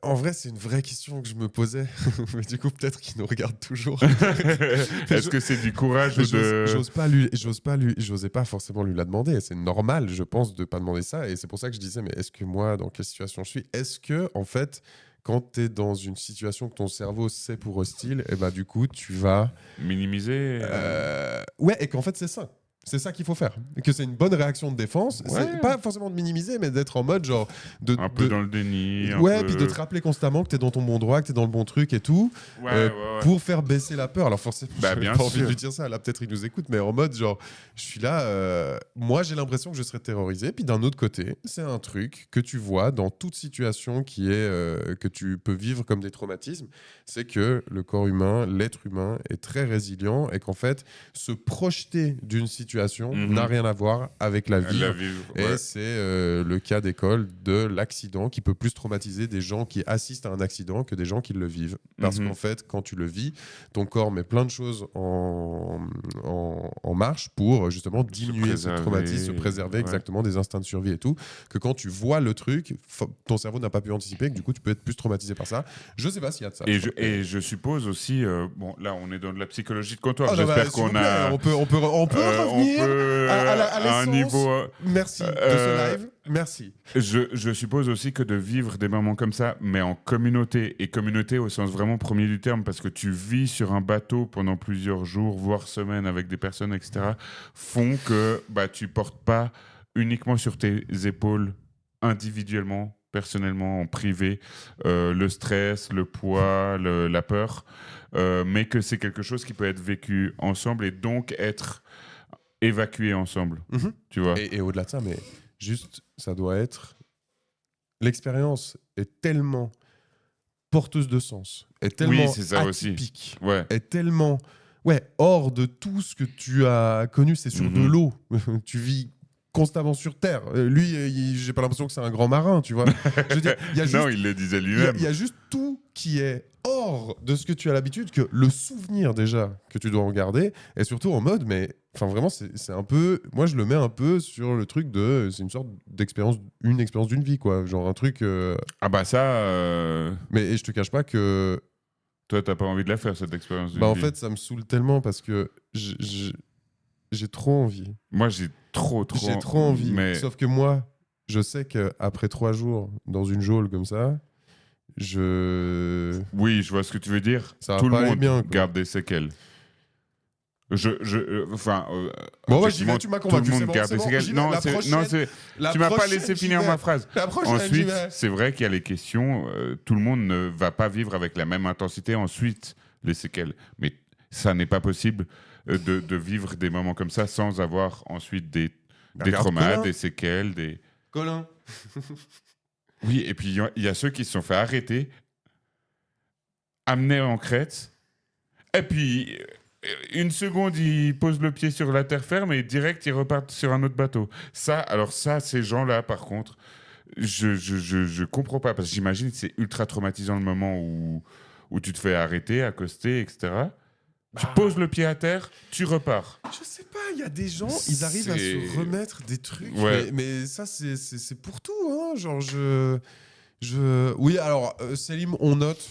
En vrai, c'est une vraie question que je me posais. Mais du coup, peut-être qu'il nous regarde toujours. Est-ce que c'est du courage ou de... J'osais pas forcément lui la demander. C'est normal, je pense, de pas demander ça. Et c'est pour ça que je disais, mais est-ce que moi, dans quelle situation je suis? Est-ce que, en fait, quand tu es dans une situation que ton cerveau sait pour hostile, et bah, du coup, tu vas... Minimiser Ouais, et qu'en fait, c'est ça. C'est ça qu'il faut faire. Et que c'est une bonne réaction de défense. Ouais. C'est pas forcément de minimiser, mais d'être en mode genre... un peu dans le déni. Puis de te rappeler constamment que t'es dans ton bon droit, que t'es dans le bon truc et tout. Pour faire baisser la peur. Alors forcément, j'ai pas envie de lui dire ça. Là, peut-être il nous écoute, mais en mode genre, je suis là, moi j'ai l'impression que je serais terrorisé. Puis d'un autre côté, c'est un truc que tu vois dans toute situation qui est que tu peux vivre comme des traumatismes. C'est que le corps humain, l'être humain est très résilient et qu'en fait, se projeter d'une situation n'a rien à voir avec la vie. Et c'est le cas d'école de l'accident qui peut plus traumatiser des gens qui assistent à un accident que des gens qui le vivent. Parce qu'en fait, quand tu le vis, ton corps met plein de choses en marche pour justement diminuer ce traumatisme, se préserver exactement des instincts de survie et tout. Que quand tu vois le truc, ton cerveau n'a pas pu anticiper, que du coup, tu peux être plus traumatisé par ça. Je sais pas s'il y a de ça. Et je suppose aussi, bon, là, on est dans de la psychologie de comptoir. J'espère qu'on a... On peut revenir à un niveau... Merci de ce live. Merci. Je suppose aussi que de vivre des moments comme ça, mais en communauté, et communauté au sens vraiment premier du terme, parce que tu vis sur un bateau pendant plusieurs jours, voire semaines avec des personnes, etc., font que tu portes pas uniquement sur tes épaules individuellement, personnellement, en privé, le stress, le poids, la peur, mais que c'est quelque chose qui peut être vécu ensemble et donc être évacué ensemble. Tu vois. Et au-delà de ça, mais juste, ça doit être l'expérience est tellement porteuse de sens, est tellement c'est ça aussi. atypique, Ouais. est tellement hors de tout ce que tu as connu. C'est sur de l'eau. Tu vis constamment sur Terre. Lui, j'ai pas l'impression que c'est un grand marin, tu vois. Je veux dire, il y a juste, Non, il le disait lui-même. il y a juste tout qui est hors de ce que tu as l'habitude, que le souvenir déjà que tu dois en garder, et surtout en mode, mais enfin vraiment, c'est un peu, moi je le mets un peu sur le truc de, c'est une sorte d'expérience, une expérience d'une vie, quoi. Genre un truc. Ah bah ça, Mais et je te cache pas que, toi, t'as pas envie de la faire, cette expérience d'une en vie. fait, ça me saoule tellement parce que j'ai trop envie. Moi, j'ai trop J'ai trop envie. Mais Sauf que moi, je sais qu'après 3 jours dans une geôle comme ça, oui, je vois ce que tu veux dire. Ça va Tout pas le aller monde bien, quoi. garde des séquelles. Enfin, Bon, ouais, effectivement, tu m'as tout convaincu. le c'est monde bon, garde c'est des bon, séquelles. j'y vais. Non, La tu prochaine- m'as pas prochaine, laissé j'y finir vais. ma phrase. La prochaine, j'y Ensuite, vais. c'est vrai qu'il y a les questions. Tout le monde ne va pas vivre avec la même intensité ensuite les séquelles. Mais ça n'est pas possible de vivre des moments comme ça sans avoir ensuite des Regarde traumas, Colin. des séquelles, des... Colin. Oui, et puis il y a ceux qui se sont fait arrêter, amenés en Crète, et puis une seconde, ils posent le pied sur la terre ferme et direct, ils repartent sur un autre bateau. Alors ça, ces gens-là, par contre, je comprends pas, parce que j'imagine que c'est ultra traumatisant le moment où tu te fais arrêter, accoster, etc. Tu poses le pied à terre, tu repars. Je sais pas, il y a des gens, ils arrivent à C'est- se remettre des trucs. Ouais. Mais ça, c'est pour tout. Hein. Genre, Oui, alors, Selim, on note.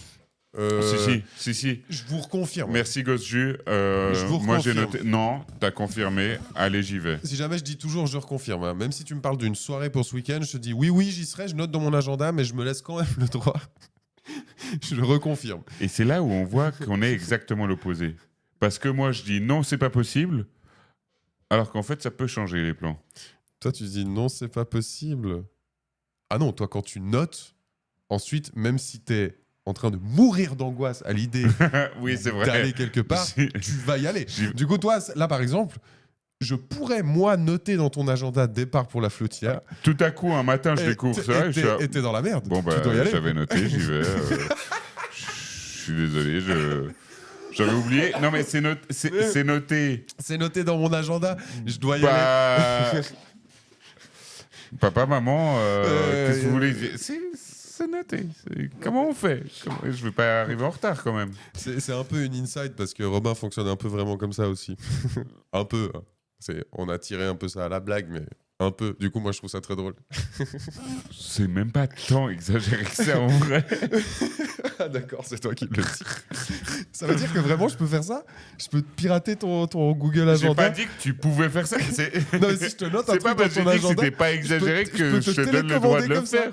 Si. Je vous reconfirme. Merci, Gosju. Je vous Moi, j'ai reconfirme. noté. Non, t'as confirmé. Allez, j'y vais. Si jamais je dis toujours, je reconfirme. Hein. Même si tu me parles d'une soirée pour ce week-end, je te dis oui, j'y serai, je note dans mon agenda, mais je me laisse quand même le droit. Je le reconfirme. Et c'est là où on voit qu'on est exactement l'opposé. Parce que moi, je dis non, c'est pas possible, alors qu'en fait, ça peut changer les plans. Toi, tu dis non, c'est pas possible. Ah non, toi, quand tu notes, ensuite, même si t'es en train de mourir d'angoisse à l'idée Oui, c'est vrai. d'aller quelque part, J'ai- tu vas y aller. j'ai- Du coup, toi, là, par exemple, je pourrais, moi, noter dans ton agenda départ pour la flotilla. Tout à coup, un matin, je Et découvre t'es- ça. et Et je suis t'es dans la merde. Bon, tu dois y aller. j'avais noté, j'y vais. Je suis désolé, j'avais oublié. Non, mais c'est noté. C'est noté dans mon agenda. Je dois y aller. Bah... Papa, maman, qu'est-ce que vous voulez dire? C'est noté. Comment on fait? Je vais pas arriver en retard quand même. C'est un peu une insight parce que Robin fonctionne un peu vraiment comme ça aussi. Un peu. Hein. On a tiré un peu ça à la blague, mais un peu. Du coup, moi, je trouve ça très drôle. C'est même pas tant exagéré que ça en vrai. Ah, d'accord, c'est toi qui le dis. Ça veut dire que vraiment, je peux faire ça? Je peux pirater ton Google J'ai Agenda? pas dit que tu pouvais faire ça. Non, mais si je te note un C'est truc pas dans parce que ton j'ai dit que agenda, c'était pas exagéré je que peux te je te donne le droit de télécommander le comme ça. faire.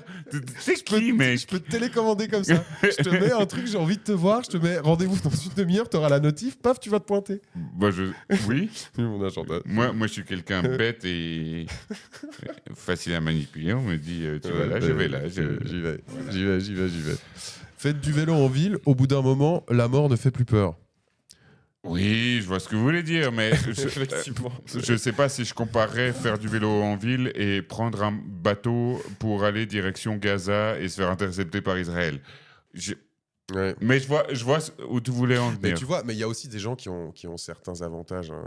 C'est qui, mec? je peux te télécommander comme ça. Je te mets un truc, j'ai envie de te voir, je te mets rendez-vous dans une demi-heure, t'auras la notif, paf, tu vas te pointer. Bah, oui. Mon agenda. Moi, je suis quelqu'un bête et facile à manipuler. On me dit, tu vas là, je vais là. J'y vais. Faites du vélo en ville, au bout d'un moment, la mort ne fait plus peur. Oui, je vois ce que vous voulez dire, mais Effectivement. je sais pas si je comparerais faire du vélo en ville et prendre un bateau pour aller direction Gaza et se faire intercepter par Israël. Ouais. Mais je vois où tu voulais en Mais venir. tu vois, mais il y a aussi des gens qui ont certains avantages. Hein.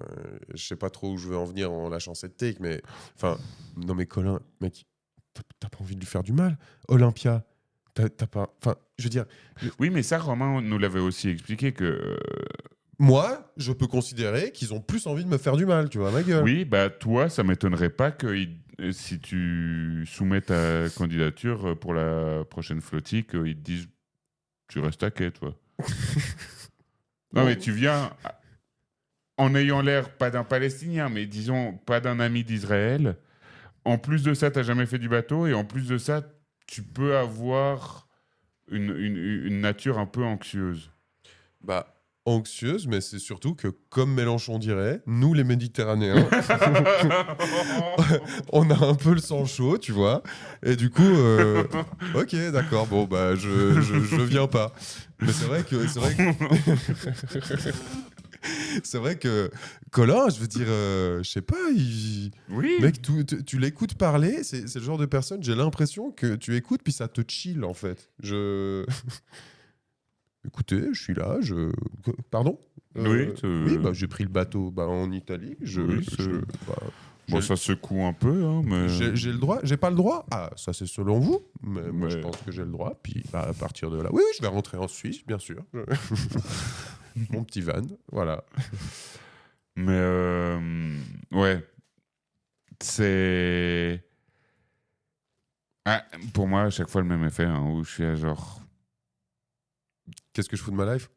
Je sais pas trop où je veux en venir en lâchant cette take, mais enfin, non mais Colin, mec, t'as pas envie de lui faire du mal. Olympia, t'as pas. Enfin, je veux dire, Oui, mais ça, Romain nous l'avait aussi expliqué que... moi, je peux considérer qu'ils ont plus envie de me faire du mal, tu vois, ma gueule. Oui, bah toi, ça m'étonnerait pas que si tu soumets ta candidature pour la prochaine flottille, qu'ils te disent tu restes à quai, toi. Non, mais tu viens en ayant l'air pas d'un Palestinien, mais disons pas d'un ami d'Israël. En plus de ça, t'as jamais fait du bateau, et en plus de ça, tu peux avoir une nature un peu anxieuse. Bah, anxieuse, mais c'est surtout que, comme Mélenchon dirait, nous les Méditerranéens, on a un peu le sang chaud, tu vois. Et du coup, ok, d'accord, bon, bah, je viens pas. Mais c'est vrai que C'est vrai que Colin, je veux dire, je sais pas, Oui. mec, tu l'écoutes parler, c'est le genre de personne, j'ai l'impression que tu écoutes puis ça te chill en fait. Écoutez, je suis là, Pardon. Oui, Oui, bah, j'ai pris le bateau en Italie. Oui, bah, Bon, ça secoue un peu, hein, mais... j'ai le droit, j'ai pas le droit. Ah, ça c'est selon vous, mais moi je Ouais. pense que j'ai le droit. Puis bah, à partir de là, oui, je vais rentrer en Suisse, bien sûr. Mon petit van, voilà. Mais ouais, c'est... Ah, pour moi, à chaque fois, le même effet, hein, où je suis à genre... Qu'est-ce que je fous de ma life?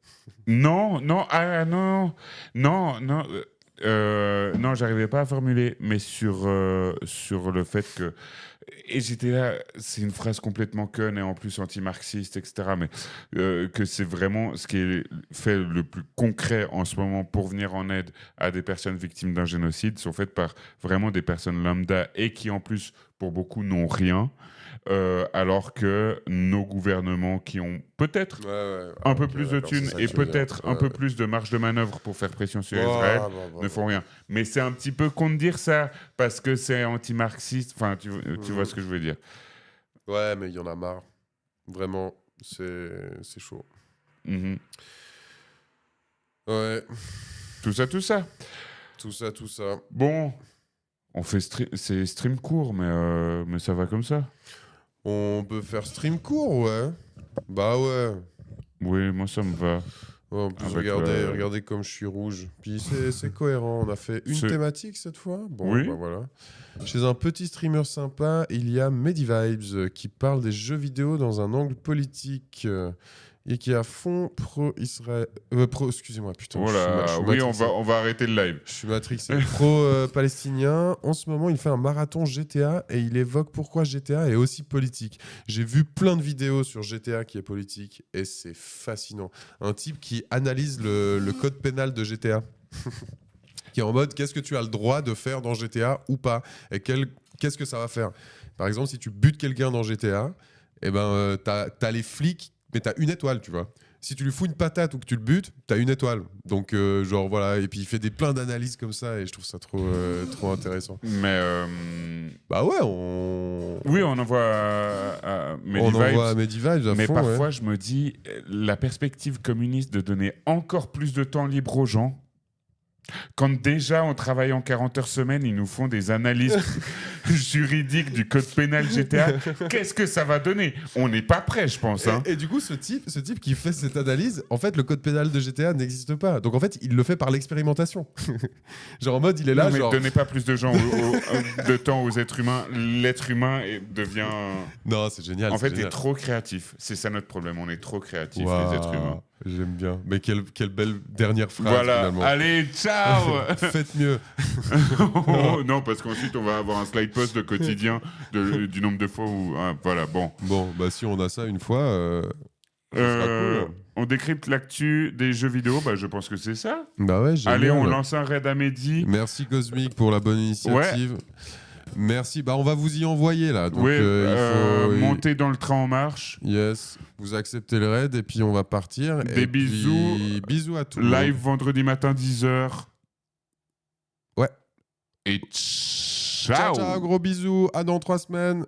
Non, non, non, non, j'arrivais pas à formuler, mais sur le fait que... Et j'étais là, c'est une phrase complètement conne et en plus anti-marxiste, etc. Mais que c'est vraiment ce qui est fait le plus concret en ce moment pour venir en aide à des personnes victimes d'un génocide sont faites par vraiment des personnes lambda et qui en plus, pour beaucoup, n'ont rien. Alors que nos gouvernements qui ont peut-être un peu plus de thunes et peut-être un peu plus de marge de manœuvre pour faire pression sur Israël ne font rien. Mais c'est un petit peu con de dire ça parce que c'est anti-marxiste. Enfin, tu vois ce que je veux dire. Ouais, mais il y en a marre. Vraiment, c'est chaud. Mhm. Ouais. Tout ça. Tout ça. Bon, on fait c'est stream court, mais ça va comme ça. On peut faire stream court, ouais. Bah ouais. Oui, moi ça me va. Ouais, en plus, Avec regardez comme je suis rouge. Puis c'est cohérent. On a fait une thématique cette fois. Bon, Oui. bah voilà. Chez un petit streamer sympa, il y a Medivibes qui parle des jeux vidéo dans un angle politique et qui est à fond pro-Israël. Excusez-moi, putain. Voilà, je suis oui, matrixé. on va arrêter le live. Je suis matrixé. Pro-palestinien. En ce moment, il fait un marathon GTA et il évoque pourquoi GTA est aussi politique. J'ai vu plein de vidéos sur GTA qui est politique et c'est fascinant. Un type qui analyse le code pénal de GTA. Qui est en mode, qu'est-ce que tu as le droit de faire dans GTA ou pas? Et qu'est-ce que ça va faire? Par exemple, si tu butes quelqu'un dans GTA, eh ben, t'as les flics, mais t'as une étoile, tu vois. Si tu lui fous une patate ou que tu le butes, t'as une étoile. Donc, genre, voilà. Et puis, il fait plein d'analyses comme ça et je trouve ça trop intéressant. Mais... Bah ouais, Oui, on envoie à Medivibes. On envoie à Medivibes à mais fond, parfois, ouais. je me dis, la perspective communiste de donner encore plus de temps libre aux gens, quand déjà on travaille en 40 heures semaine, ils nous font des analyses juridiques du code pénal GTA. Qu'est-ce que ça va donner? On n'est pas prêt, je pense. Hein. Et du coup, ce type qui fait cette analyse, en fait, le code pénal de GTA n'existe pas. Donc, en fait, il le fait par l'expérimentation. Genre en mode, il est là, non, mais genre... donnez pas plus de temps aux êtres humains. L'être humain devient... Non, c'est génial. En fait, génial. est trop créatif. C'est ça notre problème. On est trop créatifs, Wow, les êtres humains. J'aime bien. Mais quelle belle dernière phrase, Voilà. finalement. Allez, ciao. Faites mieux. Oh, non, parce qu'ensuite, on va avoir un slide post de quotidien du nombre de fois où... Ah, voilà, bon. Bon, bah si on a ça une fois, ça sera cool. On décrypte l'actu des jeux vidéo. Bah, je pense que c'est ça. Bah ouais, génial. Allez, on lance un raid à Mehdi. Merci Cosmic pour la bonne initiative. Merci. Bah on va vous y envoyer là. Donc, Oui, il faut monter dans le train en marche. Yes. Vous acceptez le raid et puis on va partir. Des bisous. Puis, bisous à tout le monde. Live vendredi matin 10h. Ouais. Et ciao. Ciao, ciao, gros bisous. À dans 3 semaines.